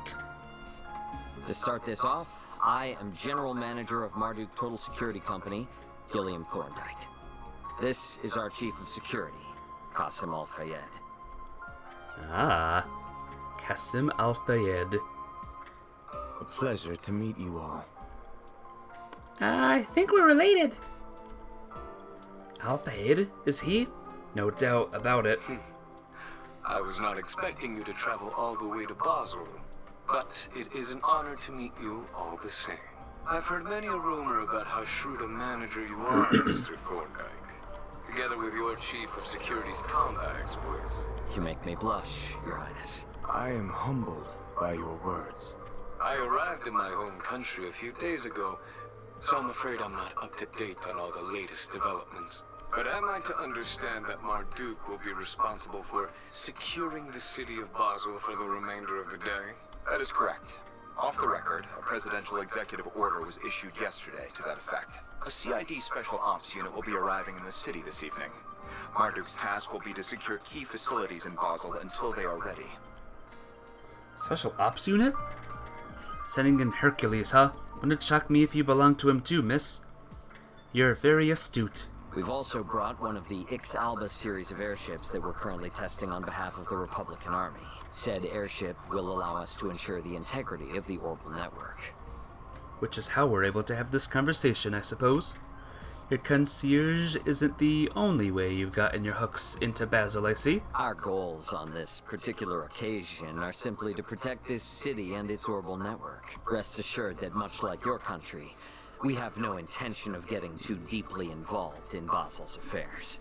To start this off, I am General Manager of Marduk Total Security Company, Gilliam Thorndike. This is our Chief of Security, Qasim Al-Fayed. Ah, Qasim Al-Fayed. A pleasure to meet you all. I think we're related. Al-Fayed, is he? No doubt about it. I was not expecting you to travel all the way to Basel, but it is an honor to meet you all the same. I've heard many a rumor about how shrewd a manager you are, Mr. Thorndike, together with your Chief of Security's combat exploits. You make me blush, Your Highness. I am humbled by your words. I arrived in my home country a few days ago, so I'm afraid I'm not up to date on all the latest developments. But am I to understand that Marduk will be responsible for securing the city of Basel for the remainder of the day? That is correct. Off the record, a presidential executive order was issued yesterday to that effect. A CID Special Ops unit will be arriving in the city this evening. Marduk's task will be to secure key facilities in Basel until they are ready. Special Ops unit? Sending in Hercules, huh? Wouldn't it shock me if you belonged to him too, miss? You're very astute. We've also brought one of the Ix-Alba series of airships that we're currently testing on behalf of the Republican Army. Said airship will allow us to ensure the integrity of the orbital network. Which is how we're able to have this conversation, I suppose. Your concierge isn't the only way you've gotten your hooks into Basel, I see. Our goals on this particular occasion are simply to protect this city and its orbital network. Rest assured that much like your country, we have no intention of getting too deeply involved in Basel's affairs.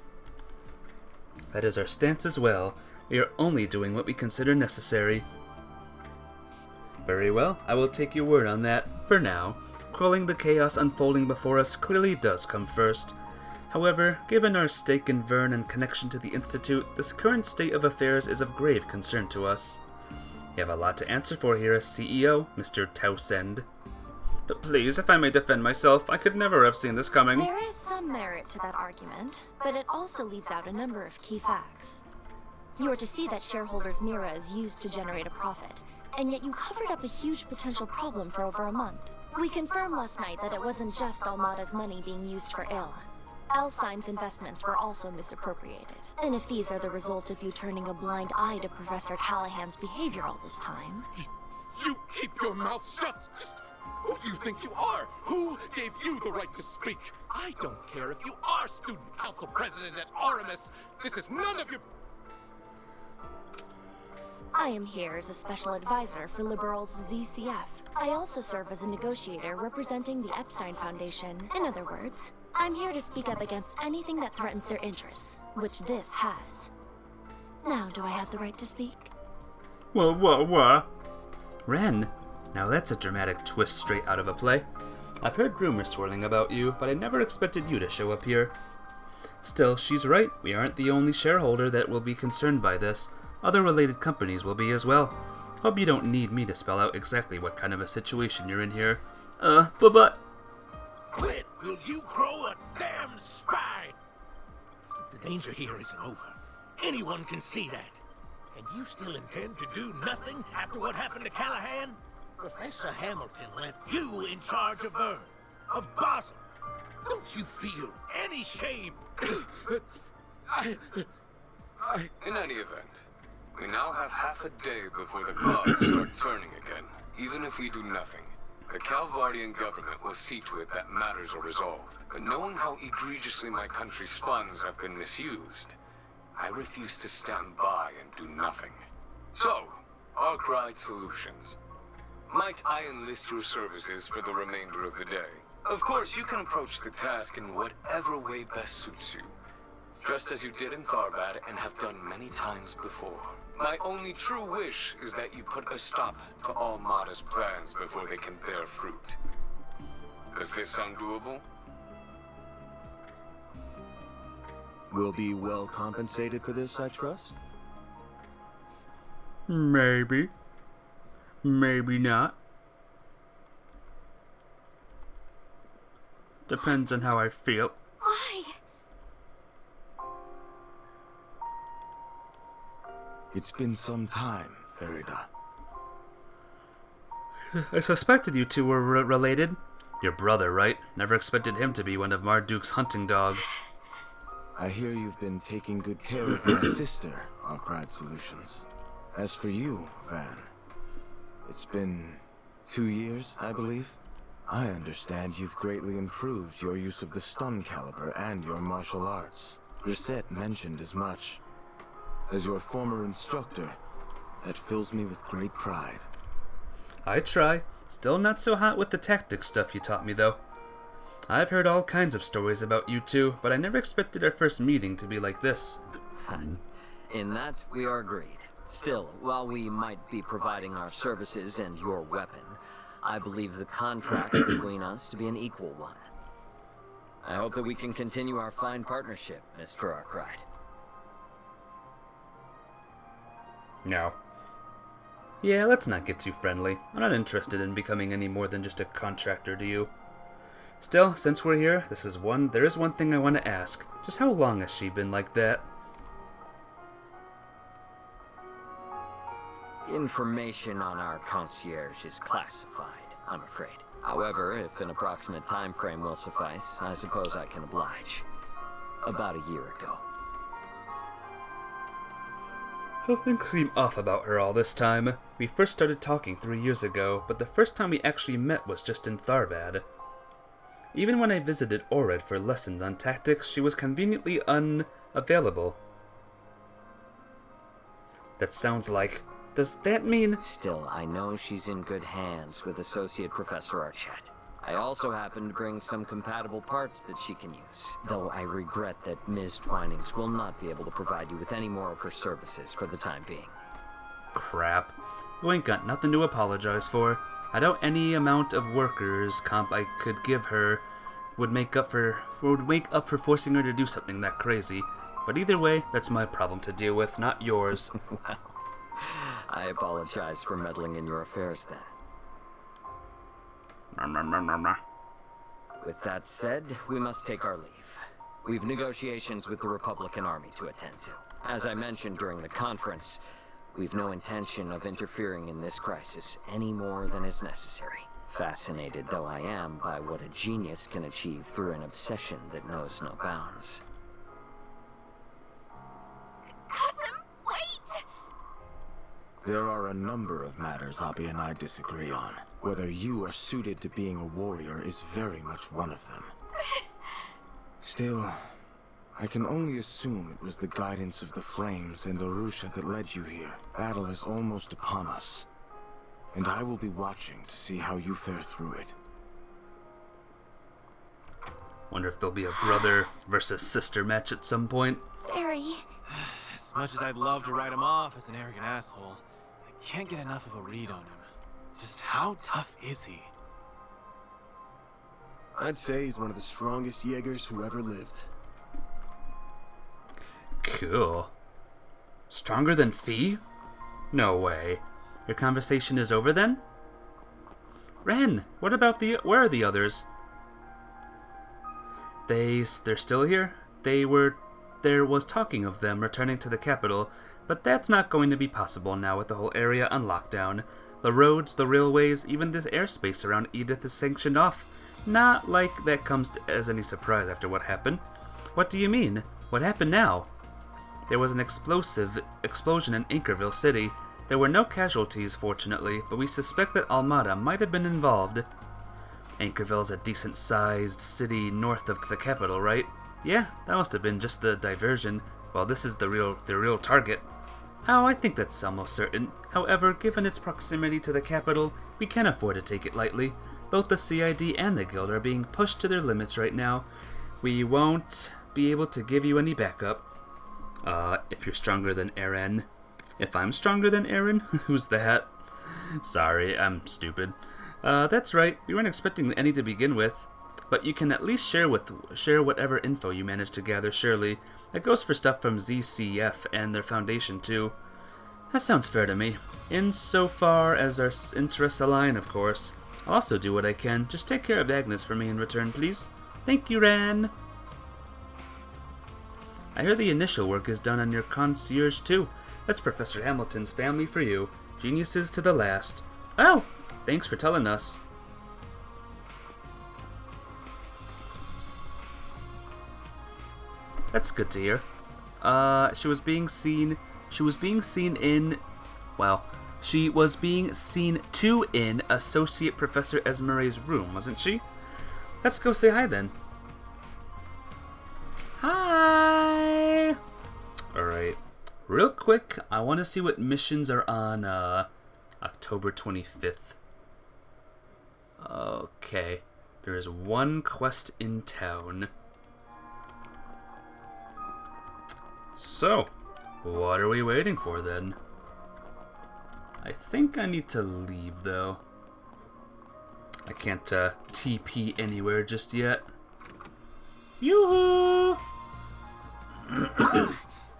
That is our stance as well. We are only doing what we consider necessary. Very well, I will take your word on that, for now. Quelling the chaos unfolding before us clearly does come first. However, given our stake in Vern and connection to the Institute, this current state of affairs is of grave concern to us. You have a lot to answer for here as CEO, Mr. Towsend. But please, if I may defend myself, I could never have seen this coming. There is some merit to that argument, but it also leaves out a number of key facts. You are to see that shareholders' Mira is used to generate a profit, and yet you covered up a huge potential problem for over a month. We confirmed last night that it wasn't just Almada's money being used for ill. Elsheim's investments were also misappropriated. And if these are the result of you turning a blind eye to Professor Callahan's behavior all this time... You keep your mouth shut! Who do you think you are? Who gave you the right to speak? I don't care if you are student council president at Aramis. This is none of your... I am here as a special advisor for Liberal's ZCF. I also serve as a negotiator representing the Epstein Foundation. In other words, I'm here to speak up against anything that threatens their interests, which this has. Now, do I have the right to speak? What? Ren, now that's a dramatic twist straight out of a play. I've heard rumors swirling about you, but I never expected you to show up here. Still, she's right. We aren't the only shareholder that will be concerned by this. Other related companies will be as well. Hope you don't need me to spell out exactly what kind of a situation you're in here. But... Quit! Will you grow a damn spine? The danger here isn't over. Anyone can see that. And you still intend to do nothing after what happened to Callahan? Professor Hamilton left you in charge of Vern, of Basel. Don't you feel any shame? In any event, we now have half a day before the clouds start turning again. Even if we do nothing, the Calvardian government will see to it that matters are resolved. But knowing how egregiously my country's funds have been misused, I refuse to stand by and do nothing. So, Arkwright Solutions. Might I enlist your services for the remainder of the day? Of course, you can approach the task in whatever way best suits you. Just as you did in Tharbad and have done many times before. My only true wish is that you put a stop to all Mada's plans before they can bear fruit. Does this sound doable? We'll be well compensated for this, I trust? Maybe. Maybe not. Depends on how I feel. Why? It's been some time, Farida. I suspected you two were related. Your brother, right? Never expected him to be one of Marduk's hunting dogs. I hear you've been taking good care of my sister, Arkwright Solutions. As for you, Van, it's been 2 years, I believe. I understand you've greatly improved your use of the stun caliber and your martial arts. Reset mentioned as much. As your former instructor, that fills me with great pride. I try. Still not so hot with the tactics stuff you taught me, though. I've heard all kinds of stories about you two, but I never expected our first meeting to be like this. In that, we are agreed. Still, while we might be providing our services and your weapon, I believe the contract between us to be an equal one. I hope that we can continue our fine partnership, Mr. Arkwright. No. Yeah, let's not get too friendly. I'm not interested in becoming any more than just a contractor to you. Still, since we're here, there is one thing I want to ask. Just how long has she been like that? Information on our concierge is classified, I'm afraid. However, if an approximate time frame will suffice, I suppose I can oblige. About a year ago. Things seem off about her all this time. We first started talking 3 years ago, but the first time we actually met was just in Tharvad. Even when I visited Orid for lessons on tactics, she was conveniently unavailable. That sounds like... Does that mean... Still, I know she's in good hands with Associate Professor Archett. I also happen to bring some compatible parts that she can use, though I regret that Ms. Twinings will not be able to provide you with any more of her services for the time being. Crap. You ain't got nothing to apologize for. I doubt any amount of workers' comp I could give her would make up for forcing her to do something that crazy. But either way, that's my problem to deal with, not yours. Well, I apologize for meddling in your affairs then. With that said, we must take our leave. We've negotiations with the Republican Army to attend to. As I mentioned during the conference, we've no intention of interfering in this crisis any more than is necessary. Fascinated though I am by what a genius can achieve through an obsession that knows no bounds. Cousin, wait! There are a number of matters Abby and I disagree on. Whether you are suited to being a warrior is very much one of them. Still, I can only assume it was the guidance of the flames and Arusha that led you here. Battle is almost upon us, and I will be watching to see how you fare through it. Wonder if there'll be a brother versus sister match at some point. Very. As much as I'd love to write him off as an arrogant asshole, I can't get enough of a read on him. Just how tough is he? I'd say he's one of the strongest Jaegers who ever lived. Cool. Stronger than Fee? No way. Your conversation is over then? Ren, what about where are the others? They're still here? There was talking of them returning to the capital, but that's not going to be possible now with the whole area on lockdown. The roads, the railways, even this airspace around Edith is sanctioned off. Not like that comes as any surprise after what happened. What do you mean? What happened now? There was an explosion in Anchorville City. There were no casualties, fortunately, but we suspect that Almada might have been involved. Anchorville's a decent-sized city north of the capital, right? Yeah, that must have been just the diversion, while this is the real target. Oh, I think that's almost certain. However, given its proximity to the capital, we can't afford to take it lightly. Both the CID and the Guild are being pushed to their limits right now. We won't be able to give you any backup. If you're stronger than Eren. If I'm stronger than Eren? Who's that? Sorry, I'm stupid. That's right, we weren't expecting any to begin with. But you can at least share whatever info you manage to gather, surely. That goes for stuff from ZCF and their foundation, too. That sounds fair to me. Insofar as our interests align, of course. I'll also do what I can. Just take care of Agnes for me in return, please. Thank you, Ran. I hear the initial work is done on your concierge, too. That's Professor Hamilton's family for you. Geniuses to the last. Oh! Thanks for telling us. That's good to hear. She was being seen in Associate Professor Esmeray's room, wasn't she? Let's go say hi then. Hi! Alright. Real quick, I want to see what missions are on October 25th. Okay. There is one quest in town. So, what are we waiting for then? I think I need to leave though. I can't TP anywhere just yet. Yoo-hoo!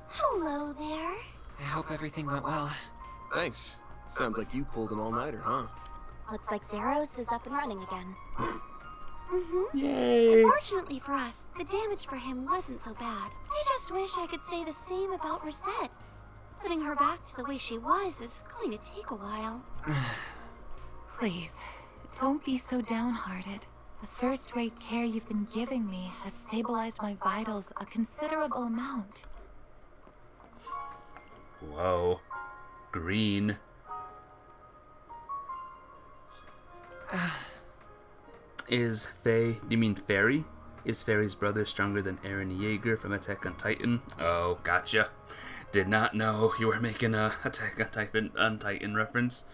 Hello there. I hope everything went well. Thanks. Sounds like you pulled an all-nighter, huh? Looks like Zeros is up and running again. Yay! Fortunately for us, the damage for him wasn't so bad. I just wish I could say the same about Rosette. Putting her back to the way she was is going to take a while. Please, don't be so downhearted. The first-rate care you've been giving me has stabilized my vitals a considerable amount. Whoa. Green. Is Faye, you mean Fairy? Is Fairy's brother stronger than Eren Yeager from Attack on Titan? Oh, gotcha. Did not know you were making a Attack on Titan reference.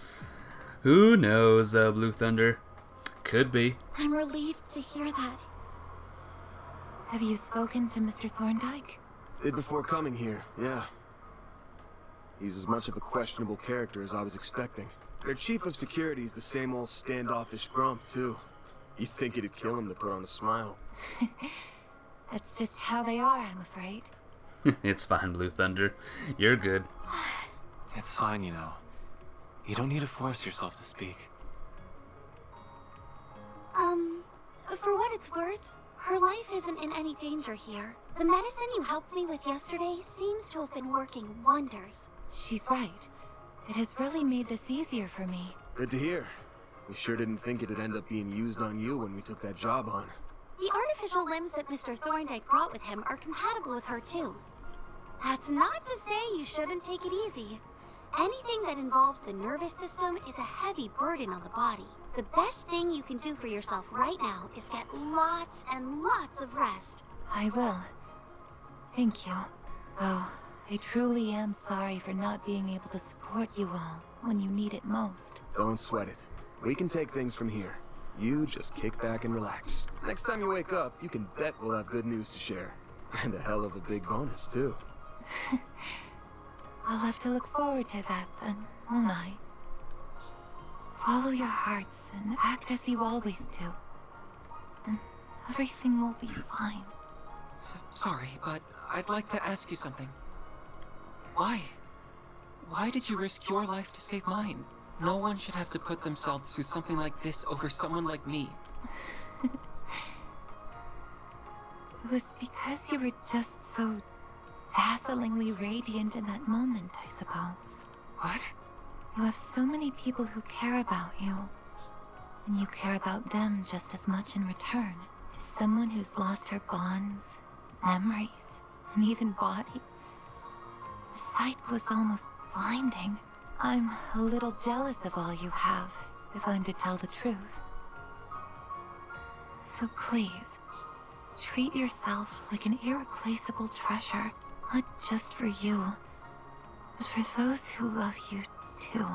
Who knows, Blue Thunder? Could be. I'm relieved to hear that. Have you spoken to Mr. Thorndyke? Did before coming here, yeah. He's as much of a questionable character as I was expecting. Their chief of security is the same old standoffish grump, too. You'd think it'd kill him to put on a smile. That's just how they are, I'm afraid. It's fine, Blue Thunder. You're good. It's fine, you know. You don't need to force yourself to speak. For what it's worth, her life isn't in any danger here. The medicine you helped me with yesterday seems to have been working wonders. She's right. It has really made this easier for me. Good to hear. We sure didn't think it'd end up being used on you when we took that job on. The artificial limbs that Mr. Thorndyke brought with him are compatible with her too. That's not to say you shouldn't take it easy. Anything that involves the nervous system is a heavy burden on the body. The best thing you can do for yourself right now is get lots and lots of rest. I will. Thank you. Though, I truly am sorry for not being able to support you all when you need it most. Don't sweat it. We can take things from here. You just kick back and relax. Next time you wake up, you can bet we'll have good news to share. And a hell of a big bonus, too. I'll have to look forward to that then, won't I? Follow your hearts and act as you always do. And everything will be fine. Sorry, but I'd like to ask you something. Why? Why did you risk your life to save mine? No one should have to put themselves through something like this over someone like me. It was because you were just so dazzlingly radiant in that moment, I suppose. What? You have so many people who care about you, and you care about them just as much in return. To someone who's lost her bonds, memories, and even body, the sight was almost blinding. I'm a little jealous of all you have, if I'm to tell the truth. So please, treat yourself like an irreplaceable treasure, not just for you, but for those who love you too.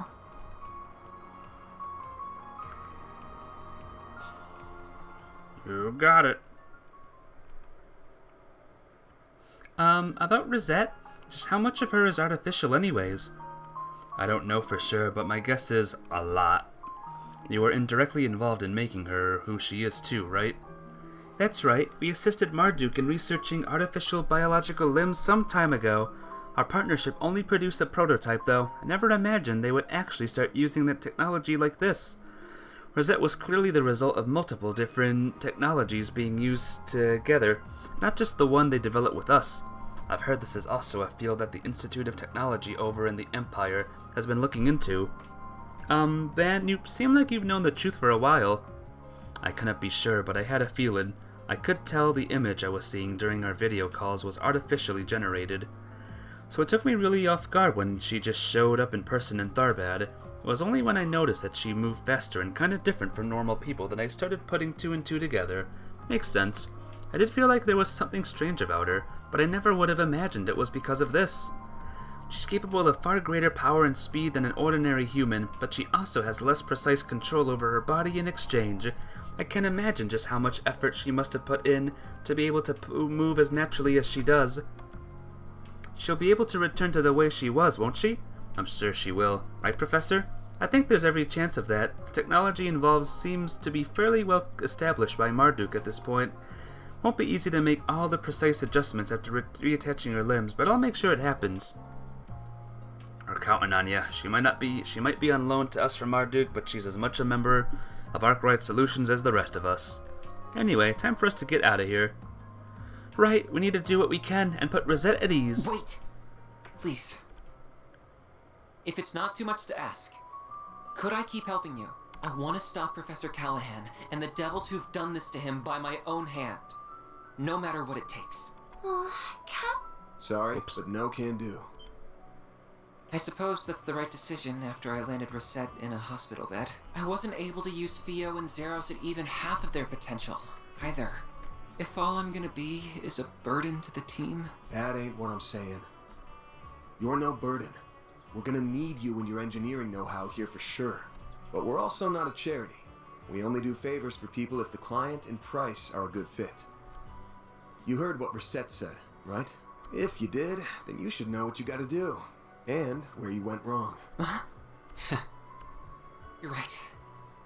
You got it. About Rosette, just how much of her is artificial anyways? I don't know for sure, but my guess is a lot. You were indirectly involved in making her who she is too, right? That's right, we assisted Marduk in researching artificial biological limbs some time ago. Our partnership only produced a prototype though. I never imagined they would actually start using that technology like this. Rosette was clearly the result of multiple different technologies being used together, not just the one they developed with us. I've heard this is also a field that the Institute of Technology over in the Empire has been looking into. Van, you seem like you've known the truth for a while. I couldn't be sure, but I had a feeling. I could tell the image I was seeing during our video calls was artificially generated. So it took me really off guard when she just showed up in person in Tharbad. It was only when I noticed that she moved faster and kinda different from normal people that I started putting two and two together. Makes sense. I did feel like there was something strange about her, but I never would have imagined it was because of this. She's capable of far greater power and speed than an ordinary human, but she also has less precise control over her body in exchange. I can't imagine just how much effort she must have put in to be able to move as naturally as she does. She'll be able to return to the way she was, won't she? I'm sure she will. Right, Professor? I think there's every chance of that. The technology involved seems to be fairly well established by Marduk at this point. Won't be easy to make all the precise adjustments after reattaching her limbs, but I'll make sure it happens. We're counting on you. She might be on loan to us from Marduk, but she's as much a member of Arkwright Solutions as the rest of us. Anyway, time for us to get out of here. Right, we need to do what we can and put Rosette at ease. Wait! Please. If it's not too much to ask, could I keep helping you? I want to stop Professor Callahan and the devils who've done this to him by my own hand. No matter what it takes. Sorry, but no can do. I suppose that's the right decision after I landed Rosette in a hospital bed. I wasn't able to use Theo and Zeros at even half of their potential, either. If all I'm gonna be is a burden to the team... That ain't what I'm saying. You're no burden. We're gonna need you and your engineering know-how here for sure. But we're also not a charity. We only do favors for people if the client and price are a good fit. You heard what Rosette said, right? If you did, then you should know what you gotta do. And where you went wrong. You're right.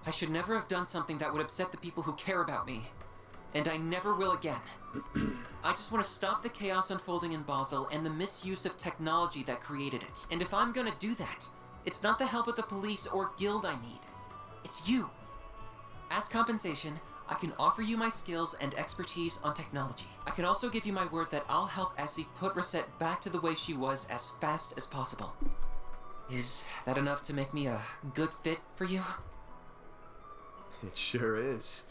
I should never have done something that would upset the people who care about me. And I never will again. I just want to stop the chaos unfolding in Basel and the misuse of technology that created it. And if I'm gonna do that, it's not the help of the police or guild I need. It's you. As compensation, I can offer you my skills and expertise on technology. I can also give you my word that I'll help Essie put Rosette back to the way she was as fast as possible. Is that enough to make me a good fit for you? It sure is.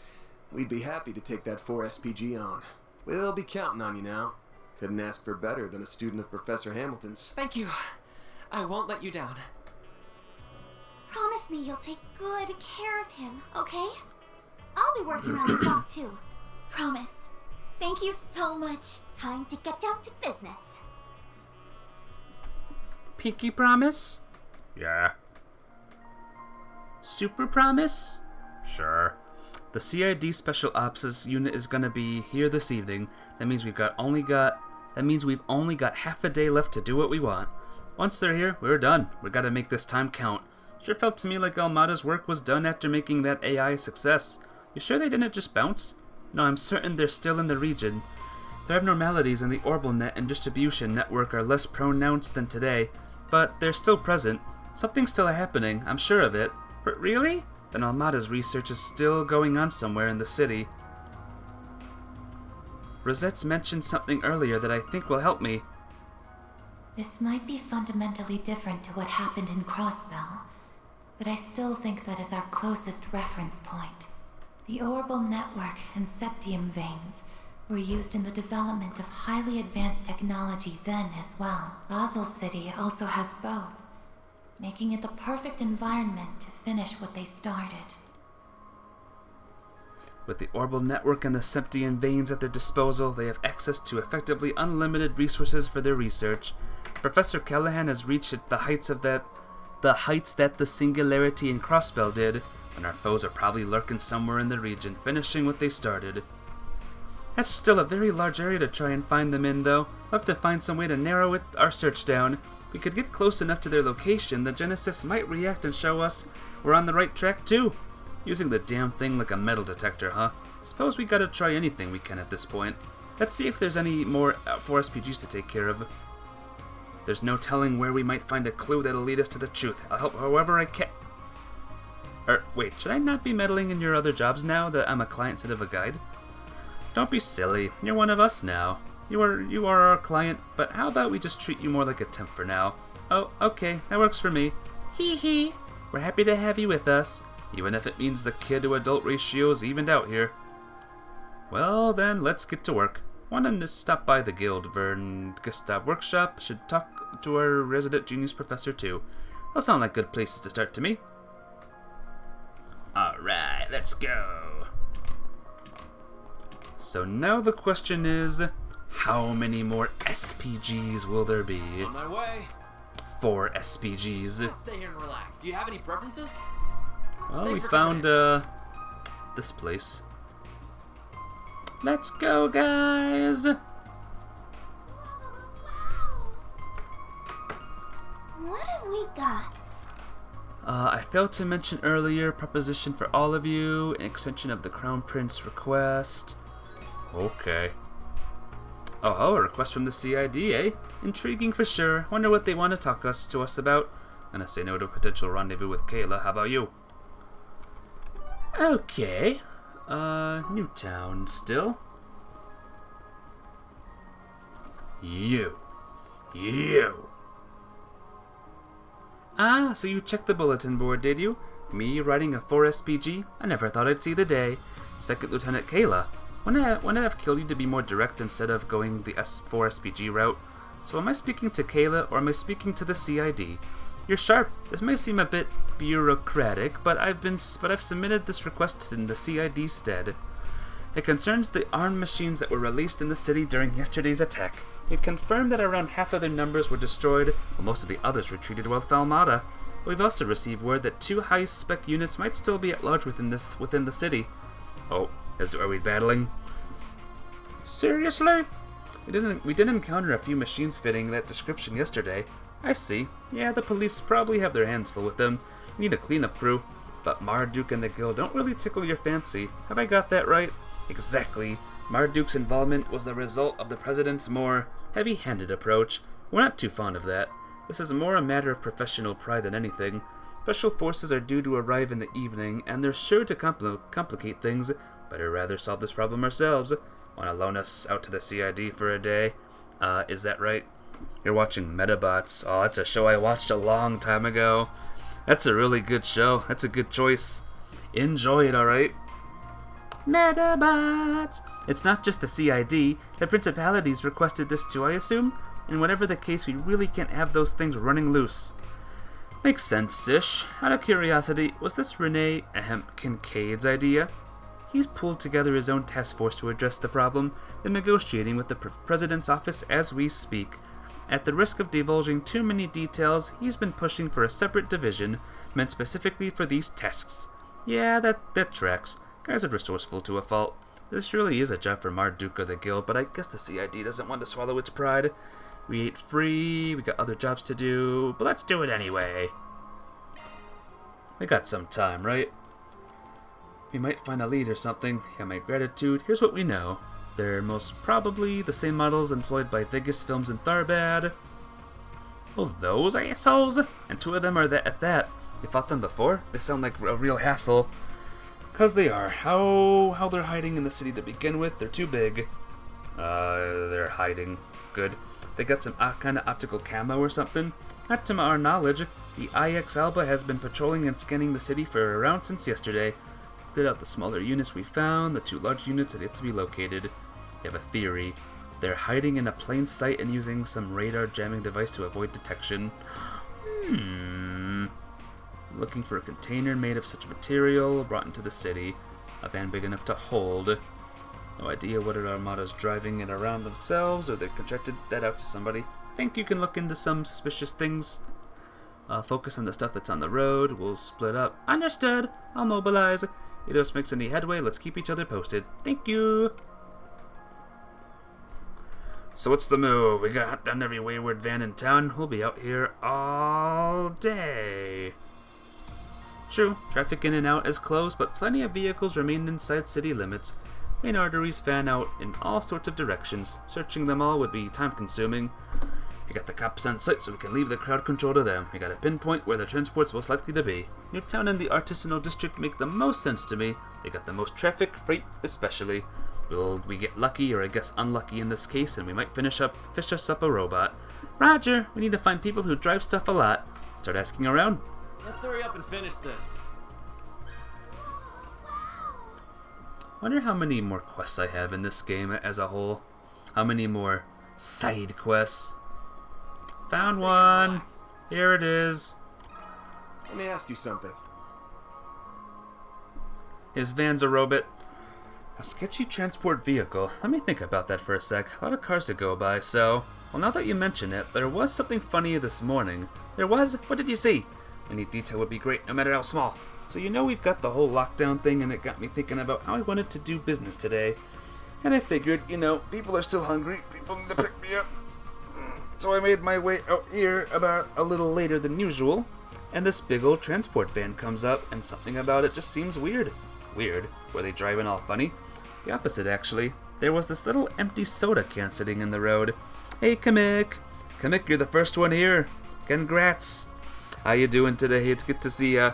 We'd be happy to take that 4 SPG on. We'll be counting on you now. Couldn't ask for better than a student of Professor Hamilton's. Thank you. I won't let you down. Promise me you'll take good care of him, okay? I'll be working on the clock too. Promise. Thank you so much. Time to get down to business. Pinky promise? Yeah. Super promise? Sure. The CID Special Ops unit is gonna be here this evening. That means we've only got half a day left to do what we want. Once they're here, we're done. We gotta make this time count. Sure felt to me like Almada's work was done after making that AI a success. You sure they didn't just bounce? No, I'm certain they're still in the region. Their abnormalities in the orbital net and distribution network are less pronounced than today, but they're still present. Something's still happening, I'm sure of it. But really? Then Almada's research is still going on somewhere in the city. Rosette's mentioned something earlier that I think will help me. This might be fundamentally different to what happened in Crossbell, but I still think that is our closest reference point. The orbital network and septium veins were used in the development of highly advanced technology then as well. Basel City also has both, making it the perfect environment to finish what they started. With the orbital network and the septium veins at their disposal, they have access to effectively unlimited resources for their research. Professor Callahan has reached the heights that the Singularity and Crossbell did, and our foes are probably lurking somewhere in the region, finishing what they started. That's still a very large area to try and find them in, though. We'll have to find some way to narrow our search down. If we could get close enough to their location, the Genesis might react and show us we're on the right track, too. Using the damn thing like a metal detector, huh? Suppose we gotta try anything we can at this point. Let's see if there's any more 4 SPGs to take care of. There's no telling where we might find a clue that'll lead us to the truth. I'll help however I can. Wait, should I not be meddling in your other jobs now that I'm a client instead of a guide? Don't be silly. You're one of us now. You are our client, but how about we just treat you more like a temp for now? Oh, okay, that works for me. Hee hee. We're happy to have you with us, even if it means the kid-to-adult ratio is evened out here. Well, then, let's get to work. Wanted to stop by the guild, Gestapo workshop. Should talk to our resident genius professor, too. Those sound like good places to start to me. Alright, let's go. So now the question is, how many more SPGs will there be? On my way. 4 SPGs. Let's stay here and relax. Do you have any preferences? Well, we found this place. Let's go, guys. What have we got? I failed to mention earlier, proposition for all of you, an extension of the Crown Prince request. Okay. Oh, a request from the CID, eh? Intriguing for sure. Wonder what they want to talk to us about. Gonna say no to a potential rendezvous with Kayla. How about you? Okay. Newtown still. You. Ah, so you checked the bulletin board, did you? Me riding a 4 SPG? I never thought I'd see the day. Second Lieutenant Kayla. Wouldn't it have killed you to be more direct instead of going the S4 SPG route? So am I speaking to Kayla or am I speaking to the CID? You're sharp. This may seem a bit bureaucratic, but I've submitted this request in the CID's stead. It concerns the armed machines that were released in the city during yesterday's attack. We've confirmed that around half of their numbers were destroyed, while most of the others retreated with Falmata. We've also received word that 2 high-spec units might still be at large within the city. Oh, are we battling? Seriously? We did encounter a few machines fitting that description yesterday. I see. Yeah, the police probably have their hands full with them. Need a cleanup crew. But Marduk and the guild don't really tickle your fancy. Have I got that right? Exactly. Marduk's involvement was the result of the president's more heavy-handed approach. We're not too fond of that. This is more a matter of professional pride than anything. Special forces are due to arrive in the evening, and they're sure to complicate things. Better rather solve this problem ourselves. Want to loan us out to the CID for a day? Is that right? You're watching Metabots. Oh, that's a show I watched a long time ago. That's a really good show. That's a good choice. Enjoy it, alright? Metabots! It's not just the CID. The Principalities requested this too, I assume? And whatever the case, we really can't have those things running loose. Makes sense-ish. Out of curiosity, was this Renee Kincaid's idea? He's pulled together his own task force to address the problem. They're negotiating with the President's office as we speak. At the risk of divulging too many details, he's been pushing for a separate division meant specifically for these tasks. Yeah, that tracks. Guys are resourceful to a fault. This really is a job for Marduk or the guild, but I guess the CID doesn't want to swallow its pride. We ain't free, we got other jobs to do, but let's do it anyway. We got some time, right? We might find a lead or something. Yeah, my gratitude. Here's what we know. They're most probably the same models employed by Vegas Films and Tharbad. Oh, those assholes? And 2 of them are at that. You fought them before? They sound like a real hassle. 'Cause they are. How they're hiding in the city to begin with? They're too big. They're hiding. Good. They got some kind of optical camo or something? Not to our knowledge. The IX Alba has been patrolling and scanning the city for around since yesterday. Cleared out the smaller units we found. The 2 large units had yet to be located. You have a theory. They're hiding in a plain sight and using some radar jamming device to avoid detection. Looking for a container made of such material brought into the city. A van big enough to hold. No idea what Armada's driving it around themselves or they've contracted that out to somebody. Think you can look into some suspicious things. Focus on the stuff that's on the road. We'll split up. Understood. I'll mobilize. If this makes any headway, let's keep each other posted. Thank you. So what's the move? We got hunt down every wayward van in town. We'll be out here all day. True, traffic in and out is closed, but plenty of vehicles remain inside city limits. Main arteries fan out in all sorts of directions. Searching them all would be time-consuming. We got the cops on site so we can leave the crowd control to them. We gotta pinpoint where the transport's most likely to be. Newtown and the artisanal district make the most sense to me. They got the most traffic, freight especially. Will we get lucky, or I guess unlucky in this case, and we might fish us up a robot. Roger, we need to find people who drive stuff a lot. Start asking around. Let's hurry up and finish this. Wonder how many more quests I have in this game as a whole. How many more side quests? Found one. Here it is. Let me ask you something. His van's a robot. A sketchy transport vehicle. Let me think about that for a sec. A lot of cars to go by, so... Well, now that you mention it, there was something funny this morning. There was? What did you see? Any detail would be great, no matter how small. So you know we've got the whole lockdown thing, and it got me thinking about how I wanted to do business today. And I figured, you know, people are still hungry. People need to pick me up. So I made my way out here about a little later than usual. And this big old transport van comes up, and something about it just seems weird. Weird? Were they driving all funny? The opposite, actually. there was this little empty soda can sitting in the road. Hey, Kamek. Kamek, you're the first one here. Congrats. How you doing today? It's good to see ya.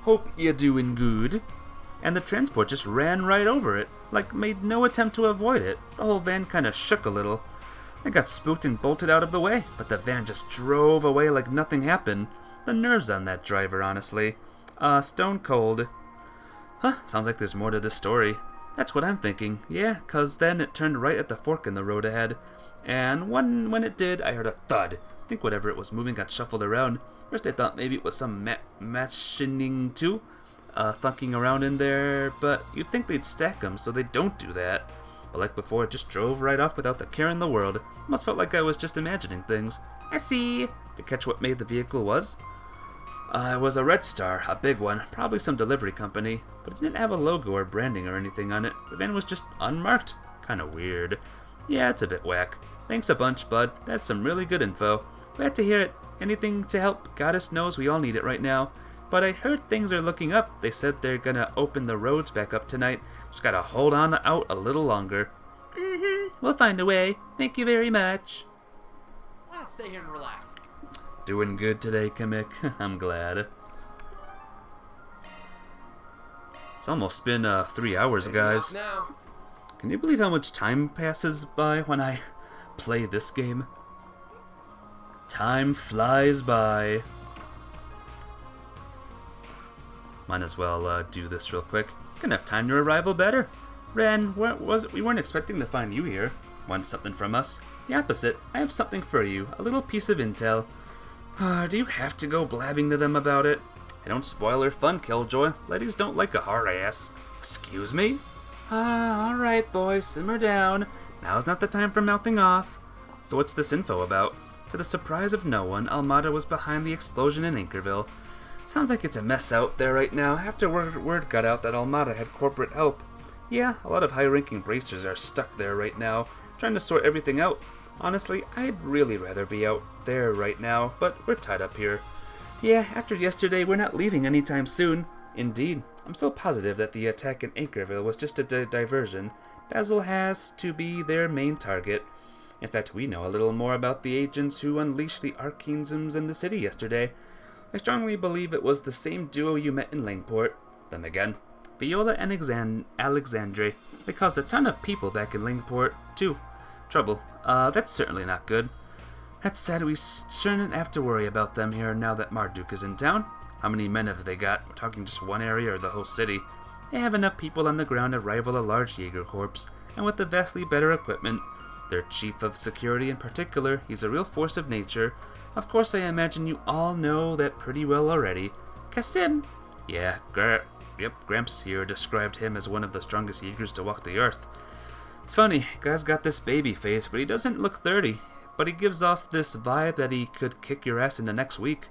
Hope you're doing good. And the transport just ran right over it, like made no attempt to avoid it. The whole van kinda shook a little. I got spooked and bolted out of the way, but the van just drove away like nothing happened. The nerves on that driver, honestly. Stone cold. Huh, sounds like there's more to this story. That's what I'm thinking. Yeah, 'cause then it turned right at the fork in the road ahead. And when it did, I heard a thud. I think whatever it was moving got shuffled around. First I thought maybe it was some machining too, thunking around in there, but you'd think they'd stack them, so they don't do that. But like before, it just drove right off without the care in the world. Almost felt like I was just imagining things. I see. To catch what made the vehicle was? It was a Red Star, a big one, probably some delivery company, but it didn't have a logo or branding or anything on it. The van was just unmarked. Kinda weird. Yeah, it's a bit whack. Thanks a bunch, bud. That's some really good info. Glad to hear it. Anything to help? Goddess knows we all need it right now. But I heard things are looking up. They said they're gonna open the roads back up tonight. Just gotta hold on out a little longer. We'll find a way. Thank you very much. Why not stay here and relax? Doing good today, Kamek. I'm glad. It's almost been 3 hours, guys. Can you believe how much time passes by when I play this game? Time flies by. Might as well do this real quick. Gonna have time your arrival better. Ren, we weren't expecting to find you here. Want something from us? The opposite. I have something for you. A little piece of intel. Do you have to go blabbing to them about it? I don't spoil her fun, Killjoy. Ladies don't like a hard ass. Excuse me? Alright, boys, simmer down. Now's not the time for mouthing off. So what's this info about? To the surprise of no one, Almada was behind the explosion in Anchorville. Sounds like it's a mess out there right now after word got out that Almada had corporate help. Yeah, a lot of high-ranking bracers are stuck there right now, trying to sort everything out. Honestly, I'd really rather be out there right now, but we're tied up here. Yeah, after yesterday, we're not leaving anytime soon. Indeed, I'm so positive that the attack in Anchorville was just a diversion. Basil has to be their main target. In fact, we know a little more about the agents who unleashed the arcanisms in the city yesterday. I strongly believe it was the same duo you met in Langport. Them again. Viola and Alexandre. They caused a ton of people back in Langport, too. Trouble. That's certainly not good. That's sad. We shouldn't have to worry about them here now that Marduk is in town. How many men have they got? We're talking just one area or the whole city. They have enough people on the ground to rival a large Jaeger Corps, and with the vastly better equipment. Their chief of security in particular, he's a real force of nature. Of course, I imagine you all know that pretty well already. Kasim! Yeah, Gramps here described him as one of the strongest Jaegers to walk the earth. It's funny, guy's got this baby face, but he doesn't look 30. But he gives off this vibe that he could kick your ass in the next week.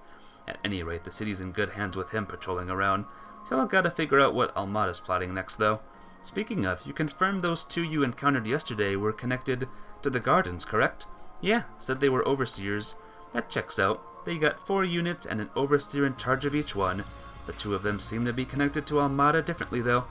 At any rate, the city's in good hands with him patrolling around. Still gotta figure out what Almada's plotting next, though. Speaking of, you confirmed those two you encountered yesterday were connected to the gardens, correct? Yeah, said they were overseers. That checks out. They got 4 units and an overseer in charge of each one. The 2 of them seem to be connected to Almada differently, though.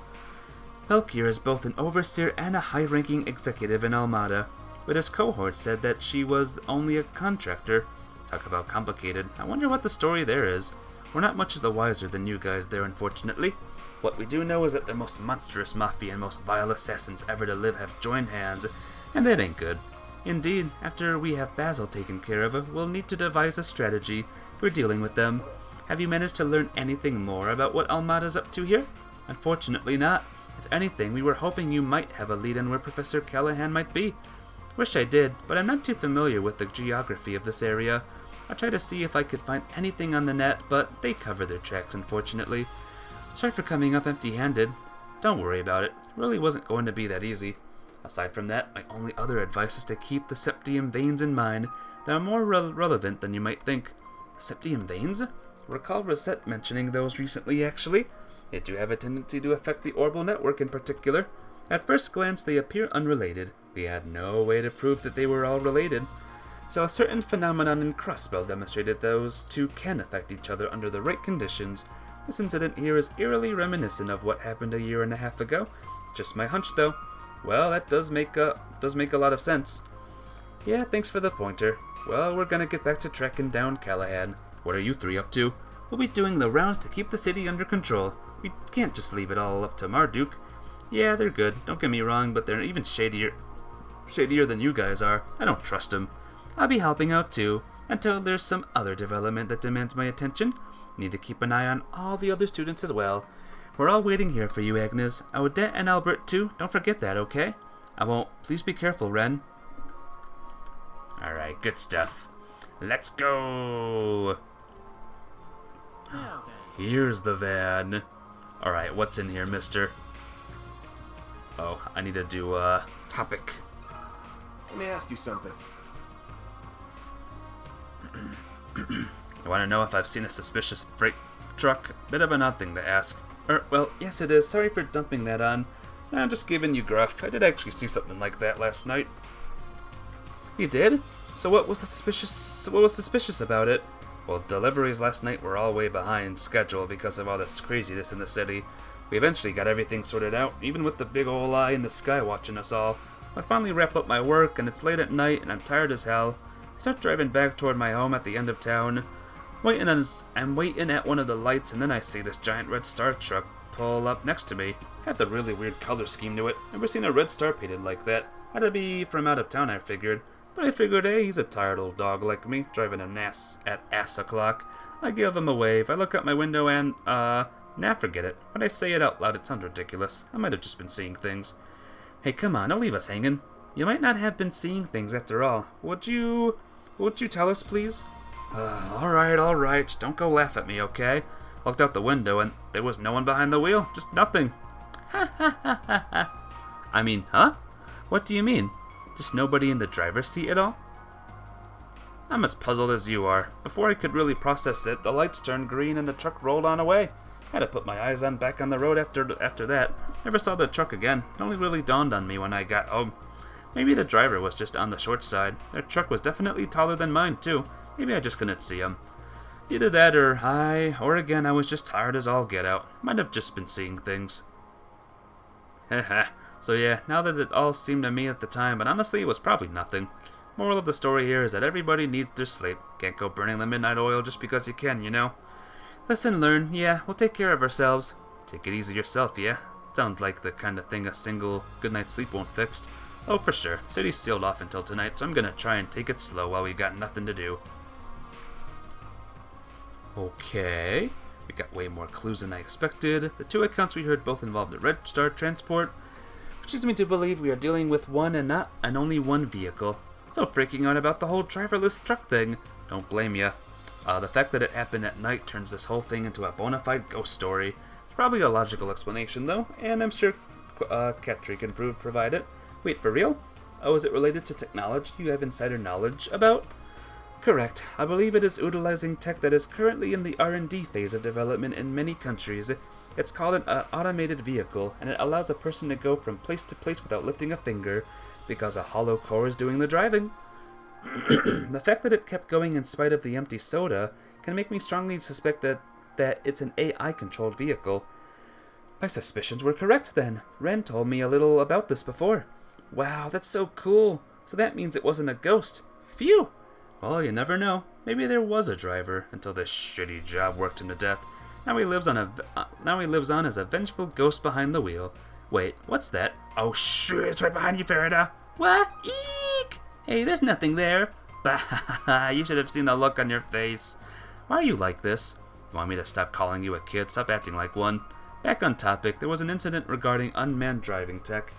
Helkir is both an overseer and a high-ranking executive in Almada, but his cohort said that she was only a contractor. Talk about complicated. I wonder what the story there is. We're not much the wiser than you guys there, unfortunately. What we do know is that the most monstrous mafia and most vile assassins ever to live have joined hands, and that ain't good. Indeed, after we have Basil taken care of, we'll need to devise a strategy for dealing with them. Have you managed to learn anything more about what Almada's up to here? Unfortunately not. If anything, we were hoping you might have a lead on where Professor Callahan might be. Wish I did, but I'm not too familiar with the geography of this area. I tried to see if I could find anything on the net, but they cover their tracks, unfortunately. Sorry for coming up empty-handed. Don't worry about it. It really wasn't going to be that easy. Aside from that, my only other advice is to keep the septium veins in mind. They are more relevant than you might think. Septium veins? Recall Rosette mentioning those recently, actually. They do have a tendency to affect the orbital network in particular. At first glance, they appear unrelated. We had no way to prove that they were all related. So a certain phenomenon in Crossbell demonstrated those two can affect each other under the right conditions. This incident here is eerily reminiscent of what happened a year and a half ago. Just my hunch, though. Well, that does make a lot of sense. Yeah, thanks for the pointer. Well, we're gonna get back to trekking down Callahan. What are you three up to? We'll be doing the rounds to keep the city under control. We can't just leave it all up to Marduk. Yeah, they're good, don't get me wrong, but they're even shadier than you guys are. I don't trust them. I'll be helping out too, until there's some other development that demands my attention. Need to keep an eye on all the other students as well. We're all waiting here for you, Agnes. Odette and Albert too, don't forget that, okay? I won't. Please be careful, Ren. Alright, good stuff. Let's go! Here's the van. Alright, what's in here, mister? Oh, I need to do a topic. Let me ask you something. You want to know if I've seen a suspicious freight truck? Bit of an odd thing to ask. Well, yes it is. Sorry for dumping that on. I'm just giving you gruff. I did actually see something like that last night. You did? So what was suspicious about it? Well, deliveries last night were all way behind schedule because of all this craziness in the city. We eventually got everything sorted out, even with the big ol' eye in the sky watching us all. I finally wrap up my work, and it's late at night, and I'm tired as hell. I start driving back toward my home at the end of town. I'm waiting at one of the lights, and then I see this giant red star truck pull up next to me. Had the really weird color scheme to it. Never seen a red star painted like that. Had to be from out of town, I figured. But I figured, hey, he's a tired old dog like me, driving an ass at ass o'clock. I give him a wave. I look out my window and, nah, forget it. When I say it out loud, it sounds ridiculous. I might have just been seeing things. Hey, come on, don't leave us hanging. You might not have been seeing things after all. Would you tell us, please? Alright, just don't go laugh at me, okay? Looked out the window and there was no one behind the wheel, just nothing. Ha ha ha ha ha. I mean, huh? What do you mean? Just nobody in the driver's seat at all? I'm as puzzled as you are. Before I could really process it, the lights turned green and the truck rolled on away. Had to put my eyes back on the road after that. Never saw the truck again. It only really dawned on me when I got home. Maybe the driver was just on the short side. Their truck was definitely taller than mine, too. Maybe I just couldn't see him. Either that or again, I was just tired as all get out. Might have just been seeing things. Haha. So yeah, now that it all seemed to me at the time, but honestly it was probably nothing. Moral of the story here is that everybody needs their sleep. Can't go burning the midnight oil just because you can, you know? Lesson learned, yeah, we'll take care of ourselves. Take it easy yourself, yeah? Sounds like the kind of thing a single good night's sleep won't fix. Oh, for sure. City's sealed off until tonight, so I'm gonna try and take it slow while we've got nothing to do. Okay. We got way more clues than I expected. The two accounts we heard both involved the Red Star transport, which leads me to believe we are dealing with one and only one vehicle. So freaking out about the whole driverless truck thing. Don't blame ya. The fact that it happened at night turns this whole thing into a bona fide ghost story. It's probably a logical explanation though, and I'm sure Ketri can provide it. Wait, for real? Oh, is it related to technology you have insider knowledge about? Correct. I believe it is utilizing tech that is currently in the R&D phase of development in many countries. It's called an automated vehicle, and it allows a person to go from place to place without lifting a finger, because a hollow core is doing the driving. The fact that it kept going in spite of the empty soda can make me strongly suspect that it's an AI-controlled vehicle. My suspicions were correct then. Ren told me a little about this before. Wow, that's so cool. So that means it wasn't a ghost. Phew! Well, you never know. Maybe there was a driver until this shitty job worked him to death. Now he lives on as a vengeful ghost behind the wheel. Wait, what's that? Oh shit, it's right behind you, Farida. What? Eek! Hey, there's nothing there. Bah, you should have seen the look on your face. Why are you like this? You want me to stop calling you a kid? Stop acting like one. Back on topic, there was an incident regarding unmanned driving tech.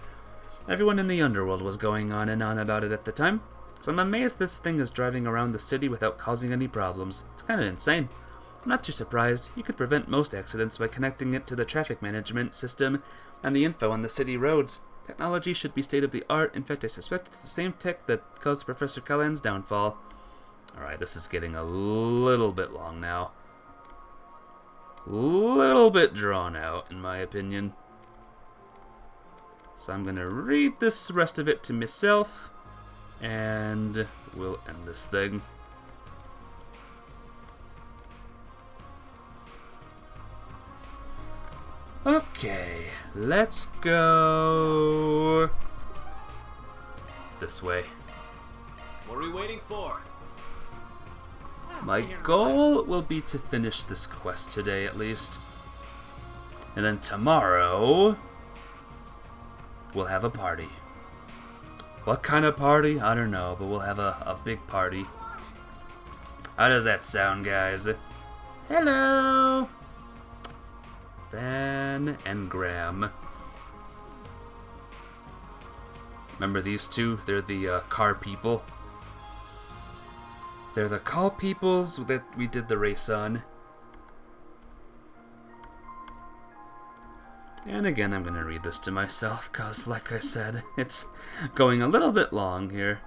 Everyone in the underworld was going on and on about it at the time, so I'm amazed this thing is driving around the city without causing any problems. It's kinda insane. I'm not too surprised. You could prevent most accidents by connecting it to the traffic management system and the info on the city roads. Technology should be state-of-the-art. In fact, I suspect it's the same tech that caused Professor Callahan's downfall. Alright, this is getting a little bit long now. Little bit drawn out, in my opinion. So I'm gonna read this rest of it to myself, and we'll end this thing. Okay, let's go this way. What are we waiting for? My goal will be to finish this quest today, at least. And then tomorrow, we'll have a party. What kind of party? I don't know, but we'll have a big party. How does that sound, guys? Hello! Van and Graham. Remember these two? They're the car people. They're the car peoples that we did the race on. And again, I'm gonna read this to myself, cause like I said, it's going a little bit long here.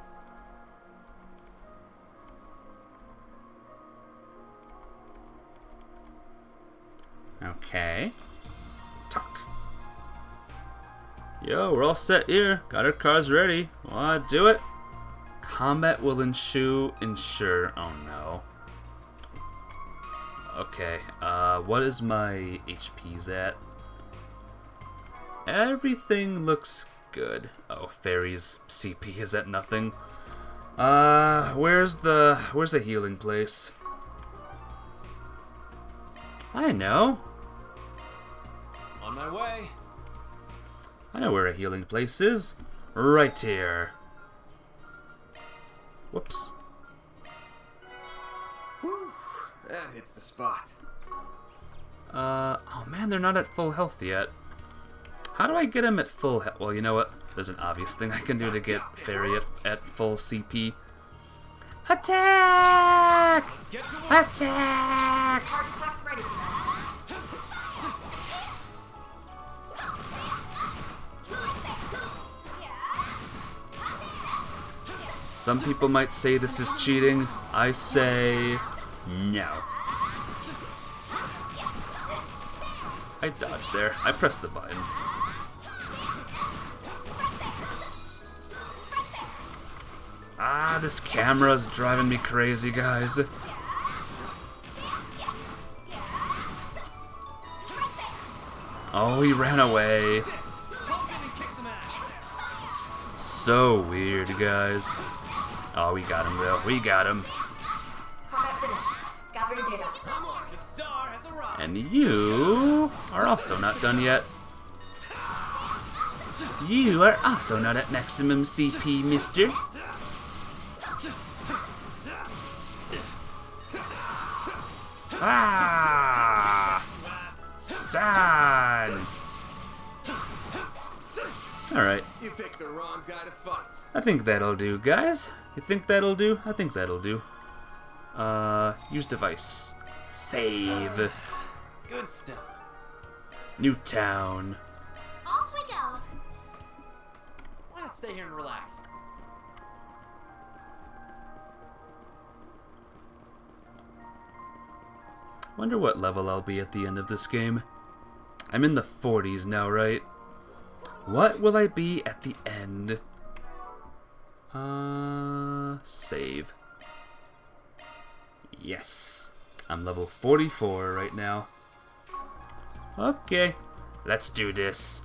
Okay. Talk. Yo, we're all set here. Got our cars ready. Wanna do it? Combat will ensure. Oh no. Okay, what is my HPs at? Everything looks good. Oh, fairies CP is at nothing. Where's the healing place? I know. On my way. I know where a healing place is. Right here. Whoops. Whew, that hits the spot. Oh man, they're not at full health yet. How do I get them at full health? Well, you know what? There's an obvious thing I can do to get Fairy at full CP. Attack! Attack! Some people might say this is cheating. I say no. I dodged there. I pressed the button. Ah, this camera's driving me crazy, guys. Oh, he ran away. So weird, guys. Oh, we got him, though. We got him. And you are also not done yet. You are also not at maximum CP, mister. Ah! Stun! Alright. You picked the wrong guy to fight. I think that'll do, guys. You think that'll do? I think that'll do. Use device. Save. Good stuff. New town. Off we go. Why not stay here and relax? Wonder what level I'll be at the end of this game. I'm in the 40s now, right? What will I be at the end? Save. Yes. I'm level 44 right now. Okay. Let's do this.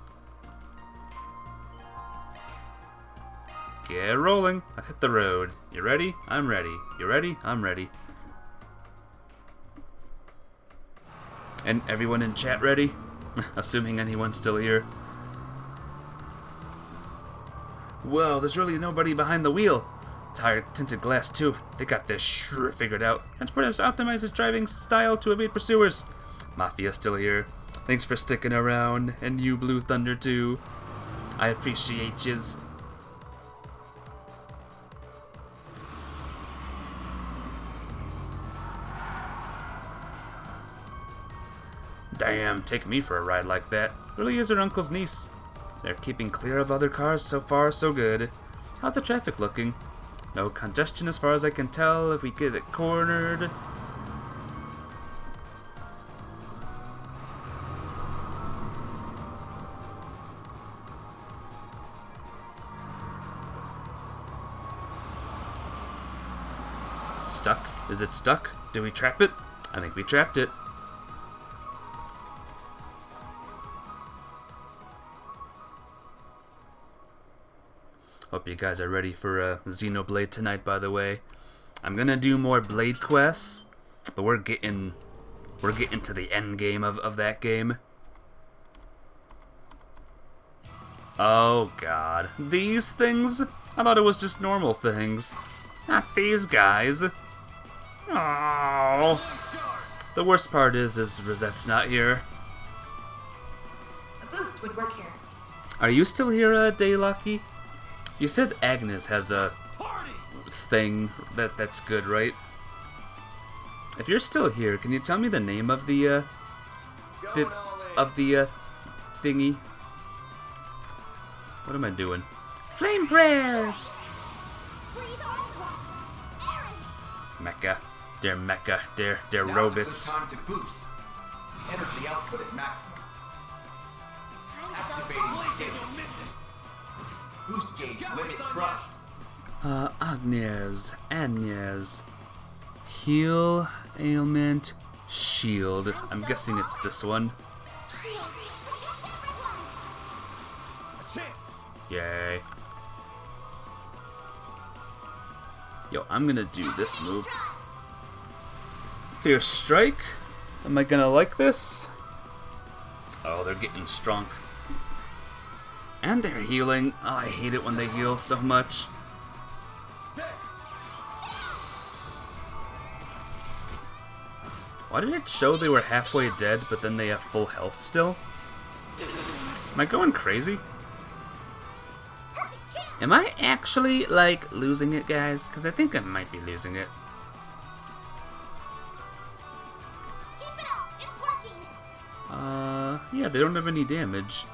Get rolling. I've hit the road. You ready? I'm ready. You ready? I'm ready. And everyone in chat ready? Assuming anyone's still here. Whoa, there's really nobody behind the wheel. Tire tinted glass too. They got this sure figured out. Transporters optimize his driving style to evade pursuers. Mafia's still here. Thanks for sticking around, and you Blue Thunder too. I appreciate yous. Damn, take me for a ride like that. Really is her uncle's niece. They're keeping clear of other cars so far, so good. How's the traffic looking? No congestion as far as I can tell if we get it cornered. Stuck? Is it stuck? Did we trap it? I think we trapped it. Hope you guys are ready for Xenoblade tonight, by the way. I'm gonna do more Blade quests, but we're getting to the end game of that game. Oh god. These things? I thought it was just normal things. Not these guys. Oh. The worst part is Rosette's not here. A boost would work here. Are you still here, Daylucky? You said Agnes has a thing that's good, right? If you're still here, can you tell me the name of the thingy? What am I doing? Flame prayer. Mecha, they're robots. Time to boost. Energy output at maximum. Activating skills. Boost gauge limit crushed. Agnes. Heal, ailment, shield. I'm guessing it's this one. Yay. Yo, I'm gonna do this move. Fierce Strike. Am I gonna like this? Oh, they're getting strong. And they're healing. Oh, I hate it when they heal so much. Why did it show they were halfway dead, but then they have full health still? Am I going crazy? Am I actually, like, losing it, guys? Because I think I might be losing it. Yeah, they don't have any damage.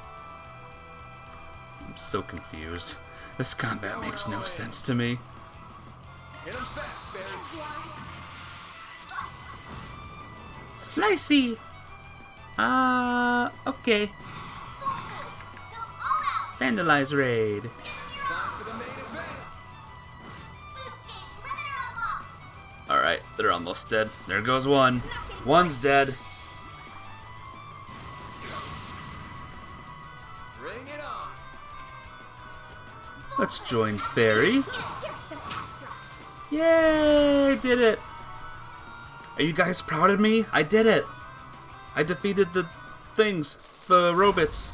I'm so confused. This combat makes no sense to me. Slicey! Okay. Vandalize raid. Alright, they're almost dead. There goes one. One's dead. Let's join Fairy. Yay! Did it! Are you guys proud of me? I did it! I defeated the things. The robots.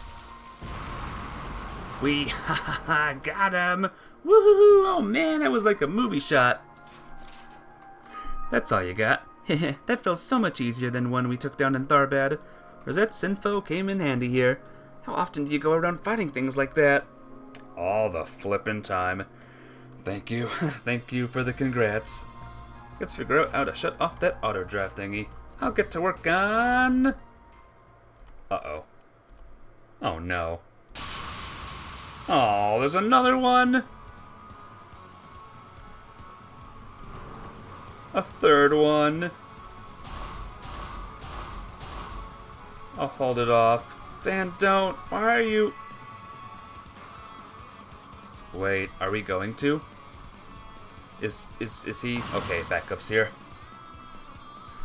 We got him! Woohoo! Oh man, that was like a movie shot. That's all you got. That feels so much easier than one we took down in Tharbad. Rosette's info came in handy here. How often do you go around fighting things like that? All the flippin' time. Thank you. Thank you for the congrats. Let's figure out how to shut off that auto drive thingy. I'll get to work on... Uh-oh. Oh no. Oh, there's another one! A third one. I'll hold it off. Van, don't. Why are you... Wait, are we going to? Is he? Okay, backup's here.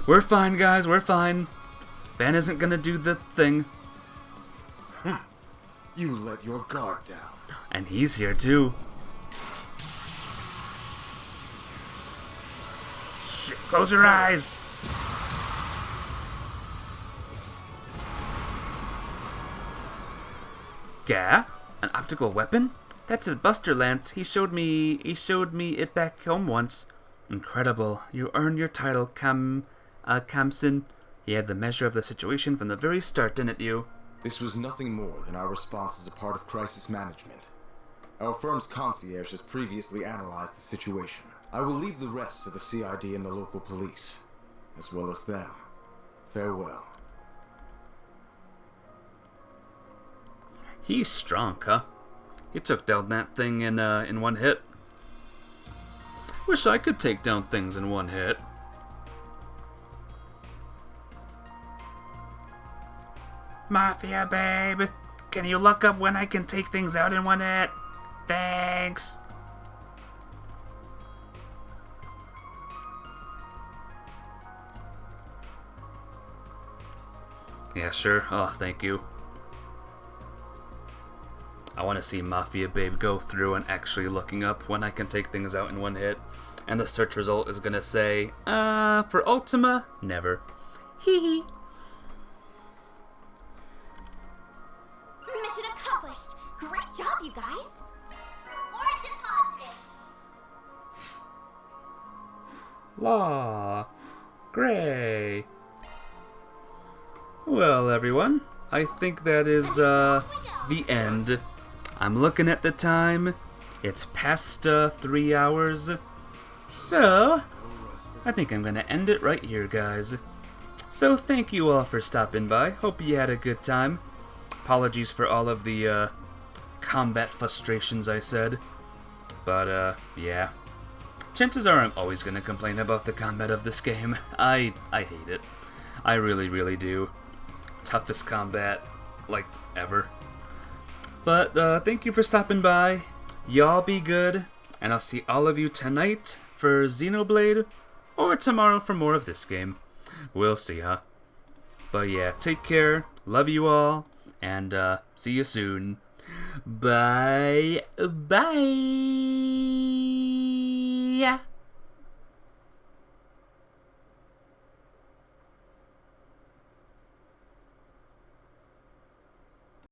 We're fine, guys, we're fine. Van isn't gonna do the thing. You let your guard down. And he's here too. Shit, close your eyes! Yeah? An optical weapon? That's his Buster Lance. He showed me it back home once. Incredible. You earned your title, Kamsin. He had the measure of the situation from the very start, didn't you? This was nothing more than our response as a part of crisis management. Our firm's concierge has previously analyzed the situation. I will leave the rest to the CID and the local police, as well as them. Farewell. He's strong, huh? He took down that thing in one hit. Wish I could take down things in one hit. Mafia, babe. Can you look up when I can take things out in one hit? Thanks. Yeah, sure. Oh, thank you. I want to see Mafia Babe go through and actually looking up when I can take things out in one hit. And the search result is gonna say, for Ultima, never. Hee hee. Mission accomplished! Great job, you guys! Reward deposited. Law. Gray. Well, everyone, I think that is, the end. I'm looking at the time. It's past, 3 hours. So, I think I'm gonna end it right here, guys. So, thank you all for stopping by. Hope you had a good time. Apologies for all of the, combat frustrations I said. But, yeah. Chances are I'm always gonna complain about the combat of this game. I hate it. I really, really do. Toughest combat, like, ever. But, thank you for stopping by. Y'all be good. And I'll see all of you tonight for Xenoblade, or tomorrow for more of this game. We'll see, huh? But yeah, take care. Love you all. And, see you soon. Bye. Bye.